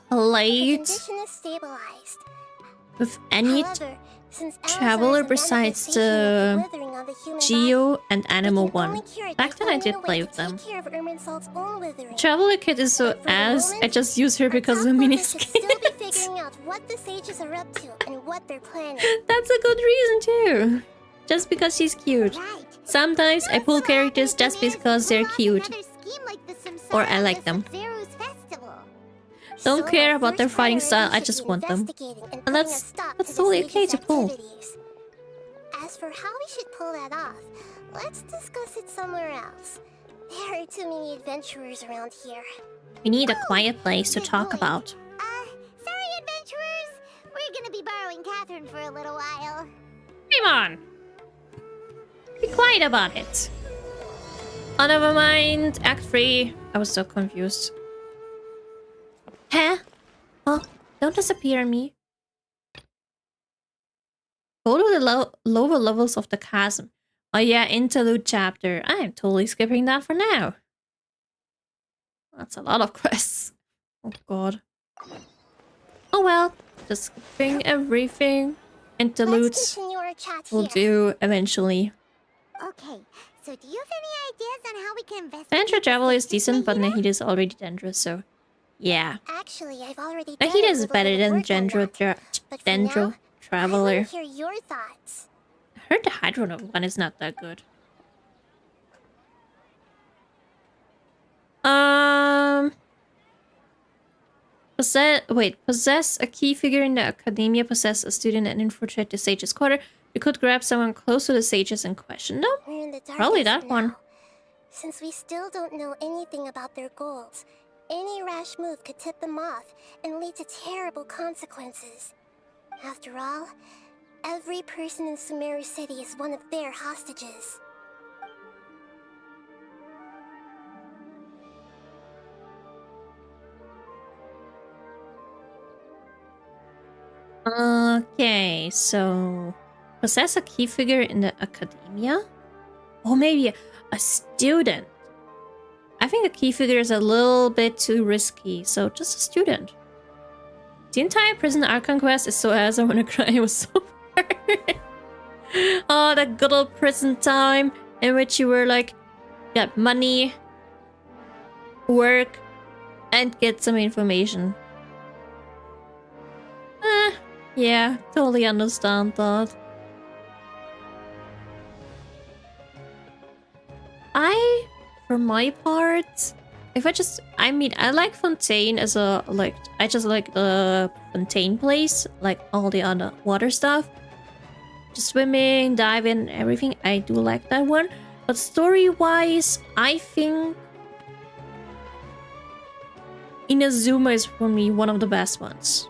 The played condition is stabilized. with any However, since Traveler Alizar is a besides manifestation of the withering on the human Geo and body, Animal we can only 1. cure it by Back then I finding did a way play to with them. take care of Irminsul's own withering. Traveler Kit is so But for the ass, I moment, just use her our because top of mini focus should still be skins. figuring out what the sages are up to and what they're planning. That's a good reason too. Just because she's cute. Right. Sometimes I pull characters just because they're cute. Or I like them. Sabzeruz festival. Don't So care our about their first fighting priority style, I should just be want them. investigating and And putting a that's stop that's to the totally sages' okay to pull. activities. As for how we should pull that off, let's discuss it somewhere else. There are too many adventurers around here. We need a quiet place to Good talk point. about. Sorry, adventurers. We're gonna be borrowing Catherine for a little while. Come on! Be quiet about it. Oh, never mind. Act 3. I was so confused. Huh? Oh, don't disappear on me. Go to the lower levels of the chasm. Oh yeah, interlude chapter. I am totally skipping that for now. That's a lot of quests. Oh god. Oh well, just skipping everything. Let's Interludes continue our chat will here. do eventually. Okay, so do you have any ideas on how we can investigate? Dendra Travel is the decent, but Nahida? Nahida is already Dendra, so yeah. Actually, I've already done Nahida a is little better bit of than work on that. But for now, Dendro I Traveler. want to hear your thoughts. I heard the Hydronov one is not that good. Possess a key figure in the academia, possess a student and infiltrate the sage's quarter. You could grab someone close to the sages and question them. We're in the darkness Probably that now. one. Since we still don't know anything about their goals, any rash move could tip them off and lead to terrible consequences. After all, every person in Sumeru City is one of their hostages. Okay, so possess a key figure in the academia? Or maybe a student. I think a key figure is a little bit too risky, so just a student. The entire prison Archon quest is so ass, I wanna cry. It was so hard. Oh, that good old prison time in which you were like, get money, work, and get some information. Yeah, totally understand that. For my part, I mean, I like Fontaine as a, I just like the Fontaine place, like all the other water stuff. Just swimming, diving, everything, I do like that one. But story-wise, I think Inazuma is for me one of the best ones.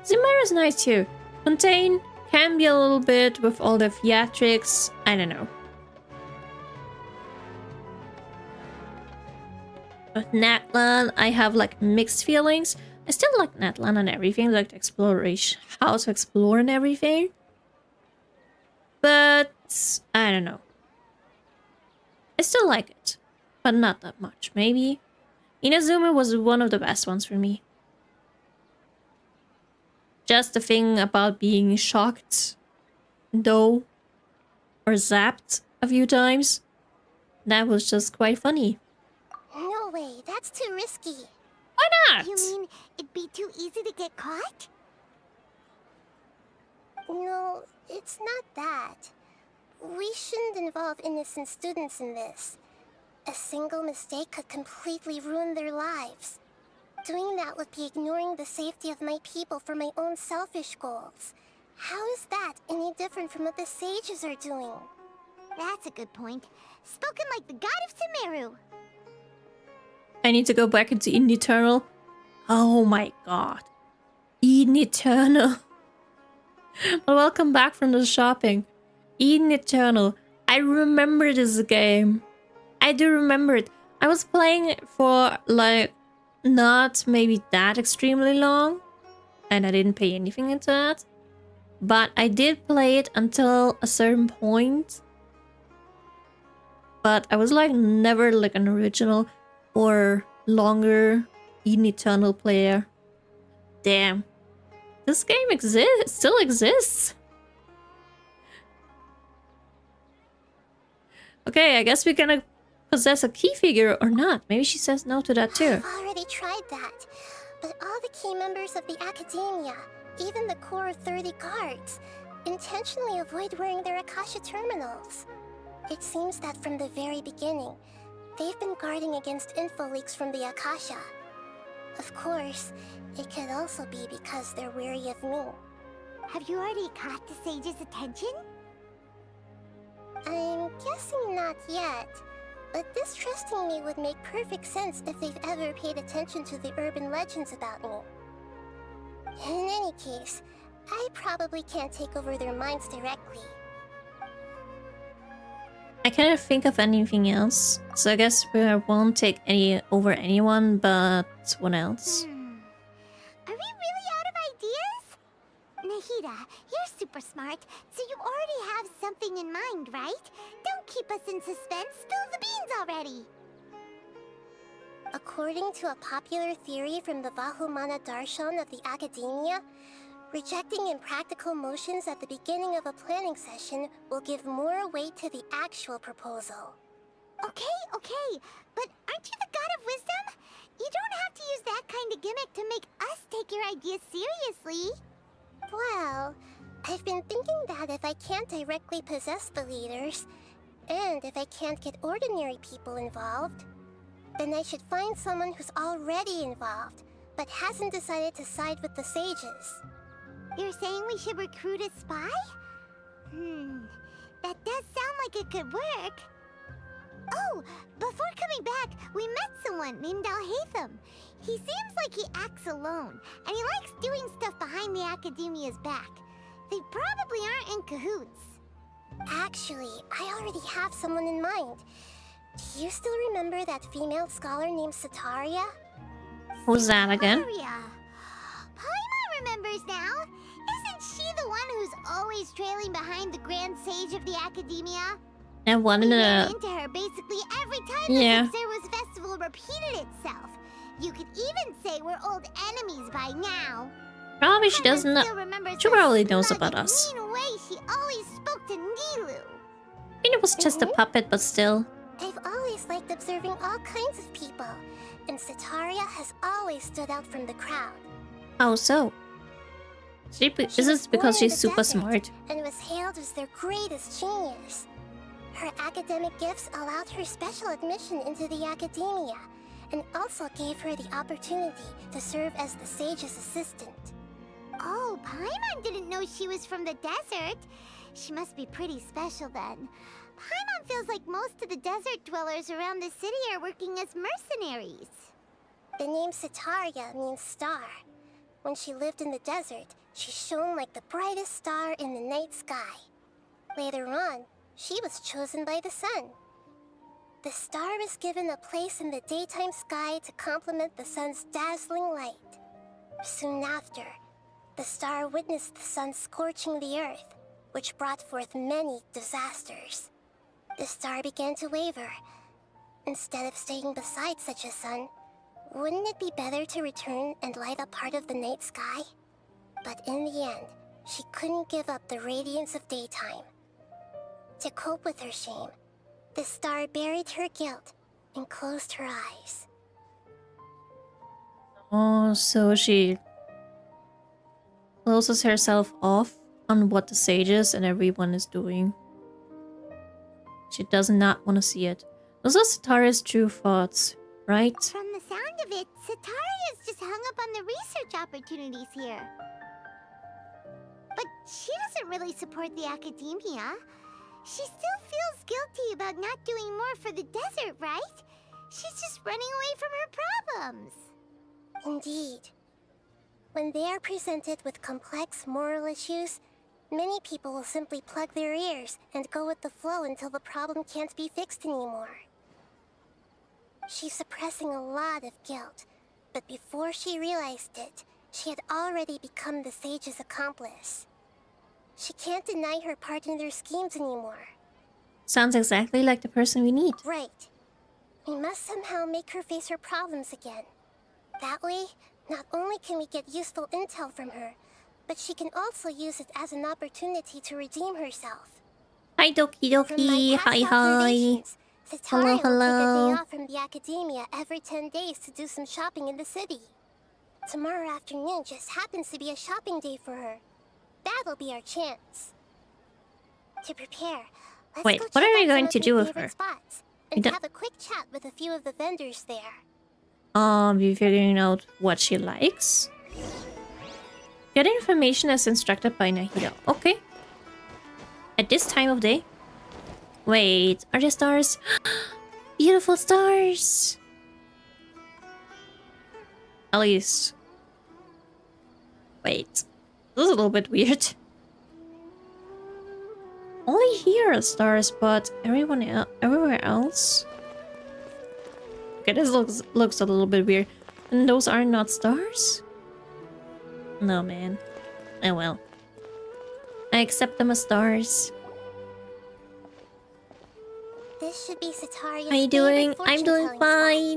Zimera is nice too. Fontaine can be a little bit with all the theatrics, I don't know. With Natlan, I have like mixed feelings. I still like Netland and everything, like the exploration, how to explore and everything. But I don't know. I still like it, but not that much. Maybe Inazuma was one of the best ones for me. Just the thing about being shocked, though, or zapped a few times, that was just quite funny. No way, that's too risky. Why not? You mean it'd be too easy to get caught? No, it's not that. We shouldn't involve innocent students in this. A single mistake could completely ruin their lives. Doing that would be ignoring the safety of my people for my own selfish goals. How is that any different from what the sages are doing? That's a good point. Spoken like the god of Sumeru. I need to go back into Eden Eternal. Oh my god. Eden Eternal. Well, welcome back from the shopping. Eden Eternal. I remember this game. I do remember it. I was playing it for like not maybe that extremely long. And I didn't pay anything into that. But I did play it until a certain point. But I was like never like an original or longer Eden Eternal player. Damn. This game still exists. Okay, I guess we're gonna possess a key figure or not. Maybe she says no to that too. I've already tried that. But all the key members of the Academia, even the core 30 guards, intentionally avoid wearing their Akasha terminals. It seems that from the very beginning, they've been guarding against info leaks from the Akasha. Of course, it could also be because they're wary of me. Have you already caught the sage's attention? I'm guessing not yet, but distrusting me would make perfect sense if they've ever paid attention to the urban legends about me. In any case, I probably can't take over their minds directly. I can't think of anything else, so I guess we won't take over anyone, but what else? Are we really out of ideas? Nahida, you're super smart, so you already have something in mind, right? Don't keep us in suspense, spill the beans already! According to a popular theory from the Vahumana Darshan of the Academia, rejecting impractical motions at the beginning of a planning session will give more weight to the actual proposal. Okay, but aren't you the god of wisdom? You don't have to use that kind of gimmick to make us take your ideas seriously. Well, I've been thinking that if I can't directly possess the leaders, and if I can't get ordinary people involved, then I should find someone who's already involved, but hasn't decided to side with the sages. You're saying we should recruit a spy? That does sound like it could work. Oh, before coming back, we met someone named Alhaitham. He seems like he acts alone, and he likes doing stuff behind the Academia's back. They probably aren't in cahoots. Actually, I already have someone in mind. Do you still remember that female scholar named Sataria? Who's that again? Sataria. Paimon remembers now. Isn't she the one who's always trailing behind the Grand Sage of the Academia? And one in We the... ran into her basically every time the Sabzeruz festival repeated itself. You could even say we're old enemies by now. Probably she doesn't know. She probably knows about us. Mean way she always spoke to Nilou. I mean, it was just a puppet, but still. I've always liked observing all kinds of people, and Sataria has always stood out from the crowd. How so? Is this because she's super smart? And was hailed as their greatest genius. Her academic gifts allowed her special admission into the Academia, and also gave her the opportunity to serve as the sage's assistant. Oh, Paimon didn't know she was from the desert. She must be pretty special then. Paimon feels like most of the desert dwellers around the city are working as mercenaries. The name Sataria means star. When she lived in the desert, she shone like the brightest star in the night sky. Later on, she was chosen by the sun. The star was given a place in the daytime sky to complement the sun's dazzling light. Soon after, the star witnessed the sun scorching the earth, which brought forth many disasters. The star began to waver. Instead of staying beside such a sun, wouldn't it be better to return and light up part of the night sky? But in the end, she couldn't give up the radiance of daytime. To cope with her shame, the star buried her guilt and closed her eyes. Oh, so she closes herself off on what the sages and everyone is doing. She does not want to see it. Those are Sataria's true thoughts, right? From the sound of it, Sataria's just hung up on the research opportunities here. But she doesn't really support the academia. She still feels guilty about not doing more for the desert, right? She's just running away from her problems. Indeed. When they are presented with complex moral issues, many people will simply plug their ears and go with the flow until the problem can't be fixed anymore. She's suppressing a lot of guilt, but before she realized it, she had already become the sage's accomplice. She can't deny her part in their schemes anymore. Sounds exactly like the person we need. Right. We must somehow make her face her problems again. That way, not only can we get useful intel from her, but she can also use it as an opportunity to redeem herself. Hi, Doki Doki. Hi, hi. Hello, Sataria will take a hello. day off from the academia every 10 days to do some shopping in the city. Tomorrow afternoon just happens to be a shopping day for her. That'll be our chance. To prepare, let's Wait, go what check are out you some going of to my do with favorite her? spots We and don't- have a quick chat with a few of the vendors there. Be figuring out what she likes. Get information as instructed by Nahida. Okay. At this time of day? Wait, are there stars? Beautiful stars! At least. Wait. This is a little bit weird. Only here are stars, but everywhere else? Okay, this looks a little bit weird. And those are not stars? No, man. Oh well. I accept them as stars. This should be Sataria's How you doing? favorite I'm doing fortune-telling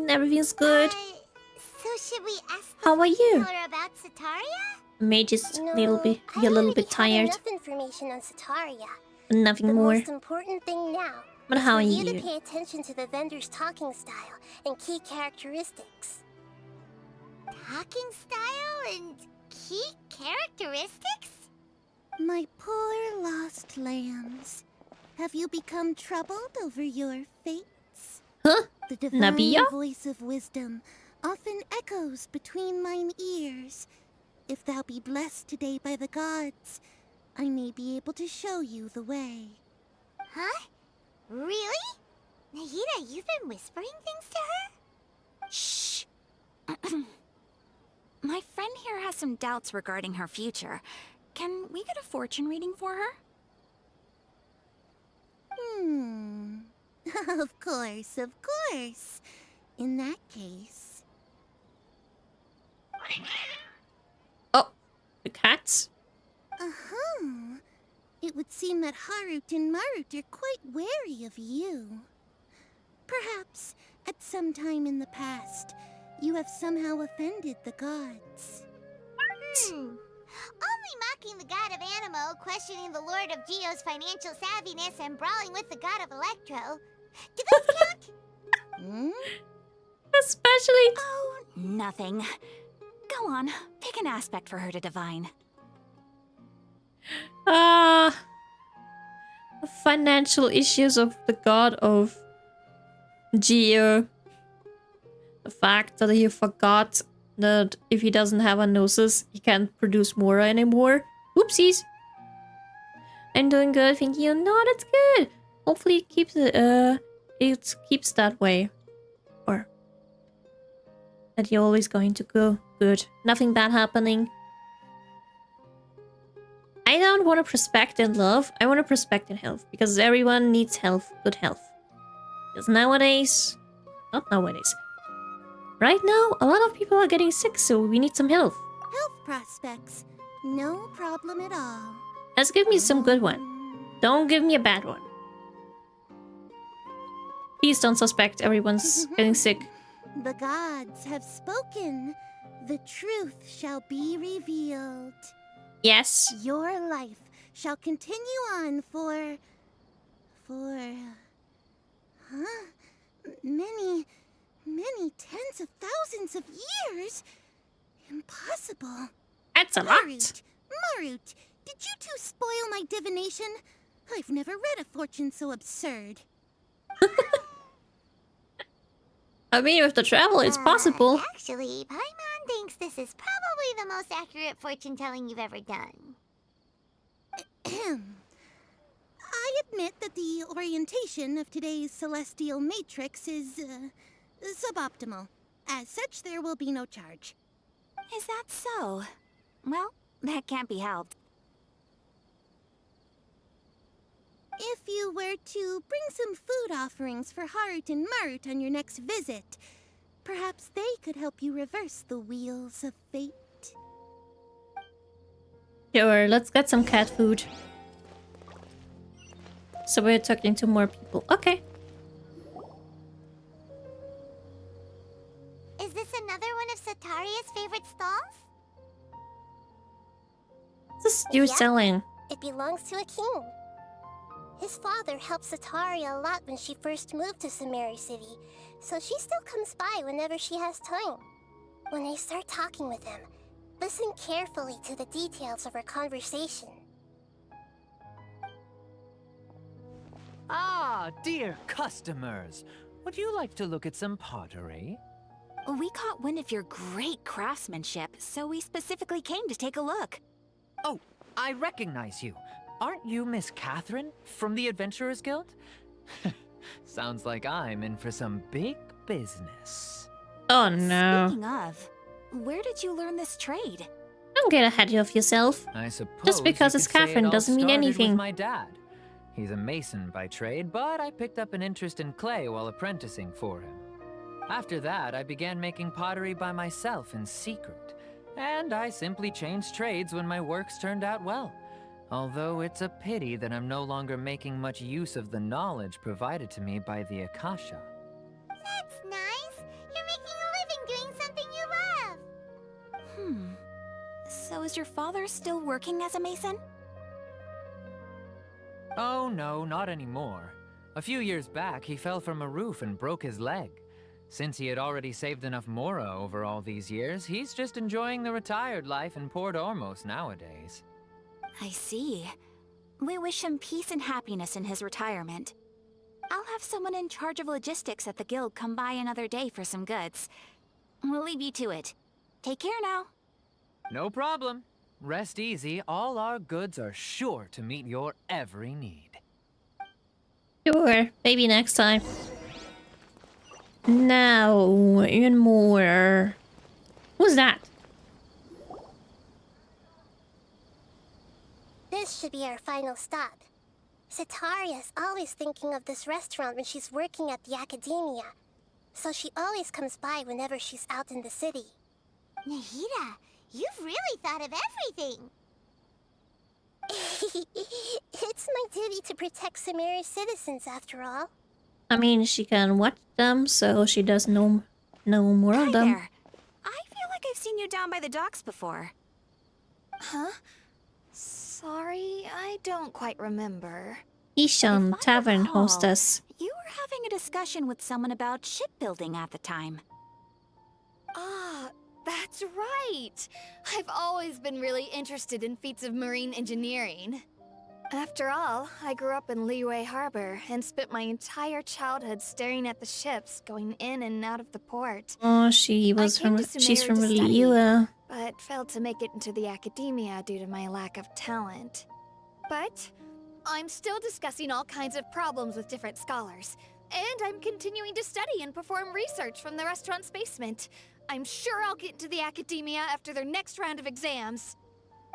fine. Everything's good. So should we ask the How are you? teller about Sataria? May just No, be a little I already bit have tired. enough information on Sataria. Nothing The more. most important thing now But is how for are you to you? pay attention to the vendor's talking style and key characteristics. Talking style and key characteristics? My poor lost lambs. Have you become troubled over your fates? Huh? The divine Nabiya? voice of wisdom often echoes between mine ears. If thou be blessed today by the gods, I may be able to show you the way. Huh? Really? Nahida, you've been whispering things to her? Shh. My friend here has some doubts regarding her future. Can we get a fortune reading for her? Of course, of course. In that case... Oh, the cats? Uh-huh. It would seem that Harut and Marut are quite wary of you. Perhaps, at some time in the past, you have somehow offended the gods. Only mocking the god of Animo, questioning the lord of Geo's financial savviness, and brawling with the god of Electro. Do those count? Especially... Oh, nothing. Go on, pick an aspect for her to divine. Financial issues of the god of Geo. The fact that he forgot that if he doesn't have a gnosis, he can't produce Mora anymore. Oopsies. I'm doing good, thank you. No, that's good. Hopefully it keeps that way. Or that you're always going to go good. Nothing bad happening. I don't want to prospect in love. I want to prospect in health. Because everyone needs health. Good health. Because nowadays... Not nowadays. Right now, a lot of people are getting sick, so we need some health. health prospects. No problem at all. Let's give me some good one. Don't give me a bad one. Please don't suspect everyone's getting sick. The gods have spoken. The truth shall be revealed. Yes. Your life shall continue on for many tens of thousands of years. Impossible. That's a lot. Marut, did you two spoil my divination? I've never read a fortune so absurd. I mean, with the travel, it's possible. Actually, Paimon thinks this is probably the most accurate fortune-telling you've ever done. I admit that the orientation of today's celestial matrix is suboptimal. As such, there will be no charge. Is that so? Well, that can't be helped. If you were to bring some food offerings for Harut and Marut on your next visit, perhaps they could help you reverse the wheels of fate. Sure, let's get some cat food. So we're talking to more people. Okay. Is this another one of Sataria's favorite stalls? What's this you're selling? It belongs to a king. His father helped Sataria a lot when she first moved to Samari City, so she still comes by whenever she has time. When I start talking with him, listen carefully to the details of our conversation. Ah, dear customers. Would you like to look at some pottery? We caught wind of your great craftsmanship, so we specifically came to take a look. Oh, I recognize you. Aren't you Miss Catherine from the Adventurers Guild? Sounds like I'm in for some big business. Oh no. Speaking of, where did you learn this trade? Don't get ahead of yourself. I suppose just because it's Catherine doesn't mean anything. With my dad. He's a mason by trade, but I picked up an interest in clay while apprenticing for him. After that, I began making pottery by myself in secret, and I simply changed trades when my works turned out well. Although it's a pity that I'm no longer making much use of the knowledge provided to me by the Akasha. That's nice. You're making a living doing something you love. So is your father still working as a mason? Oh no, not anymore. A few years back, he fell from a roof and broke his leg. Since he had already saved enough Mora over all these years, he's just enjoying the retired life in Port Ormos nowadays. I see. We wish him peace and happiness in his retirement. I'll have someone in charge of logistics at the guild come by another day for some goods. We'll leave you to it. Take care now. No problem. Rest easy, all our goods are sure to meet your every need. Sure, maybe next time. Now, even more. Who's that? This should be our final stop. Sataria's always thinking of this restaurant when she's working at the academia, so she always comes by whenever she's out in the city. Nahida, you've really thought of everything. It's my duty to protect Samari's citizens, after all. I mean, she can watch them, so she does know more of them. There. I feel like I've seen you down by the docks before. Huh? Sorry, I don't quite remember. Ishan, tavern hostess. You were having a discussion with someone about shipbuilding at the time. Ah, that's right. I've always been really interested in feats of marine engineering. After all, I grew up in Liyue Harbor and spent my entire childhood staring at the ships going in and out of the port. Oh, she's from Liyue. But failed to make it into the academia due to my lack of talent. But I'm still discussing all kinds of problems with different scholars. And I'm continuing to study and perform research from the restaurant's basement. I'm sure I'll get into the academia after their next round of exams.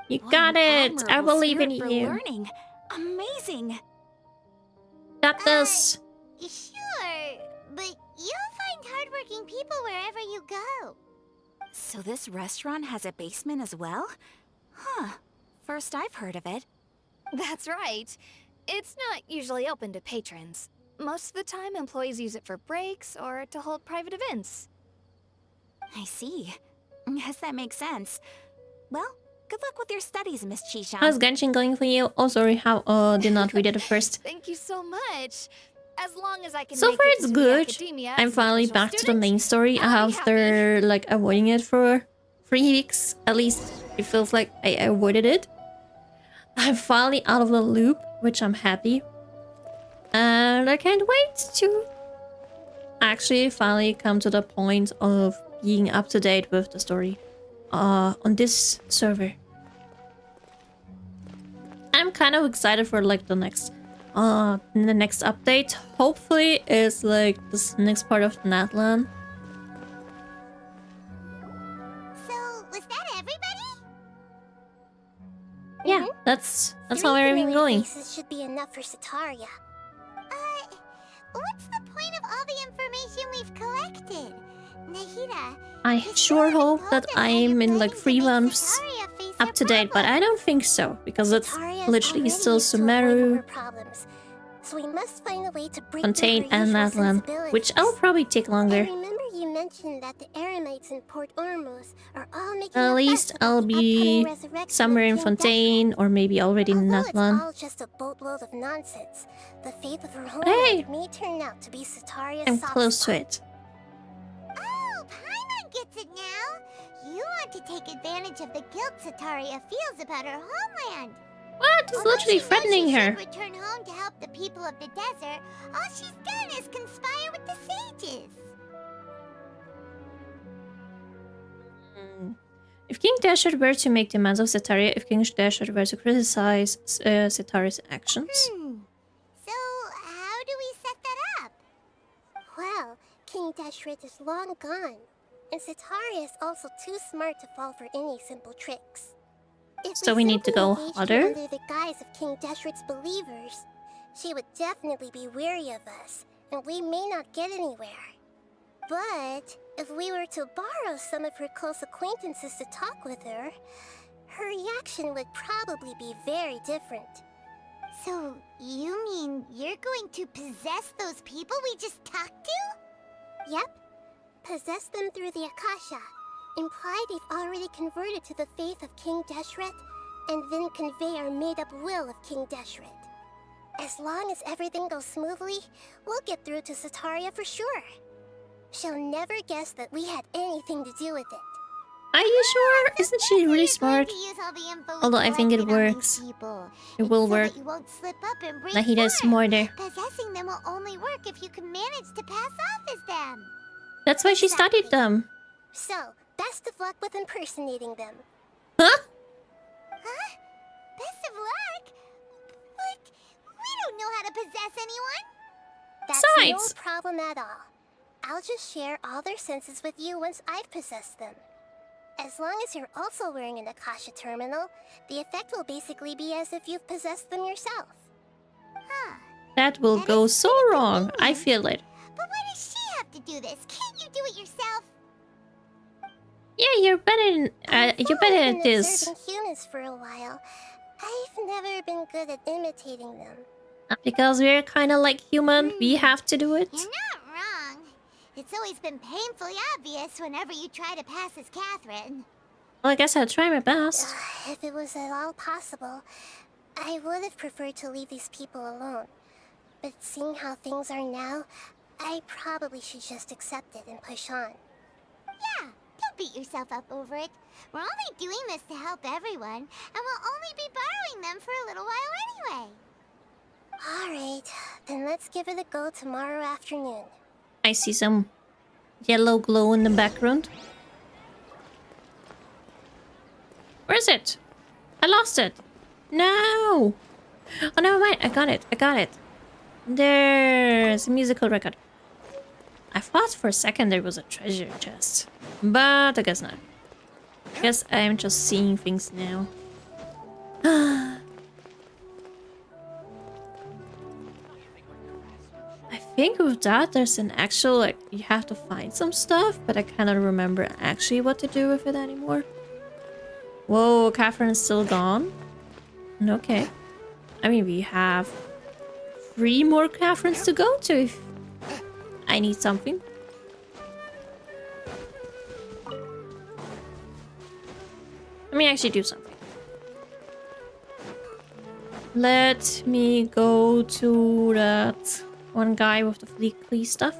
You got it! I believe in you. Learning. Amazing! Got this! Sure, but you'll find hardworking people wherever you go. So this restaurant has a basement as well? Huh. First I've heard of it. That's right. It's not usually open to patrons. Most of the time, employees use it for breaks or to hold private events. I see. Guess that makes sense. Well, good luck with your studies, Miss Chishan. How's Genshin going for you? Oh, sorry, how did not read it at first. Thank you so much. As long as I can So make far, it it's to good. academia I'm as an finally official back to the student, main story I'll be after like avoiding it for 3 weeks. At least it feels like I avoided it. I'm finally out of the loop, which I'm happy. And I can't wait to actually finally come to the point of being up to date with the story on this server. I'm kind of excited for like the next update. Hopefully it's like this next part of Natlan. So, was that everybody? Yeah, that's how 3 everything familiar going. faces should be enough for Sataria. What's the point of all the information we've collected? Nahida, I sure hope that I'm in like 3 months up to date, but I don't think so because it's Sataria's literally already still used to avoid her Sumeru, problems, so we must find a way to break Fontaine, through her and usual Natlan, which sensibilities. will probably take I longer. remember you mentioned that the Eremites in Port Ormuz are all making At a least fuss I'll about the be upcoming resurrection somewhere of in King Fontaine or maybe already in Although it's Natlan. all just a boatload of nonsense, the fate of her Hey! homeland may turn out to be Sataria's I'm soft close spot. to it. Oh, Paimon gets it now! You want to take advantage of the guilt Sataria feels about her homeland. What? It's Although literally she knows threatening she her. should return home to help the people of the desert, all she's done is conspire with the sages. If King Dashard were to make demands of Setaria, if King Dashard were to criticize Setaria's actions. So, how do we set that up? Well, King Dashret is long gone, and Sataria is also too smart to fall for any simple tricks. If So we need to simply go engaged her harder? under the guise of King Dashret's believers, she would definitely be wary of us, and we may not get anywhere. But if we were to borrow some of her close acquaintances to talk with her, her reaction would probably be very different. So, you mean you're going to possess those people we just talked to? Yep. Possess them through the Akasha. Imply they've already converted to the faith of King Dashret, and then convey our made-up will of King Dashret. As long as everything goes smoothly, we'll get through to Sataria for sure. She'll never guess that we had anything to do with it. Are you sure? Isn't she really smart? Although I think it works. It will work. You won't slip up and break Nahida is smarter. Possessing them will only work if you can manage to pass off as them. That's why she studied them. So, best of luck with impersonating them. Huh? Huh? Best of luck? But we don't know how to possess anyone. That's Besides. no problem at all. I'll just share all their senses with you once I've possessed them. As long as you're also wearing an Akasha terminal, the effect will basically be as if you've possessed them yourself. Huh. That will go so wrong. I feel it. But why does she have to do this? Can't you do it yourself? Yeah, you're better. You're better I've at been this. observing humans for a while. I've never been good at imitating them. Because we're kind of like human, we have to do it. You're not wrong. It's always been painfully obvious whenever you try to pass as Catherine. Well, I guess I'll try my best. If it was at all possible, I would have preferred to leave these people alone. But seeing how things are now, I probably should just accept it and push on. Yeah, don't beat yourself up over it. We're only doing this to help everyone, and we'll only be borrowing them for a little while anyway. Alright, then let's give it a go tomorrow afternoon. I see some yellow glow in the background. Where is it? I lost it. No. Oh, never mind. I got it. I got it. There's a musical record. I thought for a second there was a treasure chest, but I guess not. I guess I'm just seeing things now. I think with that there's an actual, like, you have to find some stuff, but I cannot remember actually what to do with it anymore. Whoa, Catherine is still gone? Okay. I mean, we have 3 more Catherines to go to if I need something. Let me actually do something. Let me go to that one guy with the fleeky stuff.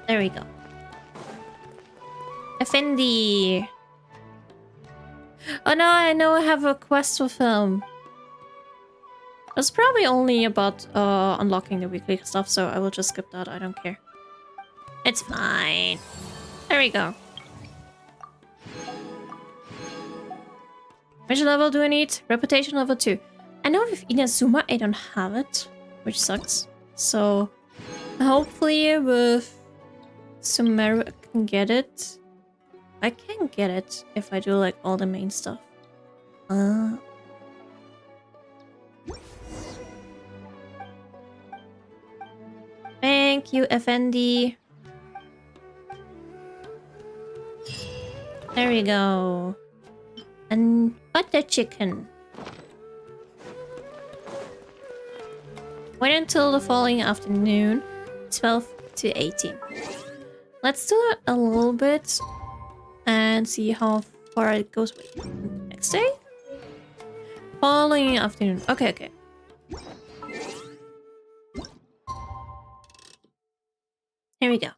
There we go. Effendi. Oh no, I know I have a quest with him. It's probably only about unlocking the weekly stuff, so I will just skip that. I don't care. It's fine. There we go. Which level do I need? Reputation level 2. I know with Inazuma I don't have it, which sucks. So hopefully with Sumeru I can get it. I can get it if I do like all the main stuff. Thank you, Effendi. There we go. And butter chicken. Wait until the following afternoon, 12 to 18. Let's do it a little bit and see how far it goes. Next day? Following afternoon. Okay. Here we go.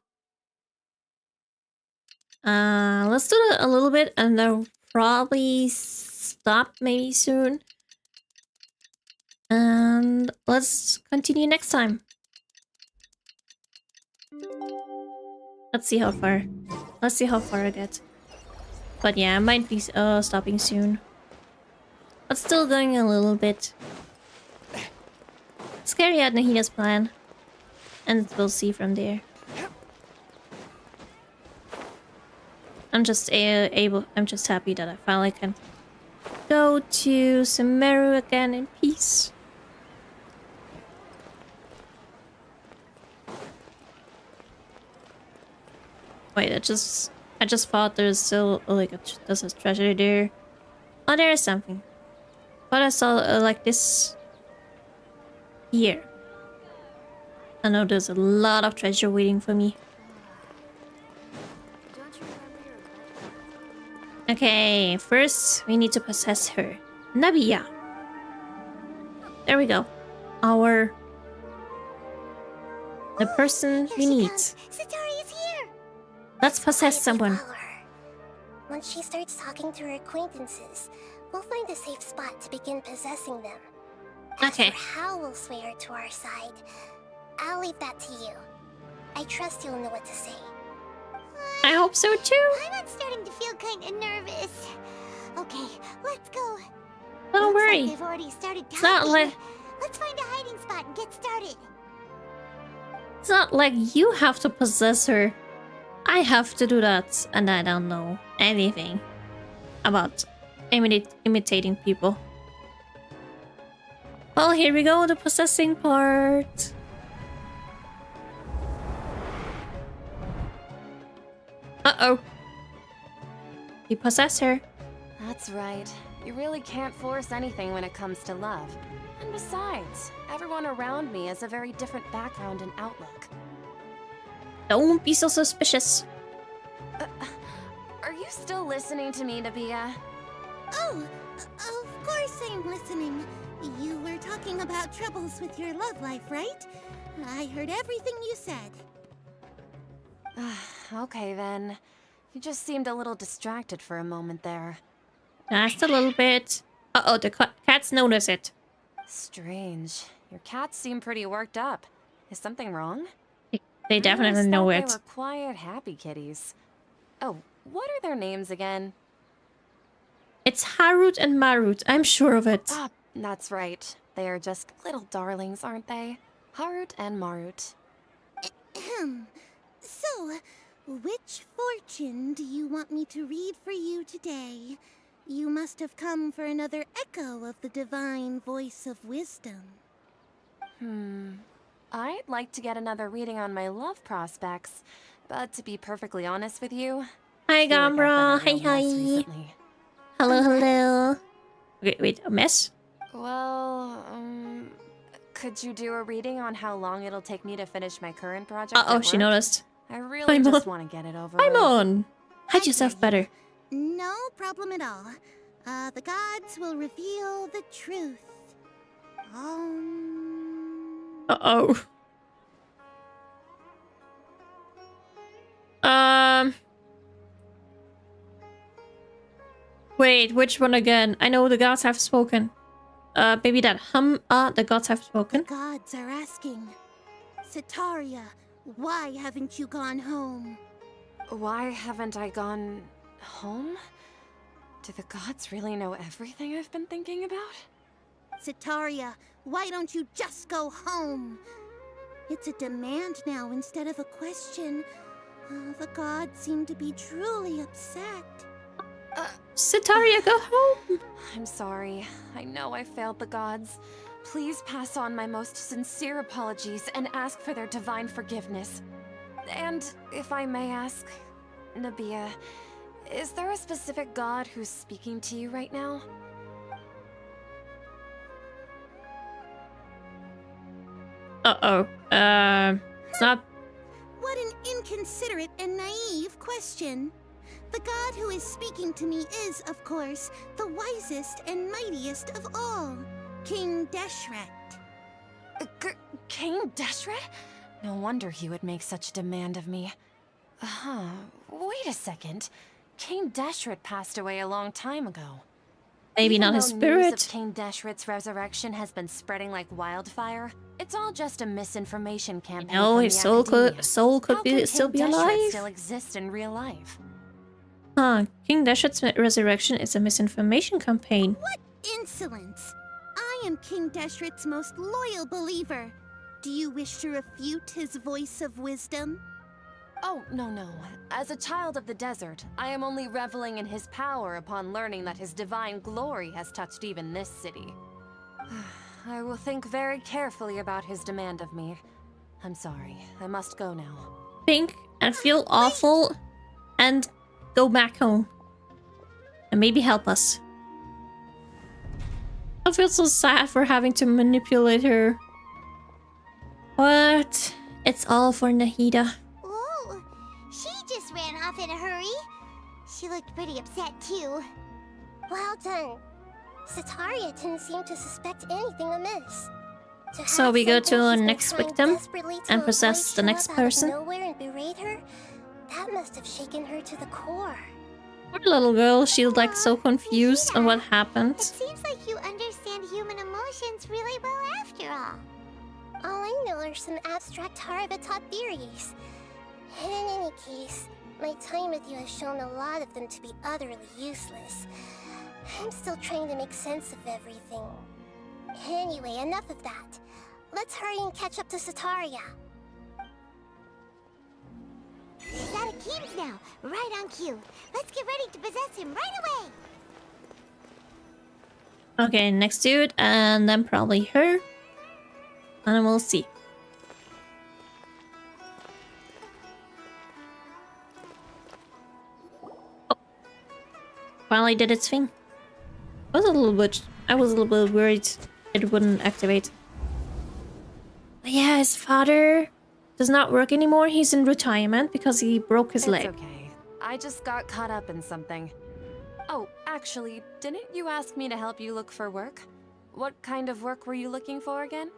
Let's do it a little bit and then probably stop maybe soon. And let's continue next time. Let's see how far. Let's see how far I get. But yeah, I might be stopping soon. But still going a little bit. Scary at Nahida's plan. And we'll see from there. I'm just I'm just happy that I finally can go to Sumeru again in peace. Wait, I just thought there's still like there's a treasure there. Oh, there is something. But I saw like this here. I know there's a lot of treasure waiting for me. Okay, first we need to possess her. Nabiya. There we go. The person we need. Satori is here. Let's possess someone. Once she starts talking to her acquaintances, we'll find a safe spot to begin possessing them. Okay. As for how we'll sway her to our side, I'll leave that to you. I trust you'll know what to say. I hope so too. I'm starting to feel kind of nervous. Okay, let's go. Don't worry. Like they've already started talking. It's not like Let's find a hiding spot and get started. it's not like you have to possess her. I have to do that, and I don't know anything about imitating people. Well, here we go, the possessing part. Uh-oh. You possess her. That's right. You really can't force anything when it comes to love. And besides, everyone around me has a very different background and outlook. Don't be so suspicious. Are you still listening to me, Nabiya? Oh, of course I'm listening. You were talking about troubles with your love life, right? I heard everything you said. Okay then. You just seemed a little distracted for a moment there. Just a little bit. Uh-oh, the cats notice it. Strange. Your cats seem pretty worked up. Is something wrong? They definitely know it. They were quiet, happy kitties. Oh, what are their names again? It's Harut and Marut. I'm sure of it. Ah, that's right. They are just little darlings, aren't they? Harut and Marut. So, which fortune do you want me to read for you today? You must have come for another echo of the divine voice of wisdom. I'd like to get another reading on my love prospects, but to be perfectly honest with you, Hi, Gambra. Hi, hi. Recently. Hello, hello. Wait, a mess? Well, could you do a reading on how long it'll take me to finish my current project? Uh-oh, she noticed. I really just want to get it over I'm with. on. Hide yourself better. No problem at all. The gods will reveal the truth. Uh-oh. Wait, which one again? I know the gods have spoken. Maybe that the gods have spoken. The gods are asking. Sitaria, why haven't you gone home? Why haven't I gone home? Do the gods really know everything I've been thinking about? Sitaria, why don't you just go home? It's a demand now instead of a question. The gods seem to be truly upset. Sitaria, go home! I'm sorry. I know I failed the gods. Please pass on my most sincere apologies and ask for their divine forgiveness. And if I may ask, Nabia, is there a specific god who's speaking to you right now? Uh-oh. It's not... What an inconsiderate and naive question. The god who is speaking to me is, of course, the wisest and mightiest of all, King Deshret. King Deshret? No wonder he would make such a demand of me. Wait a second. King Deshret passed away a long time ago. Maybe not his spirit. News of King Deshret's resurrection has been spreading like wildfire. It's all just a misinformation campaign. No, from his the soul could academia. still be How can King Deshret alive. still exist in real life? King Deshret's resurrection is a misinformation campaign. What insolence! I am King Deshret's most loyal believer. Do you wish to refute his voice of wisdom? Oh, no. As a child of the desert, I am only reveling in his power upon learning that his divine glory has touched even this city. I will think very carefully about his demand of me. I'm sorry, I must go now. Think and feel awful and go back home. And maybe help us. I feel so sad for having to manipulate her. But it's all for Nahida. Ooh, she just ran off in a hurry. She looked pretty upset too. Well done. Sitaria didn't seem to suspect anything amiss. So we go to the next victim and possess the next person. Nowhere and berate her? That must have shaken her to the core. Poor little girl, she's like so confused on what happened. It seems like you understand human emotions really well after all. All I know are some abstract Harava-taught theories. In any case, my time with you has shown a lot of them to be utterly useless. I'm still trying to make sense of everything. Anyway, enough of that. Let's hurry and catch up to Sitaria. He's out of Keems now, right on cue. Let's get ready to possess him right away. Okay, next dude, and then probably her. And we'll see. Oh. Finally did its thing. I was a little bit worried it wouldn't activate. But yeah, his father does not work anymore. He's in retirement because he broke his leg. It's okay. I just got caught up in something. Oh, actually, didn't you ask me to help you look for work? What kind of work were you looking for again?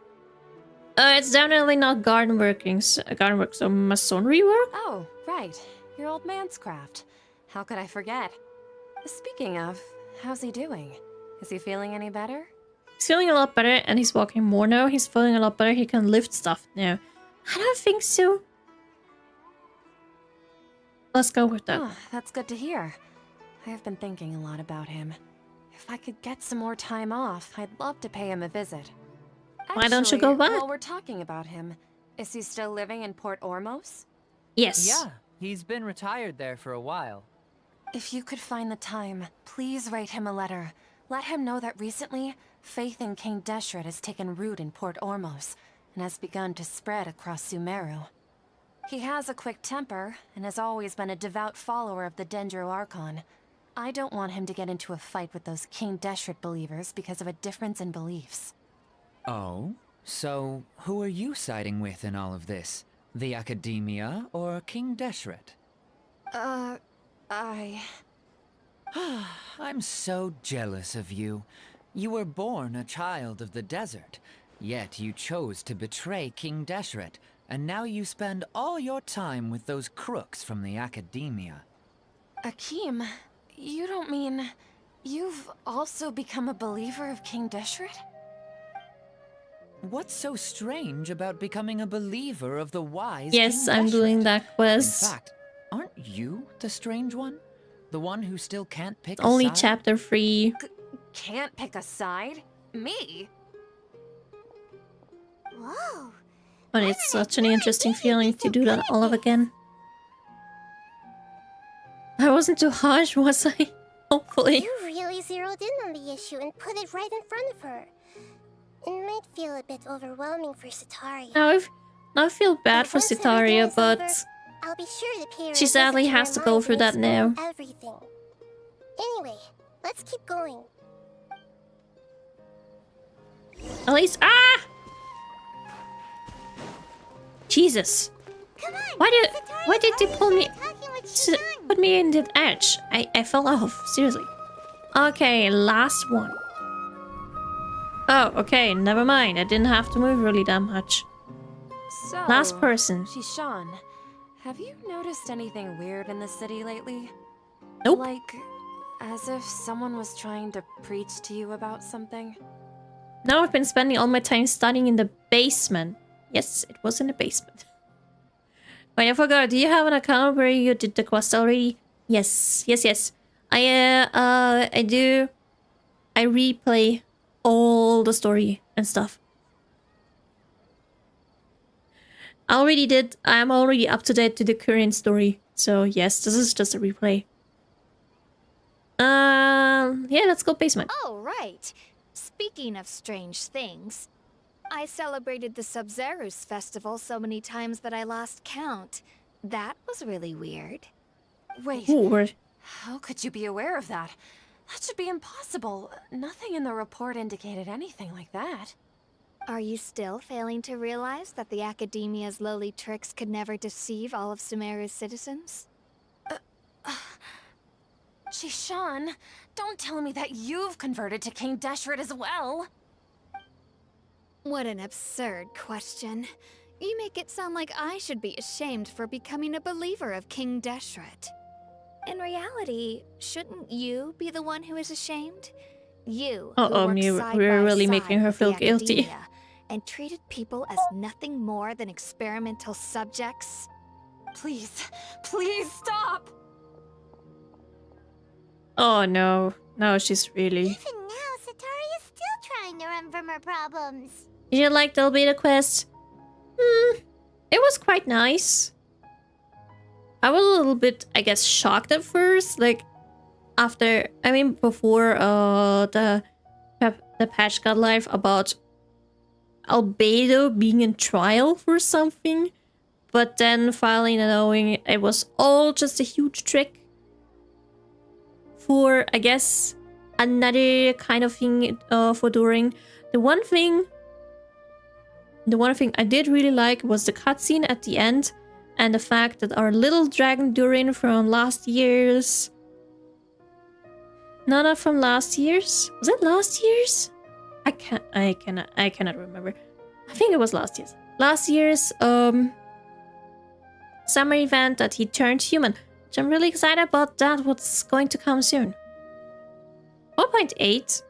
It's definitely not garden work, so masonry work? Oh, right. Your old man's craft. How could I forget? Speaking of, how's he doing? Is he feeling any better? He's feeling a lot better and he's walking more now. He's feeling a lot better. He can lift stuff now. I don't think so. Let's go with that. Oh, that's good to hear. I have been thinking a lot about him. If I could get some more time off, I'd love to pay him a visit. Actually, why don't you go back? While we're talking about him, is he still living in Port Ormos? Yes. Yeah, he's been retired there for a while. If you could find the time, please write him a letter. Let him know that recently, faith in King Deshret has taken root in Port Ormos and has begun to spread across Sumeru. He has a quick temper and has always been a devout follower of the Dendro Archon. I don't want him to get into a fight with those King Deshret believers because of a difference in beliefs. Oh? So, who are you siding with in all of this? The Academia or King Deshret? I'm so jealous of you. You were born a child of the desert, yet you chose to betray King Deshret, and now you spend all your time with those crooks from the Academia. Akeem, you don't mean... you've also become a believer of King Deshret? What's so strange about becoming a believer of the wise Yes, King I'm Deshret? doing that quest. In fact, aren't you the strange one? The one who still can't pick a Only side? chapter 3. Can't pick a side? Me? Whoa. But it's such an interesting feeling to do that all over again. I wasn't too harsh, was I? Hopefully. You really zeroed in on the issue and put it right in front of her. It might feel a bit overwhelming for Sitaria. Now I feel bad for Sitaria, but I'll be sure to pay her she a sadly visit to has her to go mind through and that now. explain everything. Anyway, let's keep going. At least Jesus! Why did you pull me? Put me in the edge. I fell off. Seriously. Okay, last one. Oh, okay. Never mind. I didn't have to move really that much. So, Last person. Shishan, have you noticed anything weird in the city lately? Nope. Like, as if someone was trying to preach to you about something? Now I've been spending all my time studying in the basement. Yes, it was in the basement. Wait, I forgot. Do you have an account where you did the quest already? Yes. I do. I replay all the story and stuff. I already did. I'm already up to date to the current story. So yes, this is just a replay. Yeah, let's go basement. Oh, right. Speaking of strange things, I celebrated the Sabzeruz festival so many times that I lost count. That was really weird. Wait, Ooh, how could you be aware of that? That should be impossible. Nothing in the report indicated anything like that. Are you still failing to realize that the Academia's lowly tricks could never deceive all of Sumeru's citizens? Shishan, don't tell me that you've converted to King Deshret as well. What an absurd question. You make it sound like I should be ashamed for becoming a believer of King Deshret. In reality, shouldn't you be the one who is ashamed? You, who worked side we're by really side making her with feel the guilty. Academia and treated people as nothing more than experimental subjects. Please, please stop! Oh no. No, she's really... Even now, Sitaria's still trying to run from her problems. Did you like the Albedo quest? It was quite nice. I was a little bit, I guess, shocked at first. Like, after... I mean, before the patch got live about Albedo being in trial for something. But then finally knowing it was all just a huge trick. For, I guess, another kind of thing for During. The one thing I did really like was the cutscene at the end, and the fact that our little dragon Durin from last year's... No, not from last year's. Was it last year's? I cannot remember. I think it was last year's. Last year's summer event that he turned human. Which I'm really excited about that. What's going to come soon? 1.8.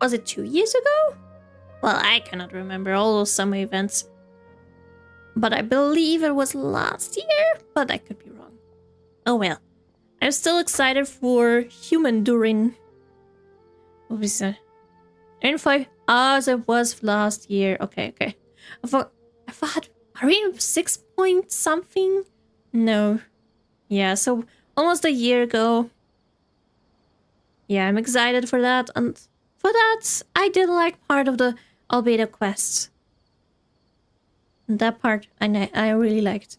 Was it 2 years ago? Well, I cannot remember all those summer events. But I believe it was last year, but I could be wrong. Oh well. I'm still excited for human Durin. What was that? 5 hours it was last year. Okay. I thought Arena 6 point something? No. Yeah, so almost a year ago. Yeah, I'm excited for that. And for that, I did like part of the Albedo quest. That part I really liked.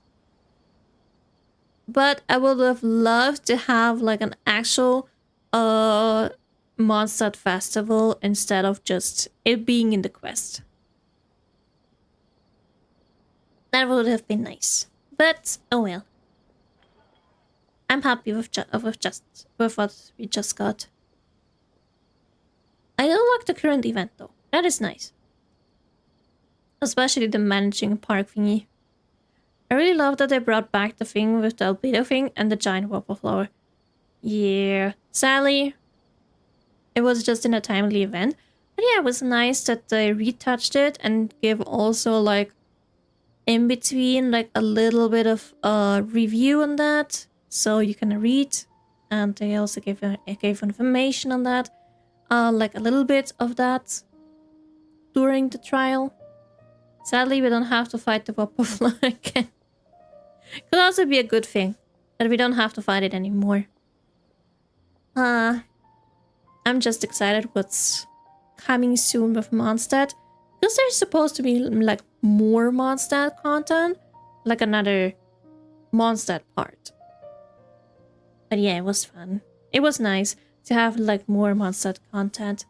But I would have loved to have like an actual Mondstadt festival instead of just it being in the quest. That would have been nice. But oh well. I'm happy with what we just got. I don't like the current event though. That is nice. Especially the managing a park thingy. I really love that they brought back the thing with the albedo thing and the giant wobble flower. Yeah. Sadly, it was just in a timely event. But yeah, it was nice that they retouched it and give also like in between like a little bit of review on that. So you can read. And they also gave information on that. Like a little bit of that during the trial. Sadly, we don't have to fight the wobble flower again. Could also be a good thing that we don't have to fight it anymore. I'm just excited what's coming soon with Mondstadt. Because there's supposed to be like more Mondstadt content. Like another Mondstadt part. But yeah, it was fun. It was nice to have like more Mondstadt content.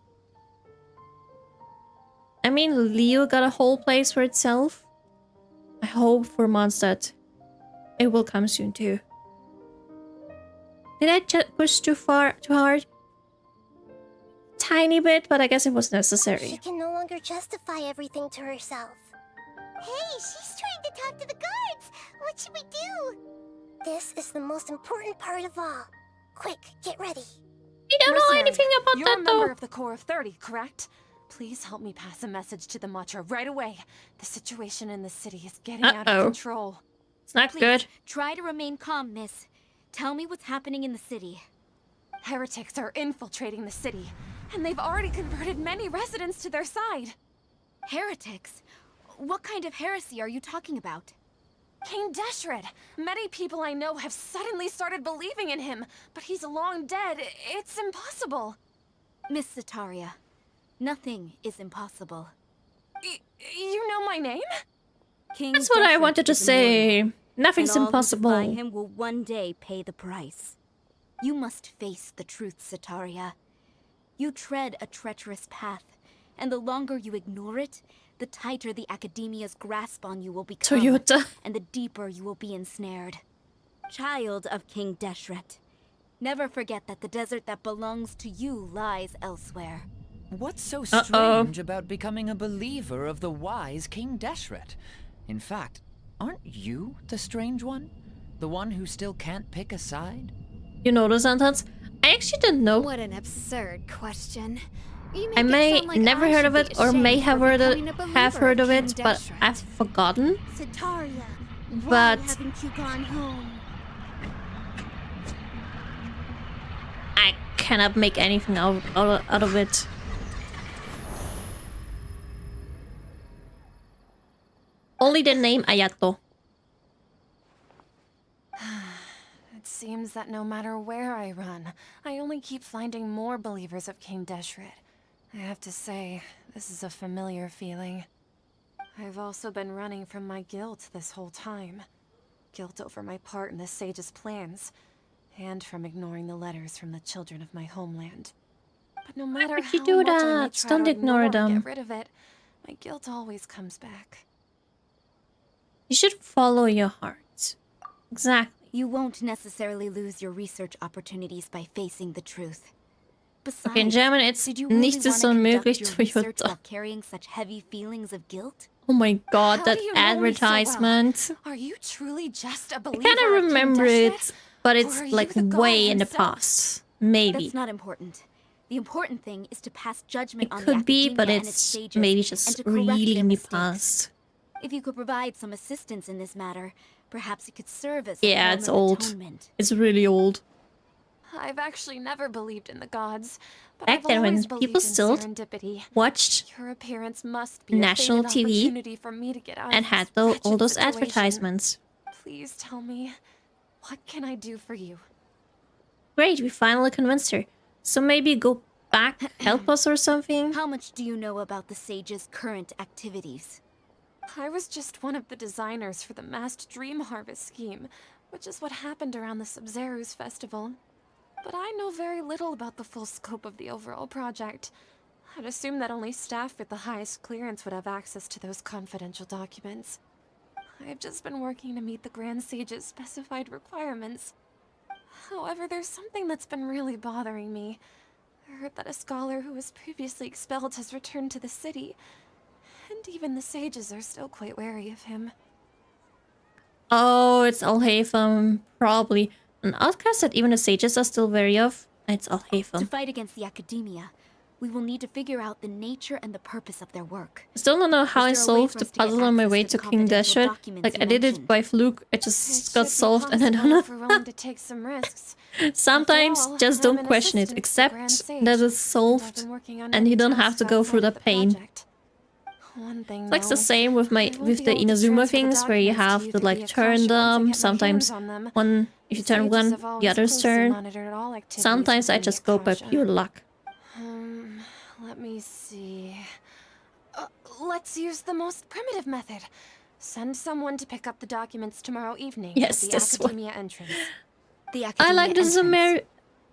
I mean, Leo got a whole place for itself. I hope for Mondstadt it will come soon too. Did I push too hard? Tiny bit, but I guess it was necessary. She can no longer justify everything to herself. Hey, she's trying to talk to the guards! What should we do? This is the most important part of all. Quick, get ready. We don't know anything about You're that a though. member of the Corps of 30, correct? Please help me pass a message to the Matra right away. The situation in the city is getting out of control. It's not good. Try to remain calm, miss. Tell me what's happening in the city. Heretics are infiltrating the city, and they've already converted many residents to their side. Heretics? What kind of heresy are you talking about? King Deshret. Many people I know have suddenly started believing in him, but he's long dead. It's impossible. Miss Sataria, nothing is impossible. You know my name? King That's what I Deshret wanted to is say. immortal, Nothing's and all impossible. who defy him will one day pay the price. You must face the truth, Sataria. You tread a treacherous path, and the longer you ignore it, the tighter the Academia's grasp on you will become, Toyota. and the deeper you will be ensnared. Child of King Deshret, never forget that the desert that belongs to you lies elsewhere. What's so strange about becoming a believer of the wise King Deshret? In fact, aren't you the strange one? The one who still can't pick a side? You know the sentence? I actually didn't know. What an absurd question. I may never heard of it or may have heard of it, but I've forgotten. Sataria, why But haven't you gone home? I cannot make anything out of it. Only the name Ayato. It seems that no matter where I run, I only keep finding more believers of King Deshret. I have to say, this is a familiar feeling. I've also been running from my guilt this whole time. Guilt over my part in the Sage's plans, and from ignoring the letters from the children of my homeland. But no matter would how you do much I may that? try Don't to ignore ignore and them. get rid of it, my guilt always comes back. You should follow your heart. Exactly. You won't necessarily lose your research opportunities by facing the truth. Besides, Okay, in German it's did you really nicht want so to möglich, conduct your research Toyota. while carrying such heavy feelings of guilt? Oh my god, How that do you know me so well? advertisement. Are you truly just a I believer kind of of King remember Deshret? it, but Or it's are like you the god way in the himself? past. Maybe. That's not important. The important thing is to pass judgment It on could the be, Academia but and its it's sages, maybe and just to correct really their in the mistakes. past. If you could provide some assistance in this matter, perhaps it could serve as Yeah, a it's form of old. atonement. It's really old. I've actually never believed in the gods, but Back I've then when always people believed in still serendipity. watched Your appearance must be national a fated TV opportunity for me to get out and of had this all wretched those situation. advertisements. Please tell me, what can I do for you? Great, we finally convinced her. So maybe go back, help us or something? How much do you know about the Sage's current activities? I was just one of the designers for the masked dream harvest scheme, which is what happened around the Sabzeruz festival. But I know very little about the full scope of the overall project. I'd assume that only staff with the highest clearance would have access to those confidential documents. I've just been working to meet the Grand Sage's specified requirements. However, there's something that's been really bothering me. I heard that a scholar who was previously expelled has returned to the city, and even the sages are still quite wary of him. Oh, it's Alhaitham, probably. An outcast that even the sages are still wary of? It's Alhaitham. To fight against the Academia, we will need to figure out the nature and the purpose of their work. I still don't know how I solved the puzzle on my way to King Dashwood. Like, I did it by fluke, it just got solved and I don't know. If we're willing to take some risks. Sometimes After all, just I'm don't an question it, assistant to the Grand accept Sage, that it's and I've solved been working on and you many don't have tasks to go through the outside of pain. project. One thing, It's like the though, same with I won't with be the able to Inazuma transfer the things where you documents have to through like the turn Akasha once I them. get my Sometimes hands on them. one, if you The turn sages one, have always the other's closely turn. monitored all activities Sometimes I within the just go by Akasha. pure luck. Let me see. Let's use the most primitive method. Send someone to pick up the documents tomorrow evening Yes, at the this one. Academia entrance. The I Academia like the entrance.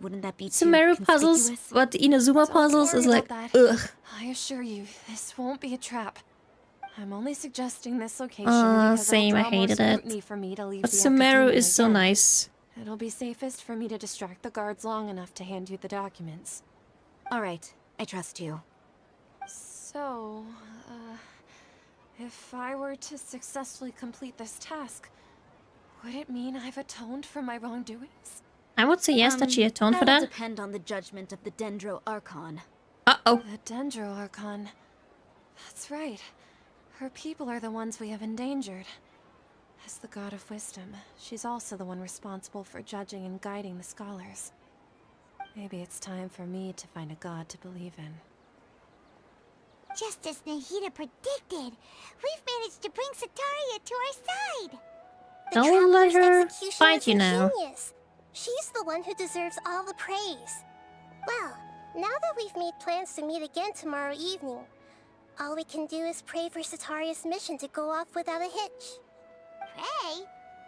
Wouldn't that be too Sumeru puzzles, conspicuous? but the Inazuma puzzles is worry like, about that. ugh. I assure you, this won't be a trap. I'm only suggesting this location because Same, I it'll draw more hated it. scrutiny for me to leave But the Sumeru Academia is so again. nice. It'll be safest for me to distract the guards long enough to hand you the documents. All right, I trust you. So, if I were to successfully complete this task, would it mean I've atoned for my wrongdoings? I would say yes that she atoned for That'll that. depend on the judgment of the Dendro Archon. Uh-oh. The Dendro Archon. That's right. Her people are the ones we have endangered. As the God of Wisdom, she's also the one responsible for judging and guiding the scholars. Maybe it's time for me to find a god to believe in. Just as Nahida predicted, we've managed to bring Sataria to our side. The Don't let Traveler's her execution fight was you now. ingenious. She's the one who deserves all the praise. Well, now that we've made plans to meet again tomorrow evening, all we can do is pray for Sataria's mission to go off without a hitch. Pray?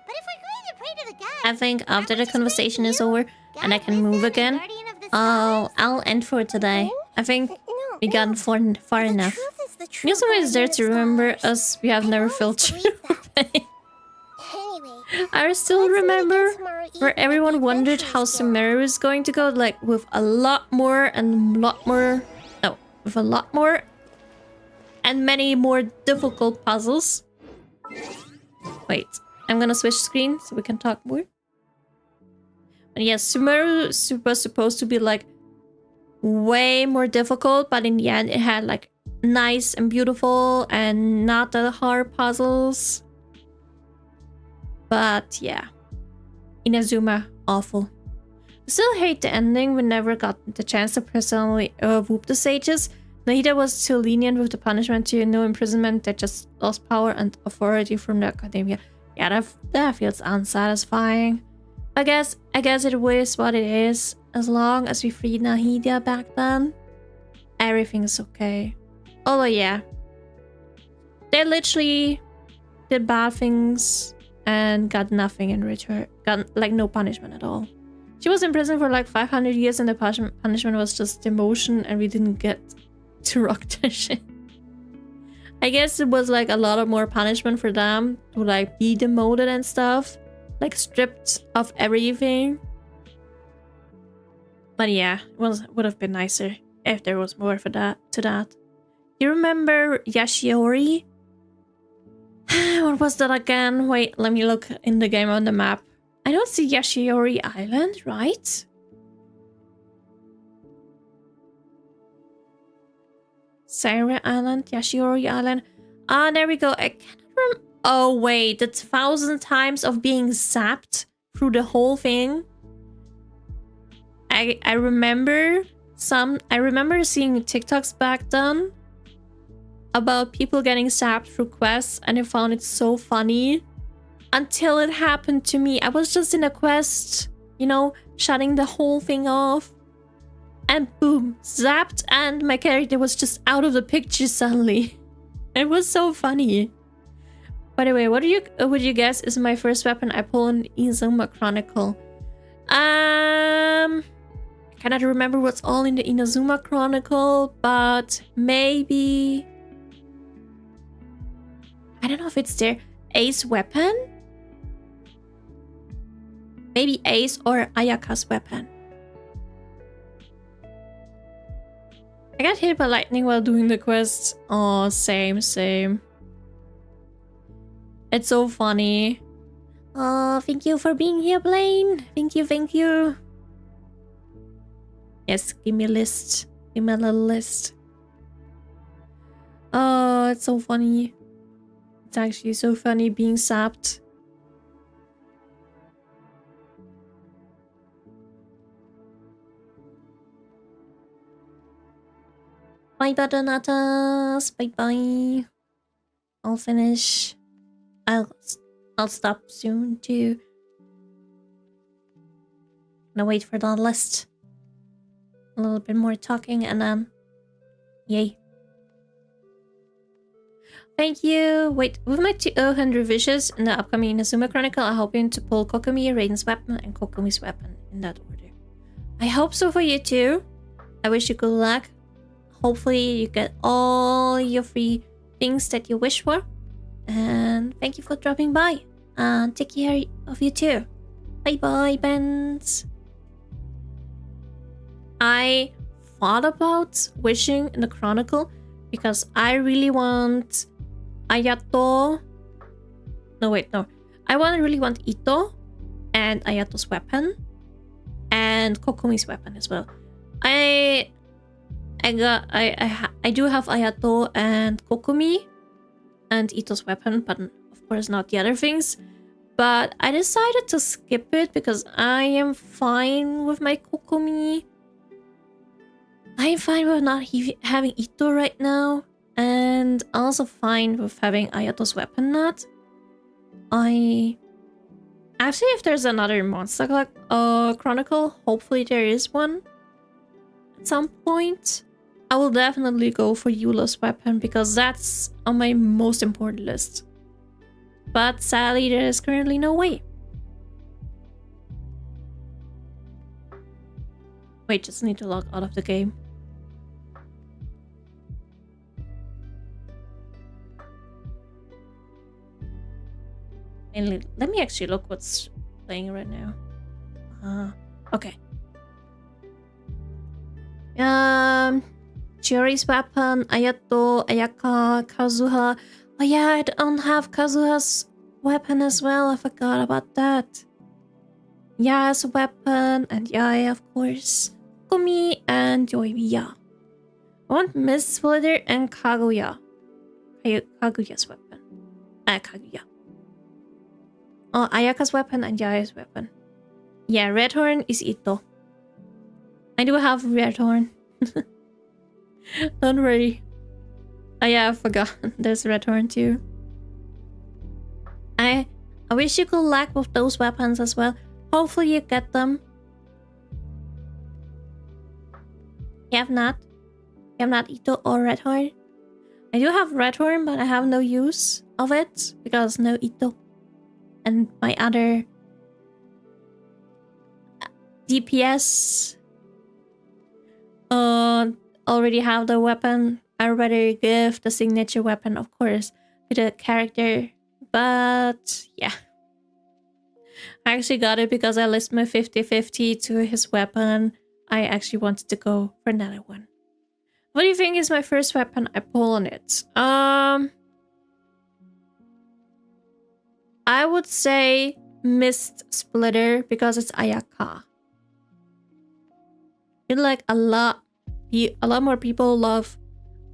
But if we're going to pray to the gods, I think after the conversation is over and I can move again, I'll end for today. I think we got far enough. Inazuma is there to remember us. We have never felt true. I still remember where everyone wondered how Sumeru is going to go, like with a lot more and with a lot more and many more difficult puzzles. Wait, I'm gonna switch screen so we can talk more. But yes, Sumeru was supposed to be like way more difficult, but in the end it had like nice and beautiful and not that hard puzzles. But yeah, Inazuma, awful. I still hate the ending. We never got the chance to personally whoop the sages. Nahida was too lenient with the punishment to no imprisonment. They just lost power and authority from the Academia. Yeah, that feels unsatisfying. I guess it is what it is. As long as we freed Nahida back then, everything is okay. Although yeah, they literally did bad things and got nothing in return. Got like no punishment at all. She was in prison for like 500 years and the punishment was just demotion and we didn't get to rock that shit. I guess it was like a lot of more punishment for them to like be demoted and stuff. Like stripped of everything. But yeah, it would have been nicer if there was more for that. You remember Yashiori? What was that again? Wait, let me look in the game on the map. I don't see Yashiori Island, right? Saira Island, Yashiori Island. Ah, there we go. I cannot remember. Oh wait, the 1,000 times of being zapped through the whole thing. I remember seeing TikToks back then about people getting zapped through quests, and I found it so funny until it happened to me. I was just in a quest, you know, shutting the whole thing off, and boom, zapped, and my character was just out of the picture suddenly. It was so funny. By the way, what would you guess is my first weapon I pull in Inazuma Chronicle? I cannot remember what's all in the Inazuma Chronicle, but maybe... I don't know if it's their Ace weapon? Maybe Ace or Ayaka's weapon. I got hit by lightning while doing the quest. Oh, same. It's so funny. Oh, thank you for being here, Blaine. Thank you. Yes, give me a list. Give me a little list. Oh, it's so funny. It's actually so funny being sapped. Bye, Butternutters. Bye. I'll finish. I'll stop soon too. Gonna wait for the list. A little bit more talking and then... Yay. Thank you. Wait, with my 200 wishes in the upcoming Inazuma Chronicle, I'm hoping to pull Kokomi, Raiden's weapon, and Kokomi's weapon in that order. I hope so for you too. I wish you good luck. Hopefully you get all your free things that you wish for. And thank you for dropping by. And take care of you too. Bye, Benz. I thought about wishing in the Chronicle because I really want Ayato. No, wait, no. I really want Ito and Ayato's weapon and Kokomi's weapon as well. I do have Ayato and Kokomi and Ito's weapon, but of course not the other things. But I decided to skip it because I am fine with my Kokomi. I am fine with not having Ito right now, and also fine with having Ayato's weapon not. Actually, if there's another monster chronicle, hopefully there is one at some point, I will definitely go for Eula's weapon because that's on my most important list. But sadly, there is currently no way. Wait, just need to log out of the game. And let me actually look what's playing right now. Okay. Chiori's weapon, Ayato, Ayaka, Kazuha. Oh yeah, I don't have Kazuha's weapon as well. I forgot about that. Ya's weapon, and Yae, of course. Komi and Yoimiya. I want Miss Splitter and Kaguya. Kaguya's weapon. Kaguya. Oh, Ayaka's weapon and Yae's weapon. Yeah, Red Horn is Ito. I do have Red Horn. Don't worry. Oh yeah, I forgot. There's Red Horn too. I wish you could luck with those weapons as well. Hopefully you get them. You have not? You have not Ito or Red Horn? I do have Red Horn, but I have no use of it because no Ito. And my other DPS already have the weapon. I rather give the signature weapon, of course, to the character. But yeah. I actually got it because I list my 50-50 to his weapon. I actually wanted to go for another one. What do you think is my first weapon I pull on it? I would say Mist Splitter because it's Ayaka. I feel like a lot more people love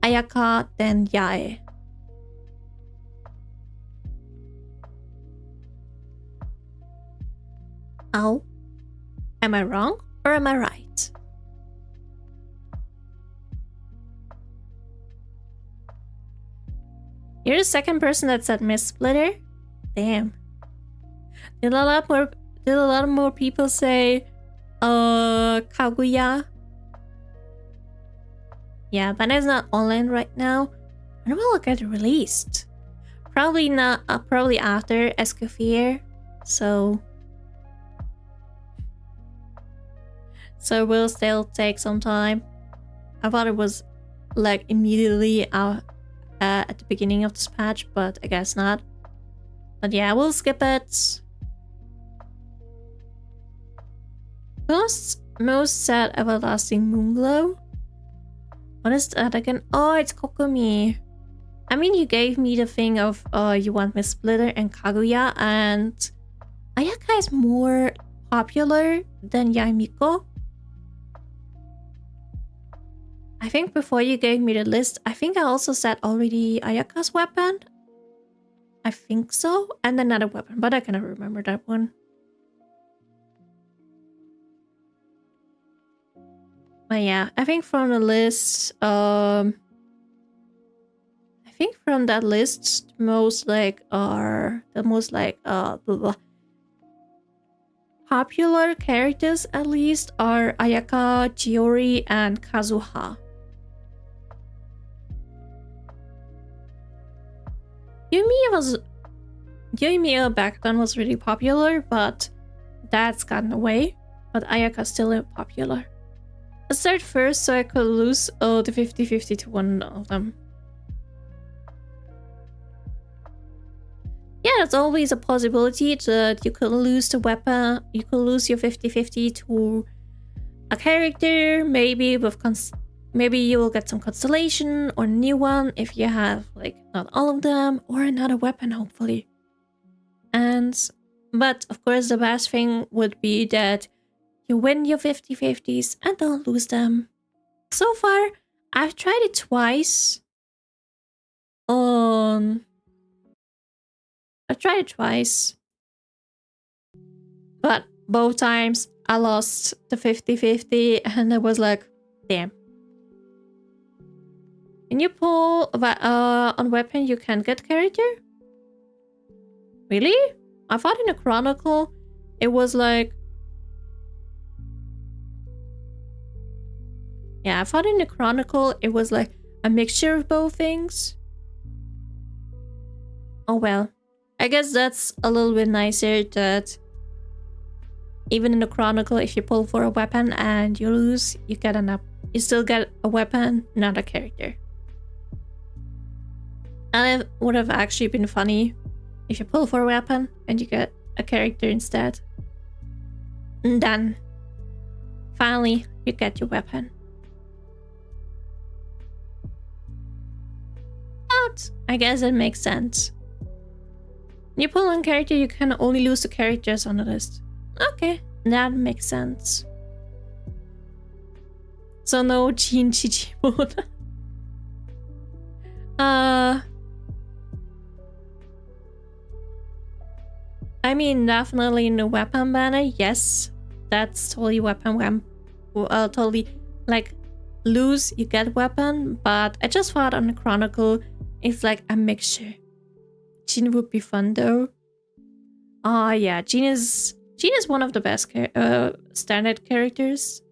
Ayaka than Yae. Oh, am I wrong or am I right? You're the second person that said Miss Splitter? Damn. Did a lot more people say Kaguya? Yeah, but it's not online right now. When will it get released? Probably not. Probably after Escoffier. So it will still take some time. I thought it was like immediately out at the beginning of this patch, but I guess not. But yeah, we'll skip it. Most sad everlasting moonglow. What is that again? Oh, it's Kokomi. I mean, you gave me the thing of you want Miss Splitter and Kaguya, and Ayaka is more popular than Yaimiko. I think before you gave me the list, I think I also said already Ayaka's weapon. I think so. And another weapon, but I cannot remember that one. But yeah, I think from the list, I think from that list, the most popular characters at least are Ayaka, Chiori, and Kazuha. Yumiya back then was really popular, but that's gotten away. But Ayaka's still popular. I started first so I could lose the 50-50 to one of them. Yeah, that's always a possibility that you could lose the weapon. You could lose your 50-50 to a character, maybe with maybe you will get some constellation or a new one if you have like not all of them, or another weapon hopefully. But of course the best thing would be that you win your 50-50s and don't lose them. So far, I've tried it twice. I tried it twice. But both times I lost the 50-50 and I was like, damn. Can you pull on weapon you can get character? Really? I thought in the Chronicle it was like... Yeah, I thought in the Chronicle it was like a mixture of both things. Oh well. I guess that's a little bit nicer that even in the Chronicle, if you pull for a weapon and you lose, you still get a weapon, not a character. And it would have actually been funny if you pull for a weapon and you get a character instead. And then, finally, you get your weapon. But I guess it makes sense. When you pull on character, you can only lose the characters on the list. Okay, that makes sense. So no Jin Chichi mode. I mean, definitely in the weapon banner, yes. That's totally weapon. Totally, like, lose, you get weapon. But I just thought on the Chronicle, it's like a mixture. Jin would be fun though. Oh yeah, Jin is one of the best standard characters.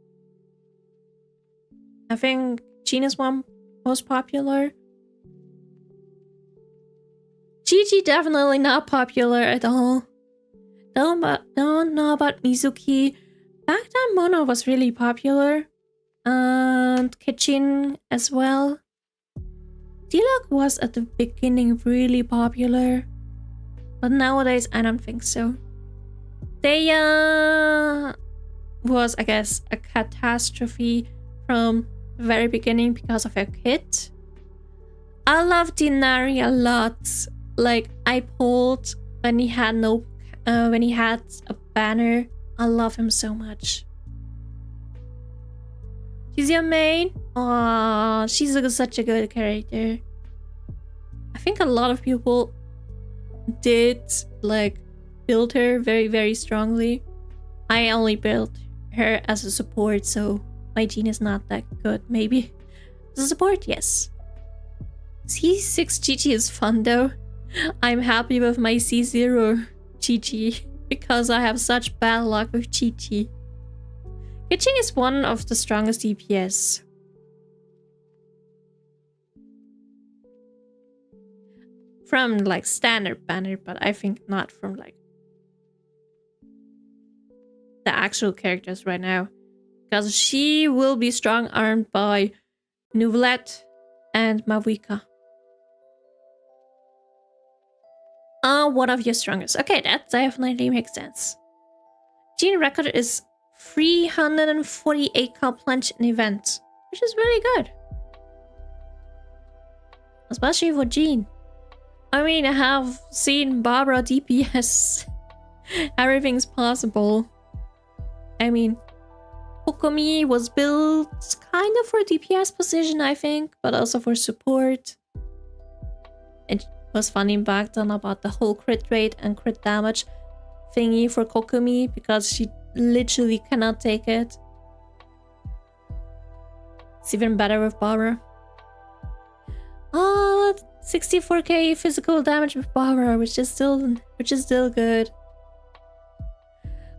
I think Jin is one most popular. Gigi definitely not popular at all. Don't know about Mizuki. Back then Mono was really popular. And Kitchen as well. Diluc was at the beginning really popular. But nowadays I don't think so. Deya was, I guess, a catastrophe from the very beginning because of her kit. I love Dinari a lot. Like, I pulled when he had a banner. I love him so much. She's your main? Aww, she's such a good character. I think a lot of people did, like, build her very, very strongly. I only built her as a support, so my Jean is not that good, maybe. As a support, yes. C6 GG is fun though. I'm happy with my C0 GG because I have such bad luck with GG. Genshin is one of the strongest DPS. From like standard banner, but I think not from like the actual characters right now. Because she will be strong armed by Nuvolette and Mavuika. One of your strongest. Okay, that definitely makes sense. Gene record is 348k plunge in event, which is really good. Especially for Gene. I mean, I have seen Barbara DPS. Everything's possible. I mean, Kokomi was built kind of for DPS position, I think, but also for support. It was funny back then about the whole crit rate and crit damage thingy for Kokomi because she literally cannot take it. It's even better with Barbara. 64k physical damage with Barbara, which is still good.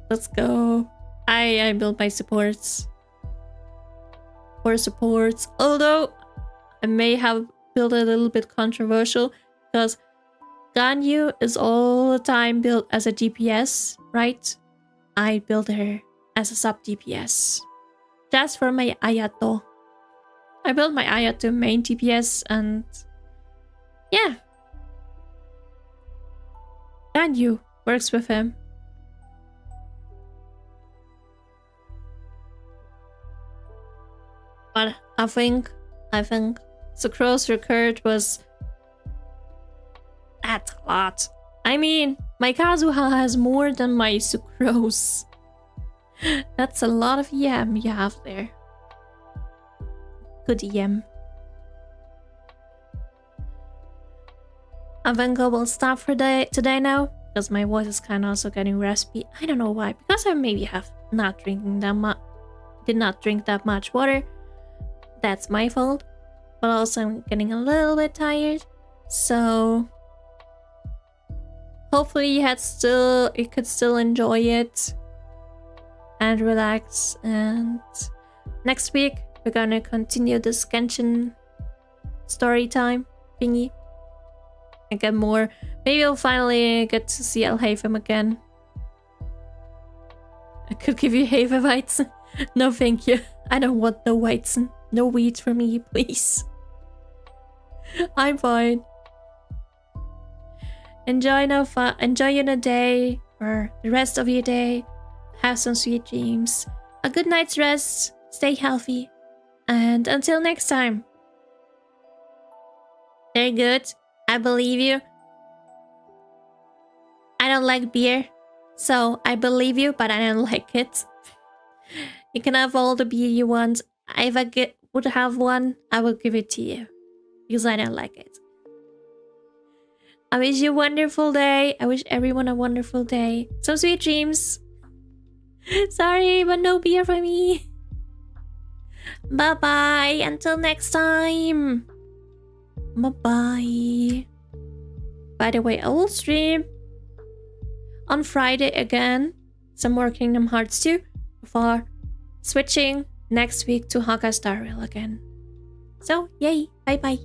Let's go. I built my supports. For supports. Although I may have built a little bit controversial because Ganyu is all the time built as a DPS, right? I built her as a sub DPS. Just for my Ayato. I built my Ayato main DPS and yeah. Ganyu works with him. But I think Sucrose record was... That's a lot. I mean, my Kazuha has more than my Sucrose. That's a lot of yam you have there. Good yam. I think I will stop for today now, because my voice is kind of also getting raspy. I don't know why, because I maybe have not drinking that much, did not drink that much water. That's my fault. But also I'm getting a little bit tired, so hopefully you could still enjoy it and relax. And next week we're gonna continue this Genshin story time thingy and get more. Maybe I'll finally get to see Alhaitham again. I could give you Hefeweizen. No thank you. I don't want no Weizen. No wheat for me, please. I'm fine. Enjoy your day or the rest of your day. Have some sweet dreams. A good night's rest. Stay healthy. And until next time. Very good. I believe you. I don't like beer. So I believe you, but I don't like it. You can have all the beer you want. If I would have one, I will give it to you. Because I don't like it. I wish you a wonderful day. I wish everyone a wonderful day. Some sweet dreams. Sorry, but no beer for me. Bye-bye. Until next time. Bye-bye. By the way, I will stream on Friday again some more Kingdom Hearts 2 before switching next week to Hawkeye Star Rail again. So, yay. Bye-bye.